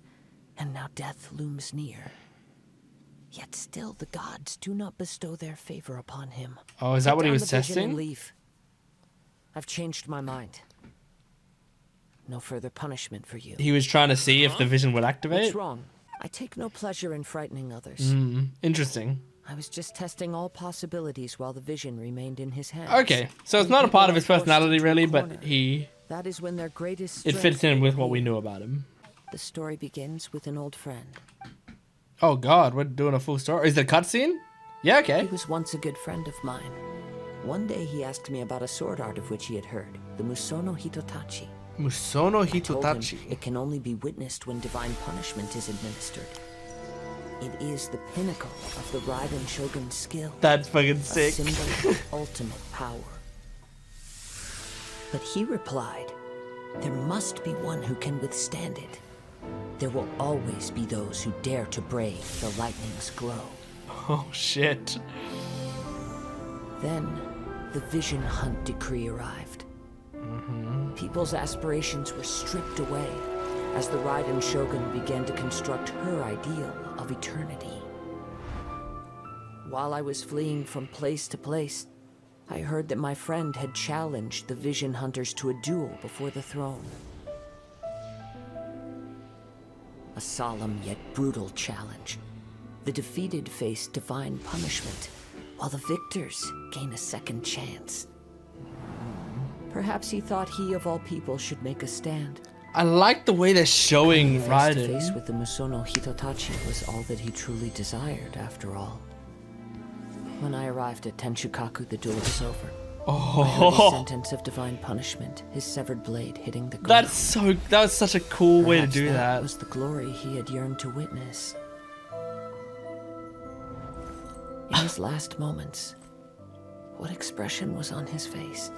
and now death looms near. Yet still the gods do not bestow their favor upon him. Oh, is that Put what he down was the vision and testing? leave. I've changed my mind. No further punishment for you. He was trying to see if the vision would activate. What's wrong? I take no pleasure in frightening others. Interesting. I was just testing all possibilities while the vision remained in his hands. Okay, so it's When not a people part of are his forced personality into a really, but corner, he that is when their greatest it fits in strength with what we will knew about him. The story begins with an old friend. Oh God, we're doing a full story. Is there a cutscene? Yeah, okay. He was once a good friend of mine. One day he asked me about a sword art of which he had heard, the Musono Hitotachi. Musono I told him Hitotachi. it can only be witnessed when divine punishment is administered. It is the pinnacle of the Raiden Shogun's skill. That's fucking A sick. symbol of ultimate power. But he replied, there must be one who can withstand it. There will always be those who dare to brave the lightning's glow. Oh shit. Then, the Vision Hunt decree arrived. People's aspirations were stripped away as the Raiden Shogun began to construct her ideal of eternity. While I was fleeing from place to place, I heard that my friend had challenged the Vision Hunters to a duel before the throne. A solemn yet brutal challenge. The defeated face divine punishment, while the victors gain a second chance. Perhaps he thought he of all people should make a stand. I like the way they're showing Face to face Raiden. with the Musono Hitotachi was all that he truly desired, after all. When I arrived at Tenshukaku, the duel was over. I heard his sentence of divine punishment, his severed blade hitting the ground. That was such a cool way to Perhaps do that. was the glory he had yearned to witness. In his last moments, what expression was on his face?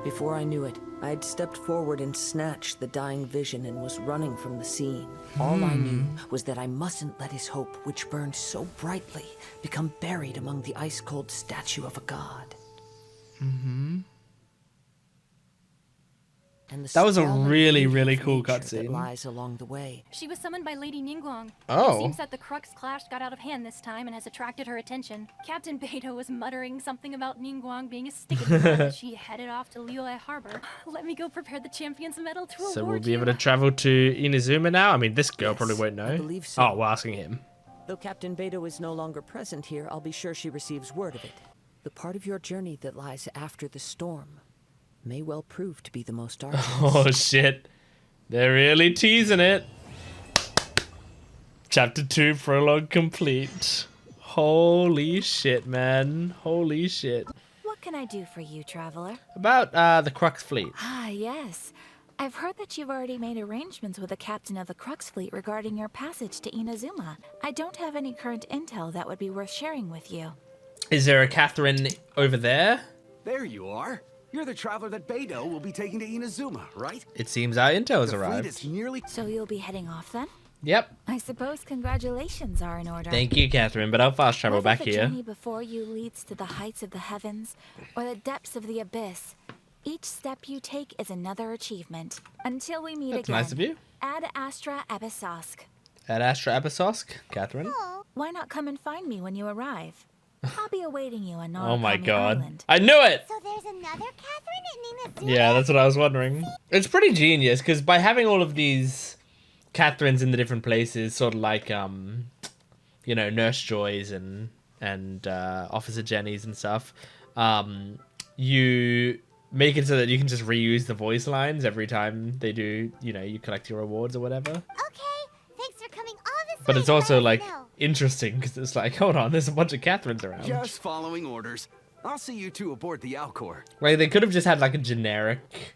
Before I knew it, I had stepped forward and snatched the dying vision and was running from the scene. All I knew was that I mustn't let his hope, which burned so brightly, become buried among the ice-cold statue of a god. and the That was a stellar really, beauty really of cool nature cutscene. that lies along the way. She was summoned by Lady Ningguang. Oh. It seems that the Crux clash got out of hand this time and has attracted her attention. Captain Beidou was muttering something about Ningguang being a stick in the mud as she headed off to Liyue Harbor. Let me go prepare the Champion's Medal to So award we'll be you. able to travel to Inazuma now? I mean, this girl probably won't know. I believe so. Oh, we're asking him. Though Captain Beidou is no longer present here, I'll be sure she receives word of it. The part of your journey that lies after the storm may well prove to be the most arduous. Oh, shit. They're really teasing it. Chapter 2 prologue complete. Holy shit, man. Holy shit. What can I do for you, traveler? About the Crux fleet. Ah, yes. I've heard that you've already made arrangements with the captain of the Crux fleet regarding your passage to Inazuma. I don't have any current intel that would be worth sharing with you. Is there a Catherine over there? There you are. You're the traveler that Beidou will be taking to Inazuma, right? It seems our intel has The fleet arrived. is nearly... So you'll be heading off then? Yep. I suppose congratulations are in order. Thank you, Catherine, but I'll fast travel Whether back the here. journey before you leads to the heights of the heavens or the depths of the abyss, each step you take is another achievement. Until we meet That's again. nice of you. Ad Astra Abyssosque. At Astra Abyssosque, Catherine. Why not come and find me when you arrive? I'll be awaiting you on Oh my Narukami god. Island. I knew it! So there's another Catherine in Inazuma? Yeah, that's what I was wondering. It's pretty genius, because by having all of these Catherines in the different places, sort of like, you know, Nurse Joys and Officer Jennies and stuff, you make it so that you can just reuse the voice lines every time they do, you know, you collect your rewards or whatever. Okay, thanks for coming all this But way it's to also, let us like, know. interesting, because it's like, hold on, there's a bunch of Catherines around. Just following orders. I'll see you two aboard the Alcor. Like, they could have just had, like, a generic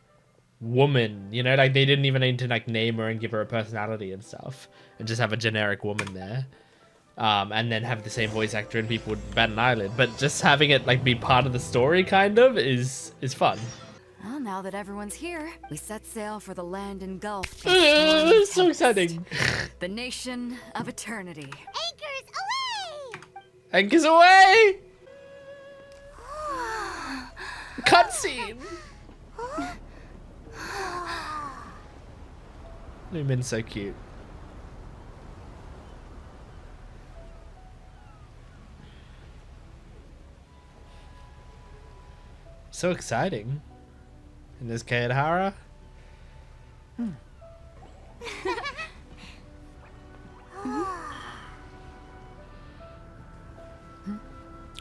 woman, you know? Like, they didn't even need to, like, name her and give her a personality and stuff. And just have a generic woman there. And then have the same voice actor and people would bat an eyelid. But just having it, like, be part of the story, kind of, is fun. Well, now that everyone's here, we set sail for the land engulfed. So exciting. The nation of eternity. Anchors away! Cutscene! Lumine's so cute. So exciting. And there's Kaedhara.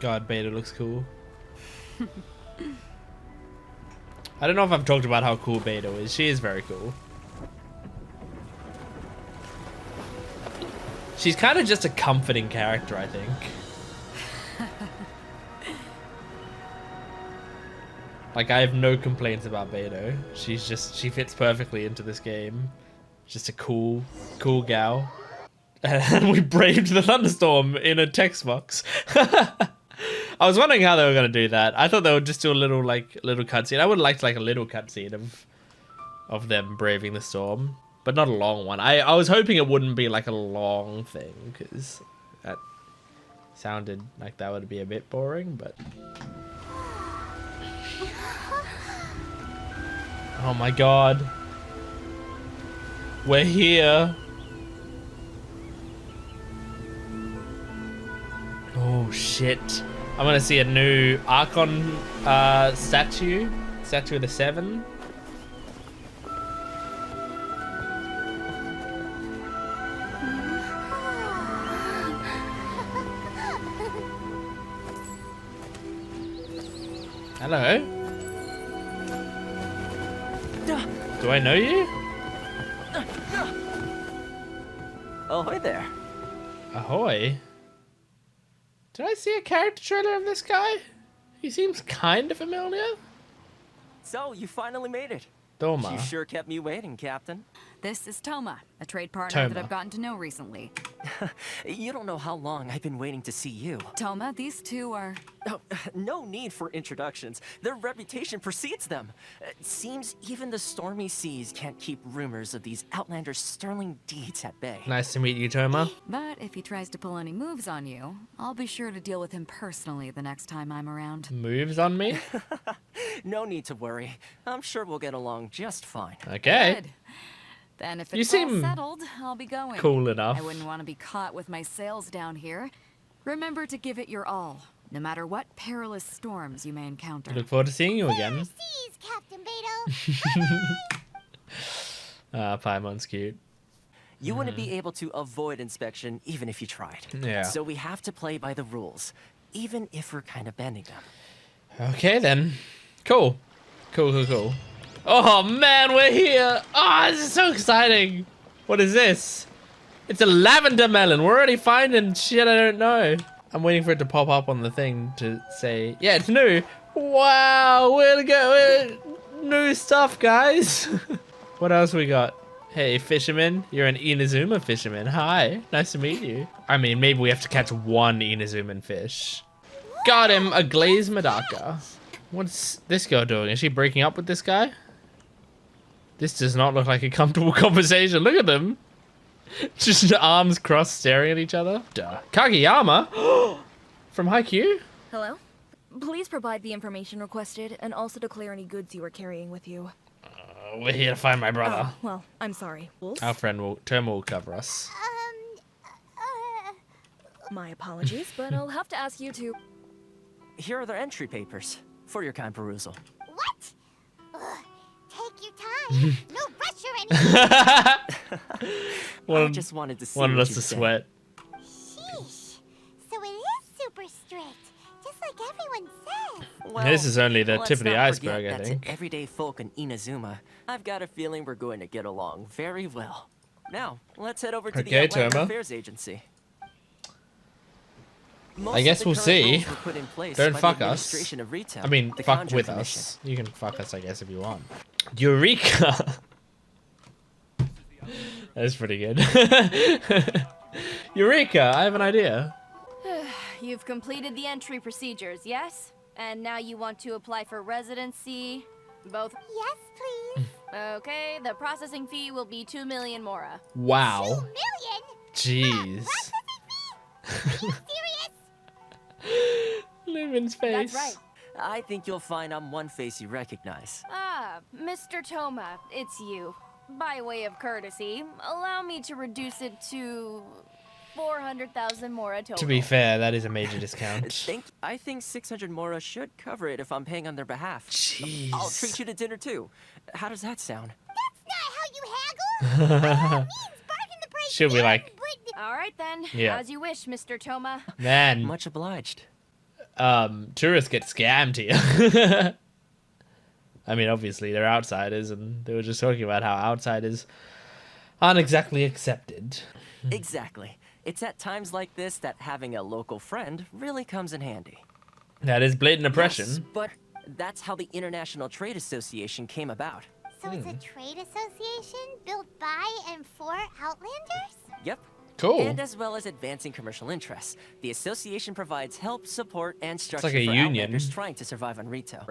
God, Beta looks cool. I don't know if I've talked about how cool Beta is. She is very cool. She's kind of just a comforting character, I think. Like, I have no complaints about Beidou. She fits perfectly into this game. Just a cool gal. And we braved the thunderstorm in a text box. I was wondering how they were going to do that. I thought they would just do a little cutscene. I would have liked like a little cutscene of them braving the storm. But not a long one. I was hoping it wouldn't be like a long thing, because that sounded like that would be a bit boring, but... Oh my god. We're here. Oh shit. I'm gonna see a new Archon statue. Statue of the Seven. Hello. Do I know you? Ahoy there. Ahoy. Did I see a character trailer of this guy? He seems kind of familiar. So, you finally made it. Doma. You sure kept me waiting, Captain. This is Toma, a trade partner that Toma. I've gotten to know recently. You don't know how long I've been waiting to see you. Toma, these two are... Oh, no need for introductions. Their reputation precedes them. It seems even the stormy seas can't keep rumors of these outlanders' sterling deeds at bay. Nice to meet you, Toma. But if he tries to pull any moves on you, I'll be sure to deal with him personally the next time I'm around. Moves on me? No need to worry. I'm sure we'll get along just fine. Okay. Good. Then if You it's all seem settled, I'll be going. cool enough. I wouldn't want to be caught with my sails down here. Remember to give it your all, no matter what perilous storms you may encounter. Look forward to seeing you again. Seas, Captain Beto. Paimon's cute. You wouldn't be able to avoid inspection even if you tried. Yeah. So we have to play by the rules, even if we're kind of bending them. Okay then. Cool. Cool. Oh man, we're here. Oh, this is so exciting. What is this? It's a lavender melon. We're already finding shit I don't know. I'm waiting for it to pop up on the thing to say, yeah, it's new. Wow, we're new stuff, guys. What else we got? Hey, fisherman. You're an Inazuma fisherman. Hi, nice to meet you. I mean, maybe we have to catch one Inazuman fish. Got him, a glazed Medaka. What's this girl doing? Is she breaking up with this guy? This does not look like a comfortable conversation. Look at them. Just arms crossed staring at each other. Duh. Kageyama? From Haikyuu? Hello? Please provide the information requested and also declare any goods you are carrying with you. We're here to find my brother. Oh, well, I'm sorry. Wolf? Our friend Terma will cover us. My apologies, but I'll have to ask you to... Here are their entry papers for your kind perusal. What? Ugh, take your time. No rush or anything. I just wanted to see wanted what us you'd to say. sweat. Sheesh. So it is super strict, just like everyone says. Well, This is only the let's tip of the not iceberg, forget I that think. To everyday folk in Inazuma, I've got a feeling we're going to get along very well. Now, let's head over to the Okay, Outlander Terma. Affairs Agency. I guess we'll see. Don't fuck us. Of Retail, I mean, the fuck Conjure with Commission. us. You can fuck us, I guess, if you want. Eureka! That's pretty good. Eureka! I have an idea. You've completed the entry procedures, yes? And now you want to apply for residency? Both? Yes, please. Okay, the processing fee will be 2 million mora. Wow. 2 million? Jeez. Serious? Lumen's face. That's right. I think you'll find I'm one face you recognize. Ah, Mr. Toma, it's you. By way of courtesy, allow me to reduce it to 400,000 mora total. To be fair, that is a major discount. I think 600 mora should cover it if I'm paying on their behalf. Jeez. I'll treat you to dinner too. How does that sound? That's not how you haggle. She'll be like, All right then, Yeah. as you wish, Mr. Toma. man. Much obliged. Tourists get scammed here. I mean, obviously, they're outsiders, and they were just talking about how outsiders aren't exactly accepted. Exactly. It's at times like this that having a local friend really comes in handy. That is blatant oppression. Yes, but that's how the International Trade Association came about. So it's a trade association built by and for Outlanders? Yep. Cool. And as well as advancing commercial interests, the association provides help, support, and structure like a for union. Outlanders trying to survive on retail.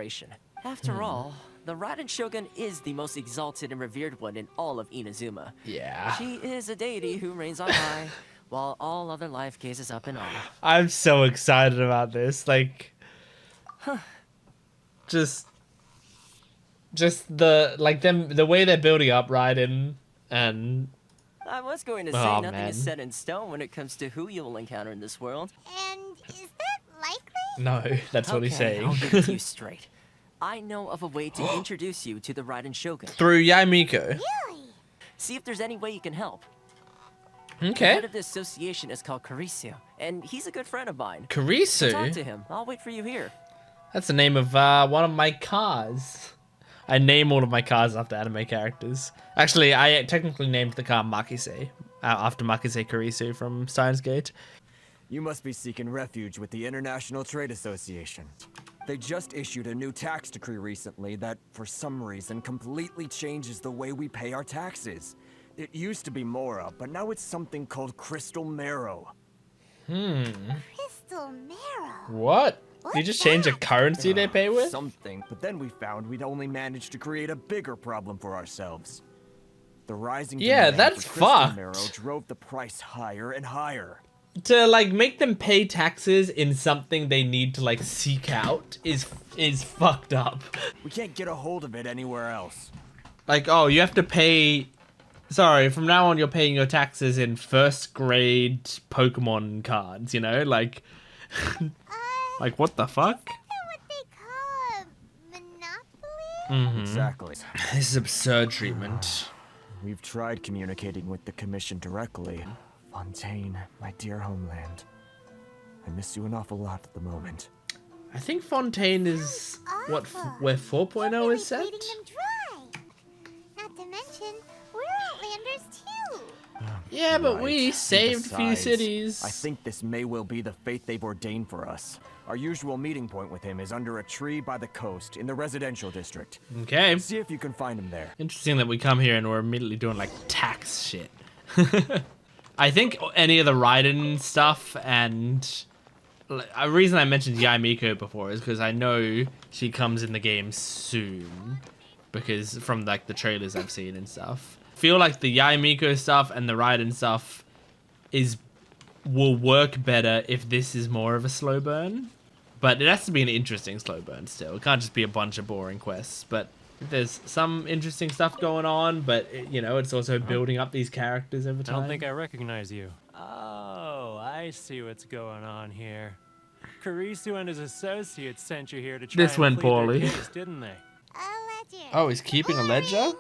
After all, the Raiden Shogun is the most exalted and revered one in all of Inazuma. Yeah. She is a deity who reigns on high, while all other life gazes up in awe. I'm so excited about this. Like, just the way they're building up Raiden and. I was going to say Oh, nothing man. is set in stone when it comes to who you'll encounter in this world. And is that likely? No, that's what he's saying. I'll give it to you straight. I know of a way to introduce you to the Raiden Shogun. Through Yamiko. Really? See if there's any way you can help. Okay. The head of the association is called Karisu, and he's a good friend of mine. Karisu? Talk to him. I'll wait for you here. That's the name of one of my cars. I name all of my cars after anime characters. Actually, I technically named the car Makise, after Makise Karisu from Steins Gate. You must be seeking refuge with the International Trade Association. They just issued a new tax decree recently that, for some reason, completely changes the way we pay our taxes. It used to be Mora, but now it's something called Crystal Marrow. Crystal Marrow. What? You just change the currency they pay with? Something, but then we found we'd only managed to create a bigger problem for ourselves. The rising demand that's for Crystal fucked. Marrow drove the price higher and higher. To like make them pay taxes in something they need to like seek out is fucked up. We can't get a hold of it anywhere else. Like, oh, you have to pay. Sorry, from now on you're paying your taxes in first grade Pokemon cards, you know? Like, like what the fuck? Exactly. This is absurd treatment. We've tried communicating with the Commission directly. Fontaine, my dear homeland. I miss you an awful lot at the moment. I think Fontaine is what where 4.0 is set. Not to mention, we're Outlanders too. Yeah, but we saved a few Besides, cities. I think this may well be the fate they've ordained for us. Our usual meeting point with him is under a tree by the coast in the residential district. Okay. See if you can find him there. Interesting that we come here and we're immediately doing like tax shit. I think any of the Raiden stuff and a reason I mentioned Yaimiko before is because I know she comes in the game soon because from like the trailers I've seen and stuff. Feel like the Yaimiko stuff and the Raiden stuff will work better if this is more of a slow burn. But it has to be an interesting slow burn still. It can't just be a bunch of boring quests. But there's some interesting stuff going on, but you know, it's also building up these characters over time. I don't think I recognize you. Oh, I see what's going on here. Karisu and his associates sent you here to try This and went plead their poorly. case, didn't they? Oh, he's keeping a ledger? Paimon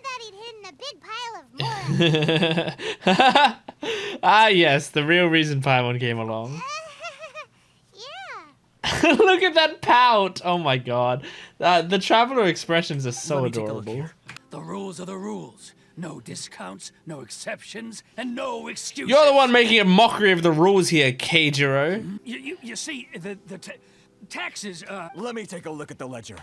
thought he'd hidden a big pile of Mora. Ah, yes, the real reason Paimon came along. Look at that pout! Oh my god. The traveler expressions are so adorable. The rules are the rules. No discounts, no exceptions, and no excuses. You're the one making a mockery of the rules here, Keijiro. You see, the taxes, Let me take a look at the ledger.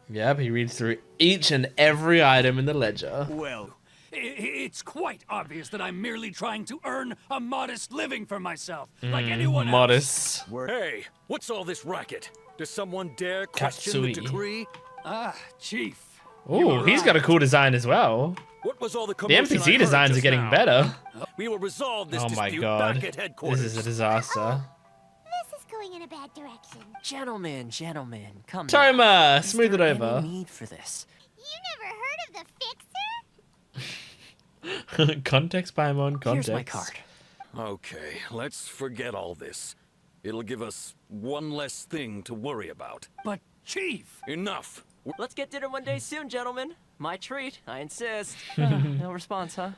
Yep, he reads through each and every item in the ledger. Well, it's quite obvious that I'm merely trying to earn a modest living for myself, like anyone modest. else. Hey, what's all this racket? Does someone dare question the Katsui. decree? Chief. Oh, he's got a cool design as well. What was all the The commotion I NPC heard designs are just getting now? better. We will resolve this Oh my dispute god. back at headquarters. This is a disaster. This is going in a bad direction. Gentlemen, come Toma, now. smooth it Is there over. any need for this? You never heard of the Fixer? Context, Paimon, context. Here's my card. Okay, let's forget all this. It'll give us one less thing to worry about. But, Chief! Enough! Let's get dinner one day soon, gentlemen. My treat, I insist. No response, huh?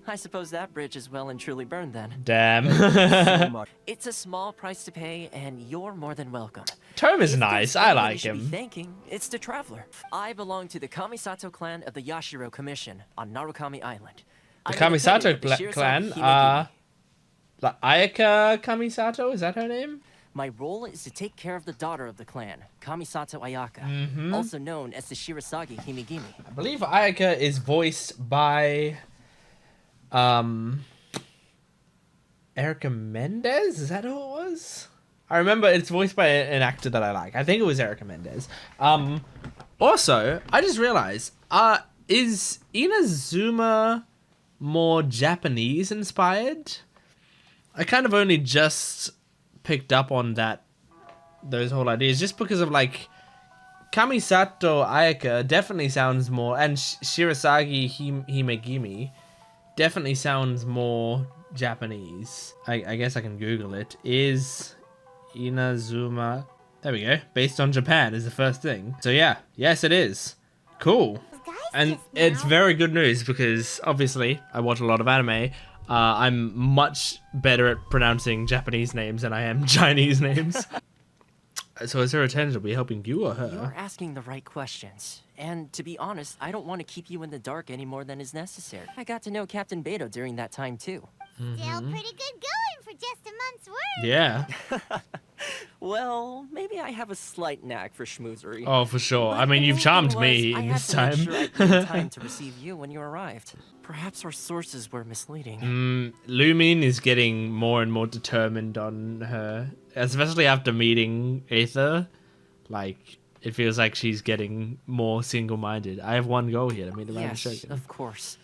I suppose that bridge is well and truly burned then. Damn. It's a small price to pay, and you're more than welcome. Toma's nice. I like Should be him. thanking, it's the Traveler. I belong to the Kamisato clan of the Yashiro Commission on Narukami Island. The I'm independent Kamisato of the Shirazaki clan Himegimi. are... Like Ayaka Kamisato? Is that her name? My role is to take care of the daughter of the clan, Kamisato Ayaka, also known as the Shirazaki Himegimi. I believe Ayaka is voiced by... Erica Mendez? Is that who it was? I remember it's voiced by an actor that I like. I think it was Erica Mendez. Also, I just realized, is Inazuma more Japanese inspired? I kind of only just picked up on those whole ideas just because of like Kamisato Ayaka definitely sounds more, and Shirazaki Himegimi definitely sounds more Japanese. I guess I can Google it. Is Inazuma... There we go. Based on Japan is the first thing. So yeah. Yes, it is. Cool. And it's very good news because obviously I watch a lot of anime. I'm much better at pronouncing Japanese names than I am Chinese names. So is her attention be helping you or her? You're asking the right questions. And to be honest, I don't want to keep you in the dark any more than is necessary. I got to know Captain Beidou during that time too. Still pretty good going for just a month's work. Yeah. Well, maybe I have a slight knack for schmoozery. Oh, for sure. But I mean, the you've main charmed thing me was, in I this had to time. make sure I had time to receive you when you arrived. Perhaps our sources were misleading. Lumine is getting more and more determined on her, especially after meeting Aether. Like, it feels like she's getting more single-minded. I have one goal here to meet the Raven Yes, Shogun. of course.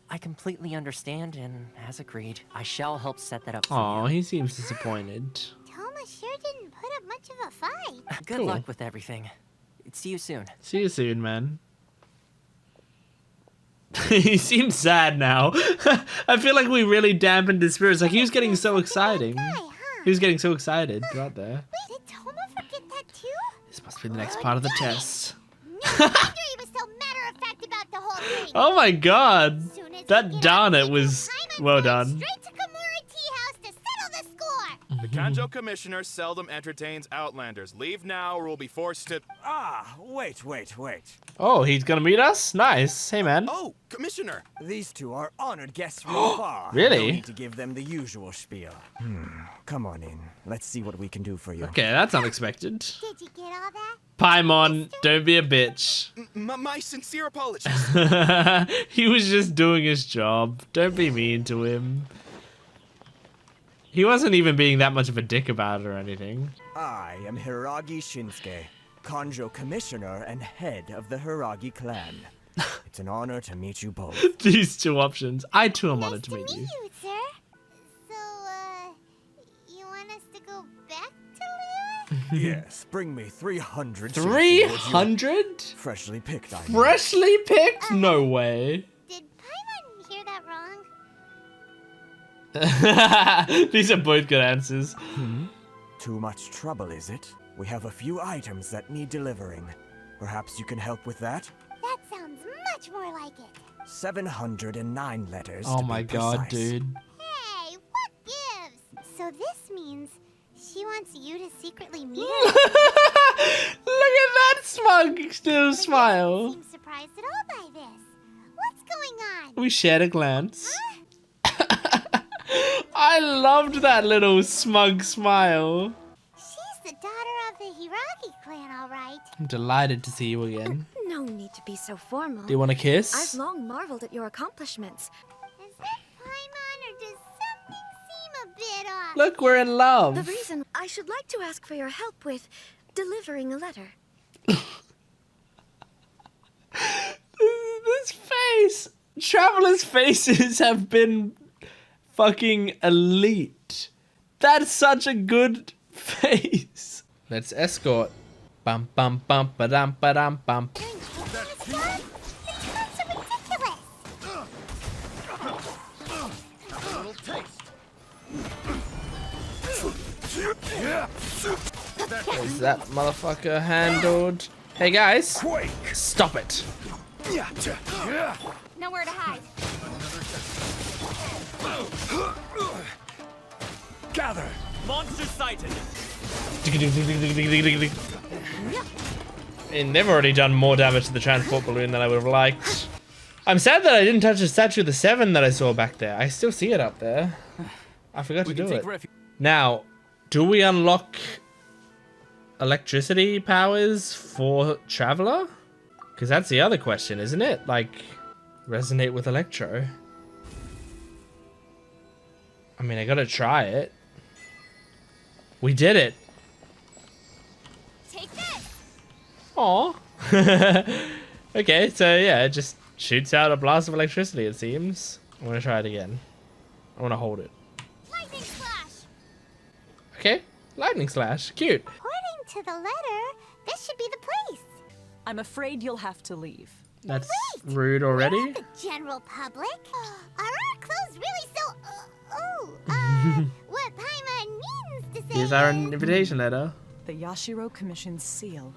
I completely understand, and as agreed, I shall help set that up for Aw, you. he seems disappointed. Toma sure didn't put up much of a fight. Good Cool. luck with everything. See you soon. See you soon, man. He seems sad now. I feel like we really dampened his spirits. Like, he was getting so exciting. He was getting so excited right there. Wait, did Toma forget that too? This must be the next part of the test. No wonder he was so matter-of-fact about the whole thing. Oh my god. That darn it was well done. Straight to Komura Tea House to settle the score. The Kanjo Commissioner seldom entertains Outlanders. Leave now or we'll be forced to... Ah, wait. Oh, he's gonna meet us? Nice. Hey, man. Oh, Commissioner! These two are honored guests from afar. Really? No need to give them the usual spiel. Come on in. Let's see what we can do for you. Okay, that's unexpected. Did you get all that? Paimon, don't be a bitch. My sincere apologies. He was just doing his job. Don't be mean to him. He wasn't even being that much of a dick about it or anything. I am Hiragi Shinsuke, Kanjo Commissioner and head of the Hiragi clan. It's an honor to meet you both. These two options. I too am honored to meet you. You, sir. So, you want us to go back to Liyue? Yes, bring me 300. 300? Freshly picked, I mean. Freshly picked? No way. Did Paimon hear that wrong? These are both good answers. Too much trouble, is it? We have a few items that need delivering. Perhaps you can help with that? That sounds much more like it. 709 letters. Oh to my be god, precise. dude. Hey, what gives? So this means she wants you to secretly meet her? Look at that smug still smile. Seem surprised at all by this. What's going on? We shared a glance. I loved that little smug smile. She's the daughter of the Hiragi clan, all right. I'm delighted to see you again. No need to be so formal. Do you want a kiss? I've long marveled at your accomplishments. Is that Paimon, or does something seem a bit off? Look, we're in love. The reason I should like to ask for your help with delivering a letter. This face. Travelers' faces have been fucking elite. That's such a good face. Let's escort. Bum bum bum ba dum ba dum bum. Is that motherfucker handled? Hey guys, stop it. Nowhere to hide. Gather. Monster sighted. And they've already done more damage to the transport balloon than I would have liked. I'm sad that I didn't touch the statue of the 7 that I saw back there. I still see it up there. I forgot to do it. Now, do we unlock electricity powers for Traveler? Because that's the other question, isn't it? Like, resonate with Electro. I mean, I gotta try it. We did it. Take this. Aw. Okay, so yeah, it just shoots out a blast of electricity, it seems. I want to try it again. I want to hold it. Lightning slash. Okay, lightning slash. Cute. According to the letter, this should be the place. I'm afraid you'll have to leave. That's rude already. We're not the general public. Are our clothes really so... what Paimon means to say Here's our is- invitation letter. The Yashiro Commission's seal.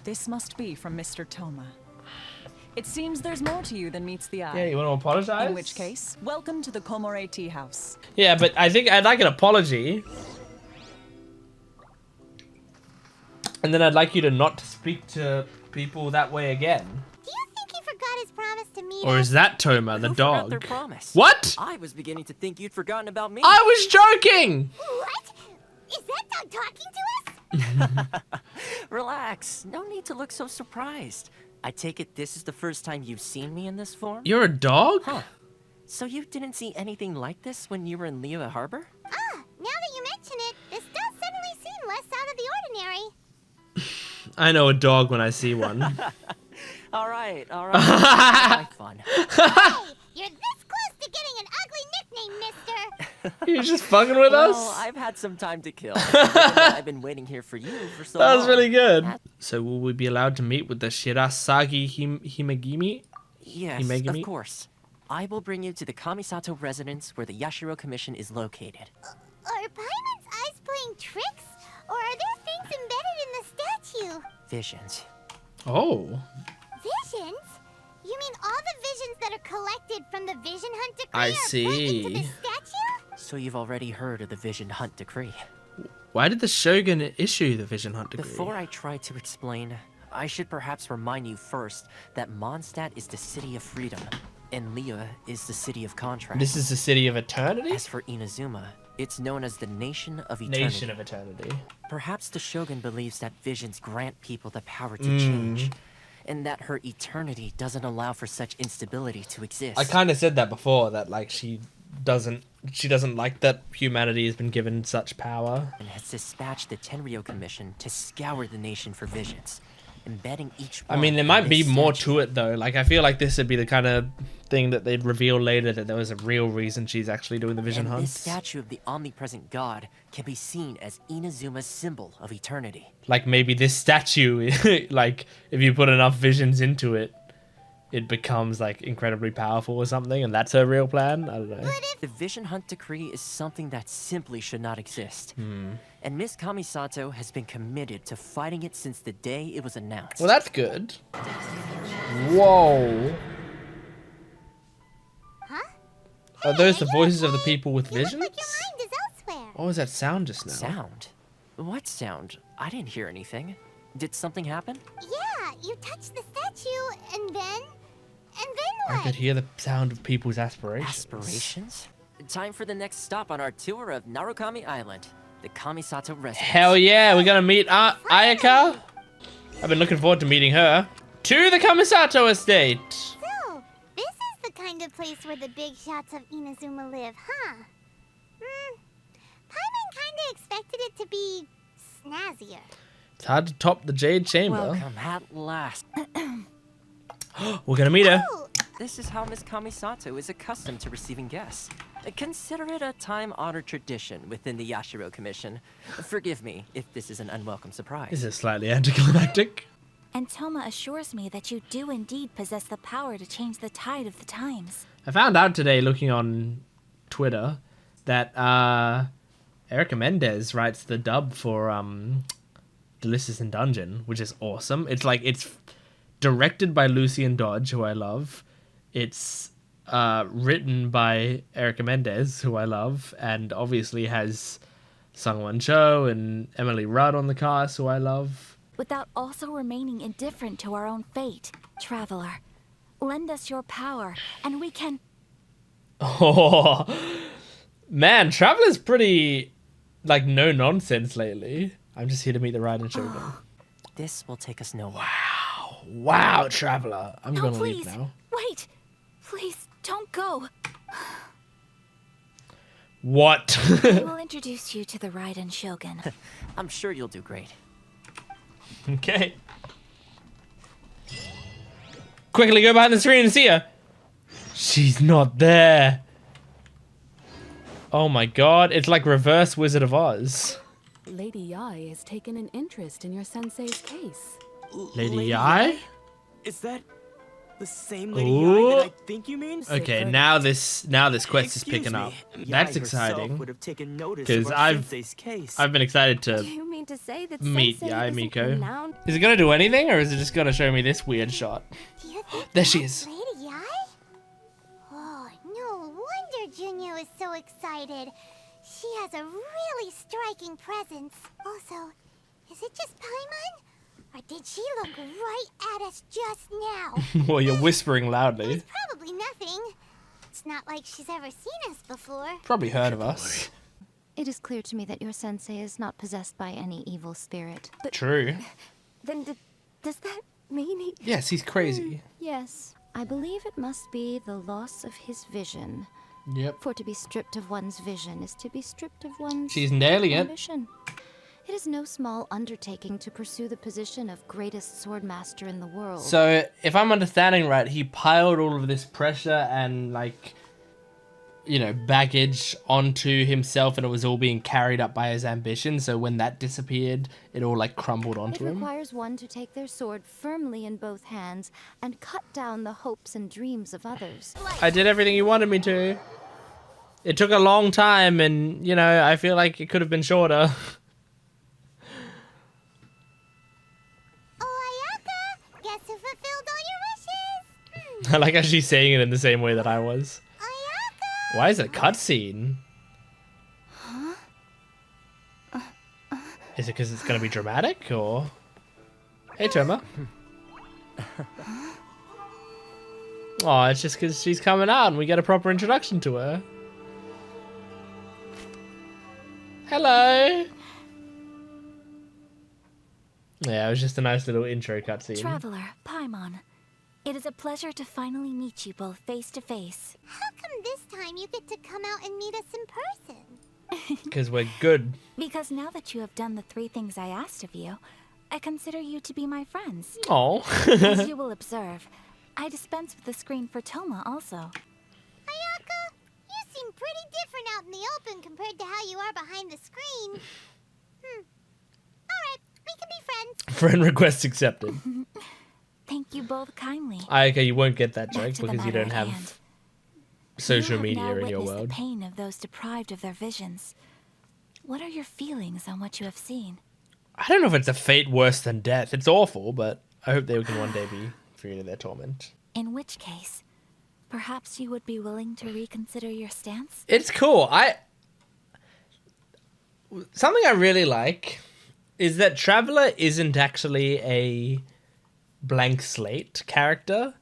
This must be from Mr. Toma. It seems there's more to you than meets the eye. Yeah, you want to apologize? In which case, welcome to the Komore Tea House. Yeah, but I think I'd like an apology. And then I'd like you to not speak to people that way again. Do you think he forgot his promise to meet Or us? is that Toma, the Who forgot dog? their promise? What? I was beginning to think you'd forgotten about me. I was joking! What? Is that dog talking to us? Relax. No need to look so surprised. I take it this is the first time you've seen me in this form? You're a dog? Huh. So you didn't see anything like this when you were in Liyue Harbor? Ah, now that you mention it, this does suddenly seem less out of the ordinary. I know a dog when I see one. All right. My fun. Hey, you're this close to getting an ugly nickname, mister. You're just fucking with us? Well, I've had some time to kill. I've been waiting here for you for so long. That was really good. So will we be allowed to meet with the Shirasagi Himegimi? Yes, Himegimi? of course. I will bring you to the Kamisato residence where the Yashiro Commission is located. Are Paimon's eyes playing tricks? Or are there things embedded in the statue? Visions. Oh. Visions? You mean all the visions that are collected from the Vision Hunt Decree I are put see. into the statue? So you've already heard of the Vision Hunt Decree. Why did the Shogun issue the Vision Hunt Decree? Before I try to explain, I should perhaps remind you first that Mondstadt is the city of freedom, and Liyue is the city of contract. This is the city of eternity? As for Inazuma, it's known as the Nation of Eternity. Nation of Eternity. Perhaps the Shogun believes that visions grant people the power to change, and that her eternity doesn't allow for such instability to exist. I kind of said that before, that like she doesn't like that humanity has been given such power. And has dispatched the Tenryou Commission to scour the nation for visions, embedding each I one mean, there in might be this more statue. to it though. Like, I feel like this would be the kind of thing that they'd reveal later, that there was a real reason she's actually doing the vision And this hunts. statue of the omnipresent god can be seen as Inazuma's symbol of eternity. Like maybe this statue, like if you put enough visions into it, it becomes like incredibly powerful or something, and that's her real plan. I don't know. The Vision Hunt Decree is something that simply should not exist. And Miss Kamisato has been committed to fighting it since the day it was announced. Well, that's good. Whoa. Huh? Are those the voices of the people with You look visions? like your mind is elsewhere. What was that sound just now? Sound? What sound? I didn't hear anything. Did something happen? Yeah, you touched the statue, and then I what? could hear the sound of people's aspirations. Aspirations? Time for the next stop on our tour of Narukami Island, the Kamisato residence. Hell yeah, we're gonna meet Ayaka. I've been looking forward to meeting her. To the Kamisato estate. So, this is the kind of place where the big shots of Inazuma live, huh? Paimon kinda expected it to be snazzier. It's hard to top the Jade Chamber. Welcome at last. We're gonna meet her. This is how Miss Kamisato is accustomed to receiving guests. Consider it a time-honored tradition within the Yashiro Commission. Forgive me if this is an unwelcome surprise. This is slightly anticlimactic. And Toma assures me that you do indeed possess the power to change the tide of the times. I found out today, looking on Twitter, that Erica Mendez writes the dub for Delicious in Dungeon, which is awesome. It's like, it's directed by Lucian Dodge, who I love. It's written by Erica Mendez, who I love, and obviously has Sungwon Cho and Emily Rudd on the cast, who I love. Without also remaining indifferent to our own fate, Traveler. Lend us your power, and we can... Oh, man, Traveler's pretty, like, no-nonsense lately. I'm just here to meet the Raiden Shogun. This will take us nowhere. Wow, Traveler. I'm No, gonna please. leave now. Wait! Please, don't go. What? I will introduce you to the Raiden Shogun. I'm sure you'll do great. Okay. Quickly go behind the screen and see her. She's not there. Oh my god, it's like reverse Wizard of Oz. Lady Yai has taken an interest in your sensei's case. Lady Yai? Is that the same Lady Yai that I think you mean? Okay, now this quest is picking up. That's exciting. Because I've been excited Do to you mean to say that meet Sensei Yai isn't Miko. renowned? Is it gonna do anything, or is it just gonna show me this weird shot? There she is. Lady Yai? Oh, no wonder Junyo is so excited. She has a really striking presence. Also, is it just Paimon? Or did she look right at us just now? Well, you're whispering loudly. Probably nothing. It's not like she's ever seen us before. Probably heard of us. It is clear to me that your sensei is not possessed by any evil spirit. But True. then does that mean he... Yes, he's crazy. Yes, I believe it must be the loss of his vision. Yep. For to be stripped of one's vision is to be stripped of one's She's nailing it. ambition. It is no small undertaking to pursue the position of greatest swordmaster in the world. So, if I'm understanding right, he piled all of this pressure and, like, you know, baggage onto himself, and it was all being carried up by his ambition. So when that disappeared, it all, like, crumbled onto It him. requires one to take their sword firmly in both hands and cut down the hopes and dreams of others. I did everything you wanted me to. It took a long time, and, you know, I feel like it could have been shorter. Guess who fulfilled all your wishes? I like actually saying it in the same way that I was. Why is it a cutscene? Huh? Is it because it's going to be dramatic, or... Hey, Toma. Oh, it's just because she's coming out and we get a proper introduction to her. Hello! Yeah, it was just a nice little intro cutscene. Traveler, Paimon. It is a pleasure to finally meet you both face to face. How come this time you get to come out and meet us in person? Because we're good. Because now that you have done the 3 things I asked of you, I consider you to be my friends. Oh. As you will observe, I dispense with the screen for Toma also. Ayaka, you seem pretty different out in the open compared to how you are behind the screen. Alright, we can be friends. Friend request accepted. Thank you both kindly. Okay, you won't get that Back joke to the because you matter don't at have hand. social You media have now in your witnessed world. the pain of those deprived of their visions. What are your feelings on what you have seen? I don't know if it's a fate worse than death. It's awful, but I hope they can one day be free of their torment. In which case, perhaps you would be willing to reconsider your stance? It's cool. Something I really like is that Traveler isn't actually a blank slate character.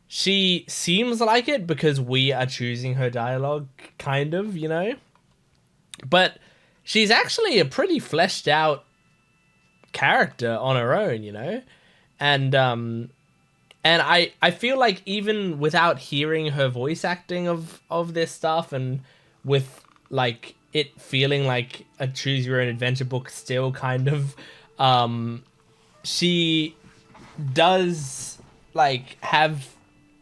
She seems like it because we are choosing her dialogue, kind of, you know? But she's actually a pretty fleshed out character on her own, you know? And I feel like even without hearing her voice acting of this stuff, and with like it feeling like a choose your own adventure book still kind of, she does like have,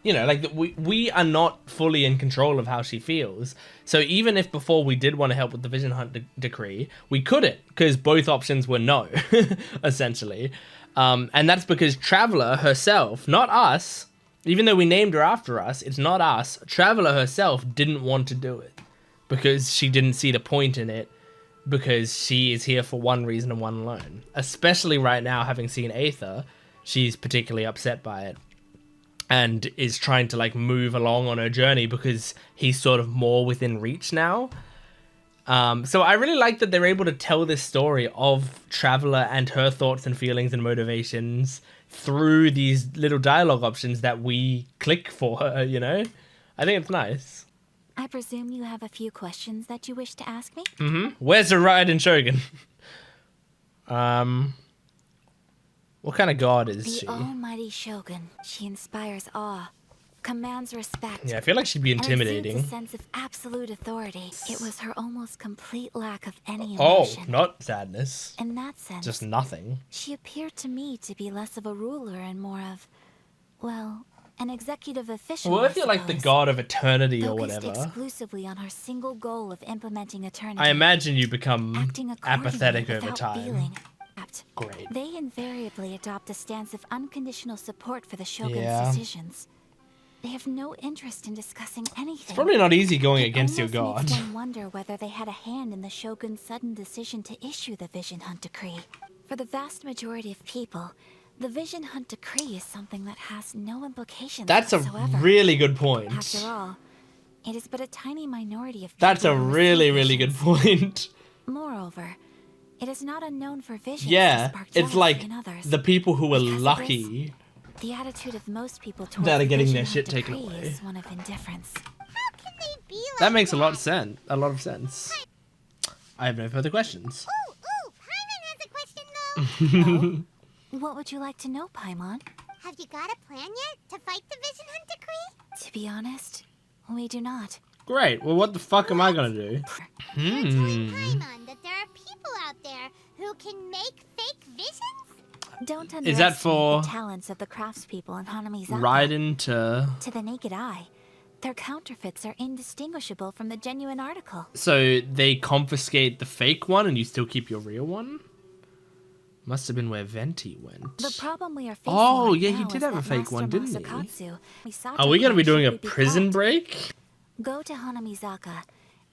you know, like we are not fully in control of how she feels. So even if before we did want to help with the Vision Hunt decree, we couldn't, because both options were no, essentially. And that's because Traveler herself, not us, even though we named her after us, it's not us. Traveler herself didn't want to do it because she didn't see the point in it, because she is here for one reason and one alone. Especially right now, having seen Aether, she's particularly upset by it and is trying to like move along on her journey because he's sort of more within reach now. So I really like that they're able to tell this story of Traveler and her thoughts and feelings and motivations through these little dialogue options that we click for her, you know? I think it's nice. I presume you have a few questions that you wish to ask me? Where's the ride in Shogun? What kind of god is The she? almighty Shogun. She inspires awe, commands respect. Yeah, I feel like she'd be intimidating. And exudes a sense of absolute authority. It was her almost complete lack of any Oh, emotion. not sadness. In that sense, Just nothing. she appeared to me to be less of a ruler and more of, well, an executive official. What if you're like the god of eternity or focused whatever? exclusively on her single goal of implementing eternity. I imagine you become Acting accordingly apathetic over without time. feeling. Great. They invariably adopt a stance of unconditional support for the Shogun's Yeah. decisions. They have no interest in discussing anything. It's probably not easy going It against your almost god. makes one wonder whether they had a hand in the Shogun's sudden decision to issue the Vision Hunt Decree. For the vast majority of people, the Vision Hunt Decree is something that has no implications That's a whatsoever. really good point. After all, it is but a tiny minority of That's people a who really, receive really good visions. point. Moreover, it is not unknown for visions to Yeah, spark it's jealousy like in others. the people who are Because of this, lucky the attitude of most people towards that are the getting Vision their Hunt shit taken Decree away. is one of indifference. That makes a lot of sense. I have no further questions. Ooh, Paimon has a question though. What would you like to know, Paimon? Have you got a plan yet to fight the Vision Hunt Decree? To be honest, we do not. Great. Well, what the fuck am I gonna do? You're telling Paimon that there are people out there who can make fake visions? Don't Is that underestimate for the talents of the craftspeople in Hanamizaka. Raiden to... To the naked eye, their counterfeits are indistinguishable from the genuine article. So they confiscate the fake one and you still keep your real one? Must have been where Venti went. The problem we are facing Oh, right yeah, now he did is have a that fake Master one, didn't he? Masakatsu, Misato Are we gonna be doing a should be prison caught. break? Go to Hanamizaka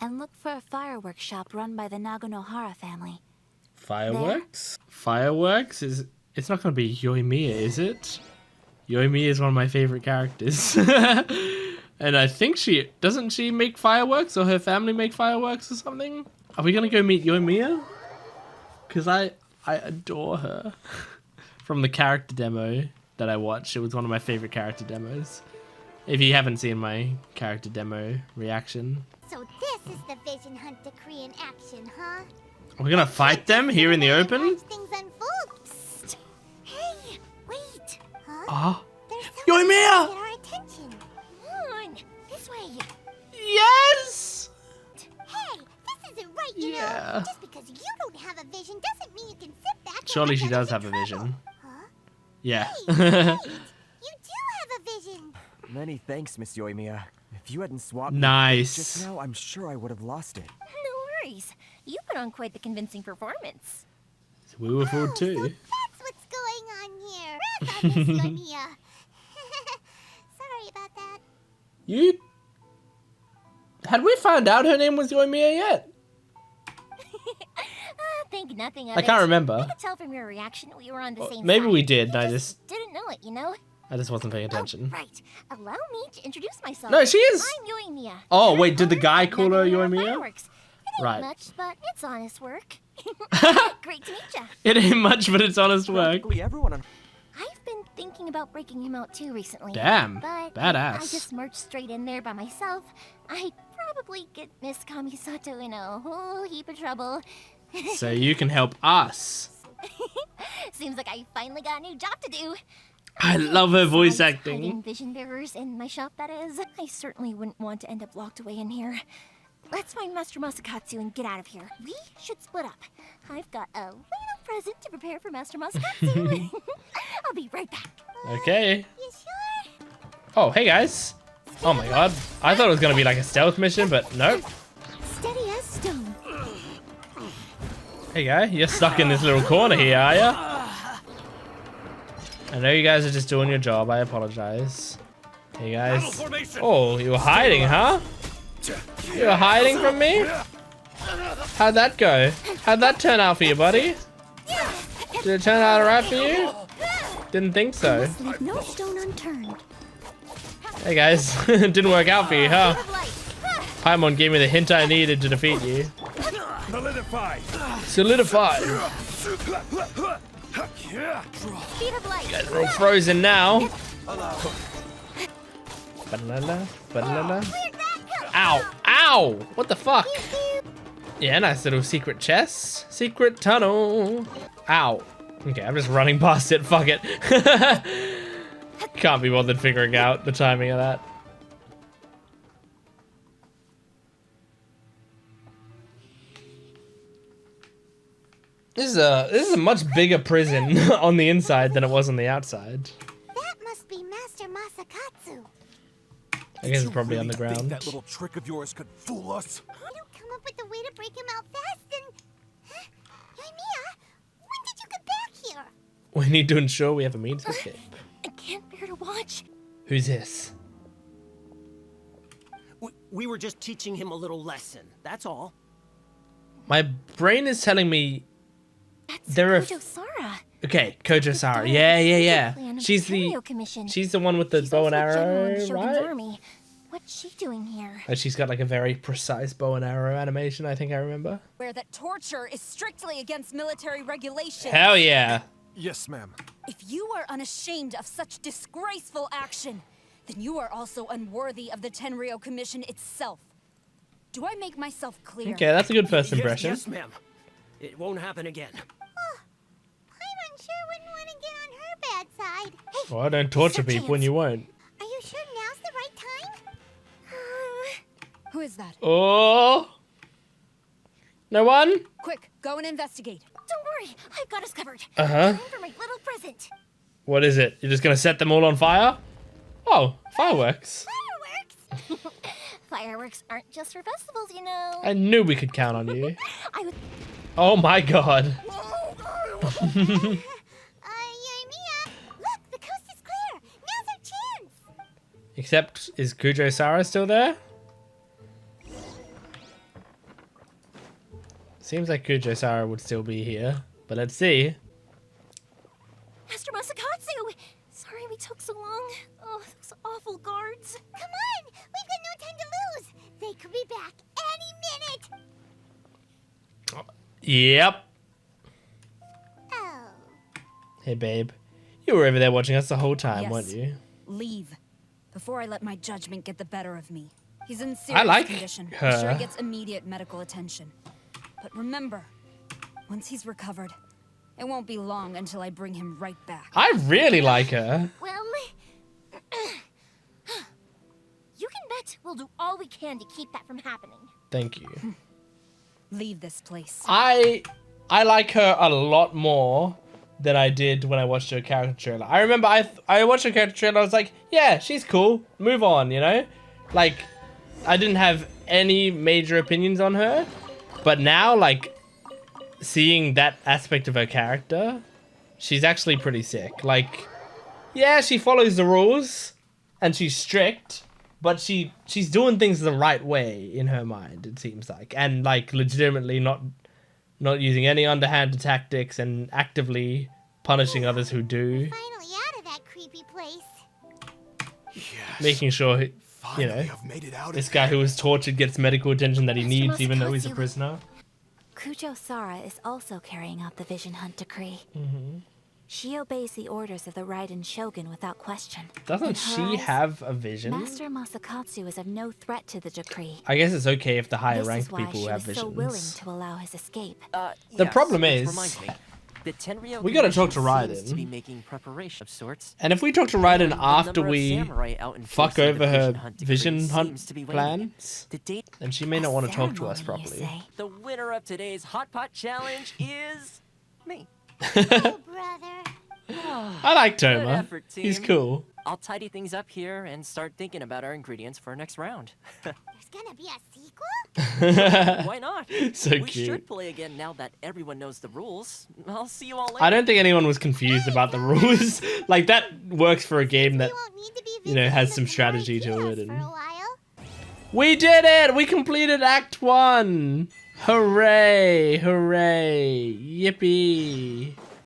and look for a fireworks shop run by the Naganohara family. Fireworks? Fireworks? It's not gonna be Yoimiya, is it? Yoimiya is one of my favorite characters. And I think doesn't she make fireworks, or her family make fireworks or something? Are we gonna go meet Yoimiya? Because I adore her. From the character demo that I watched, it was one of my favorite character demos. If you haven't seen my character demo reaction. So this is the Vision Hunt Decree in action, huh? We're gonna fight them here in the open? Watch things unfold. Psst. Hey, wait. Huh? Ah. There's Yoimiya! get our attention. Come on, this way. Yes! Hey, this isn't right, you Yeah. know. Just because you don't have a vision doesn't mean you can sit back and Surely watch she others does in have a trouble. vision. Huh? Yeah. Wait, you do have a vision. Many thanks, Miss Yoimiya. If you hadn't swapped Nice. me just now, I'm sure I would have lost it. No worries. You put on quite the convincing performance. We were fooled too. That's what's going on here. Wrap up, Miss Yoimiya. Sorry about that. You... Had we found out her name was Yoimiya yet? Think nothing of I it. can't remember. I could tell from your reaction we were on the same Maybe side. we did, You and I just didn't know it, you know? wasn't paying attention. Right. Allow me to introduce myself. No, she is. I'm Yoimiya. Oh, wait, did the guy call her Naganohara Yoimiya? Fireworks. It ain't Right. much, but it's honest work. Great to meet ya. It ain't much, but it's honest work. I've been thinking about breaking him out too recently. Damn, But badass. I just merged straight in there by myself. I'd probably get Miss Kamisato in a whole heap of trouble. So you can help us. Seems like I finally got a new job to do. I love her voice Besides acting. hiding vision bearers in my shop, that is. I certainly wouldn't want to end up locked away in here. Let's find Master Masakatsu and get out of here. We should split up. I've got a little present to prepare for Master Masakatsu. I'll be right back. Okay. You sure? Oh, hey guys. Oh my god. I thought it was gonna be like a stealth mission, but nope. Steady as stone. Hey guy, you're stuck in this little corner here, are ya? I know you guys are just doing your job. I apologize. Hey guys. Oh, you were hiding, huh? You were hiding from me? How'd that go? How'd that turn out for you, buddy? Did it turn out alright for you? Didn't think so. Leave no stone unturned. Hey guys, didn't work out for you, huh? Paimon gave me the hint I needed to defeat you. Solidify. Solidify. Speed of light. You guys are all frozen now. Ba-la-la, ba-la-la. Ow! Ow! What the fuck? Yeah, nice little secret chest. Secret tunnel. Ow. Okay, I'm just running past it. Fuck it. Can't be bothered figuring out the timing of that. This is a much bigger prison on the inside than it was on the outside. That must be Master Masakatsu. I guess it's probably underground. Think that little trick of yours could fool us? You come up with a way to break him out fast and... Yoimiya, when did you get back here? We need to ensure we have a means to escape. I can't bear to watch. Who's this? We were just teaching him a little lesson, that's all. My brain is telling me there are. Kojo-Sara. Okay, Kojo-Sara. Yeah. Plan of She's the Tenryo Commission. she's the one with the bow and Also general arrow, in the Shogun's right? army. What's she doing here? And she's got like a very precise bow and arrow animation. I think I remember. Where that torture is strictly against military regulations. Hell yeah. Yes, ma'am. If you are unashamed of such disgraceful action, then you are also unworthy of the Tenryo Commission itself. Do I make myself clear? Okay, that's a good first impression. Yes, ma'am. It won't happen again. Paimon sure wouldn't want to get on her bad side. Hey, Well, don't torture people when you won't. are you sure now's the right time? Who is that? Oh! No one? Quick, go and investigate. Don't worry, I've got us covered. Uh-huh. Time for my little present. What is it? You're just gonna set them all on fire? Oh, fireworks. Fireworks aren't just for festivals, you know. I knew we could count on you. I would. Oh my god. Look, the coast is clear. Now's our chance. Except, is Kujo Sara still there? Seems like Kujo Sara would still be here, but let's see. Master Masakatsu! Sorry we took so long. Oh, those awful guards. Come on, we've got no time to lose. They could be back any minute. Yep. Oh. Hey babe. You were over there watching us the whole time, Yes. weren't you? Leave. Before I let my judgment get the better of me. He's in serious like condition. her. I'm sure he gets immediate medical attention. But remember, once he's recovered, it won't be long until I bring him right back. I really like her. Well, you can bet we'll do all we can to keep that from happening. Thank you. Leave this place. I like her a lot more than I did when I watched her character trailer. I remember I watched her character trailer, I was like, yeah, she's cool. Move on, you know? Like, I didn't have any major opinions on her. But now, like, seeing that aspect of her character, she's actually pretty sick. Like, yeah, she follows the rules and she's strict, but she's doing things the right way in her mind, it seems like. And, like, legitimately not using any underhanded tactics and actively punishing others who do. Finally out of that creepy place. Making sure, you know, this guy who was tortured gets medical attention that he needs even though he's a prisoner. Kujo Sara is also carrying out the Vision Hunt decree. Mm-hmm. She obeys the orders of the Raiden Shogun without question. Doesn't In her she eyes, have a vision? Master Masakatsu is of no threat to the decree. I guess it's okay if the higher This is ranked why people she have was so willing visions. to allow his escape. The problem which is, reminds me, the Tenryou we gotta talk to Commission seems to be Raiden. making preparation of sorts. And if we talk to Raiden after number of we samurai out fuck enforcing the over her Vision Hunt decree vision hunt seems to be waning. plans, The date then she may not want to talk to us properly. The winner of today's Hot Pot Challenge is me. Oh, brother. I like Good Toma. effort, He's team. cool. I'll tidy things up here and start thinking about our ingredients for our next round. There's gonna be a sequel? Why not? So we cute. should play again now that everyone knows the rules. I'll see you all later. I don't think anyone was confused about the rules. Like, that works for a game that, you know, has some strategy to it. And we did it! We completed Act 1! Hooray! Hooray! Yippee!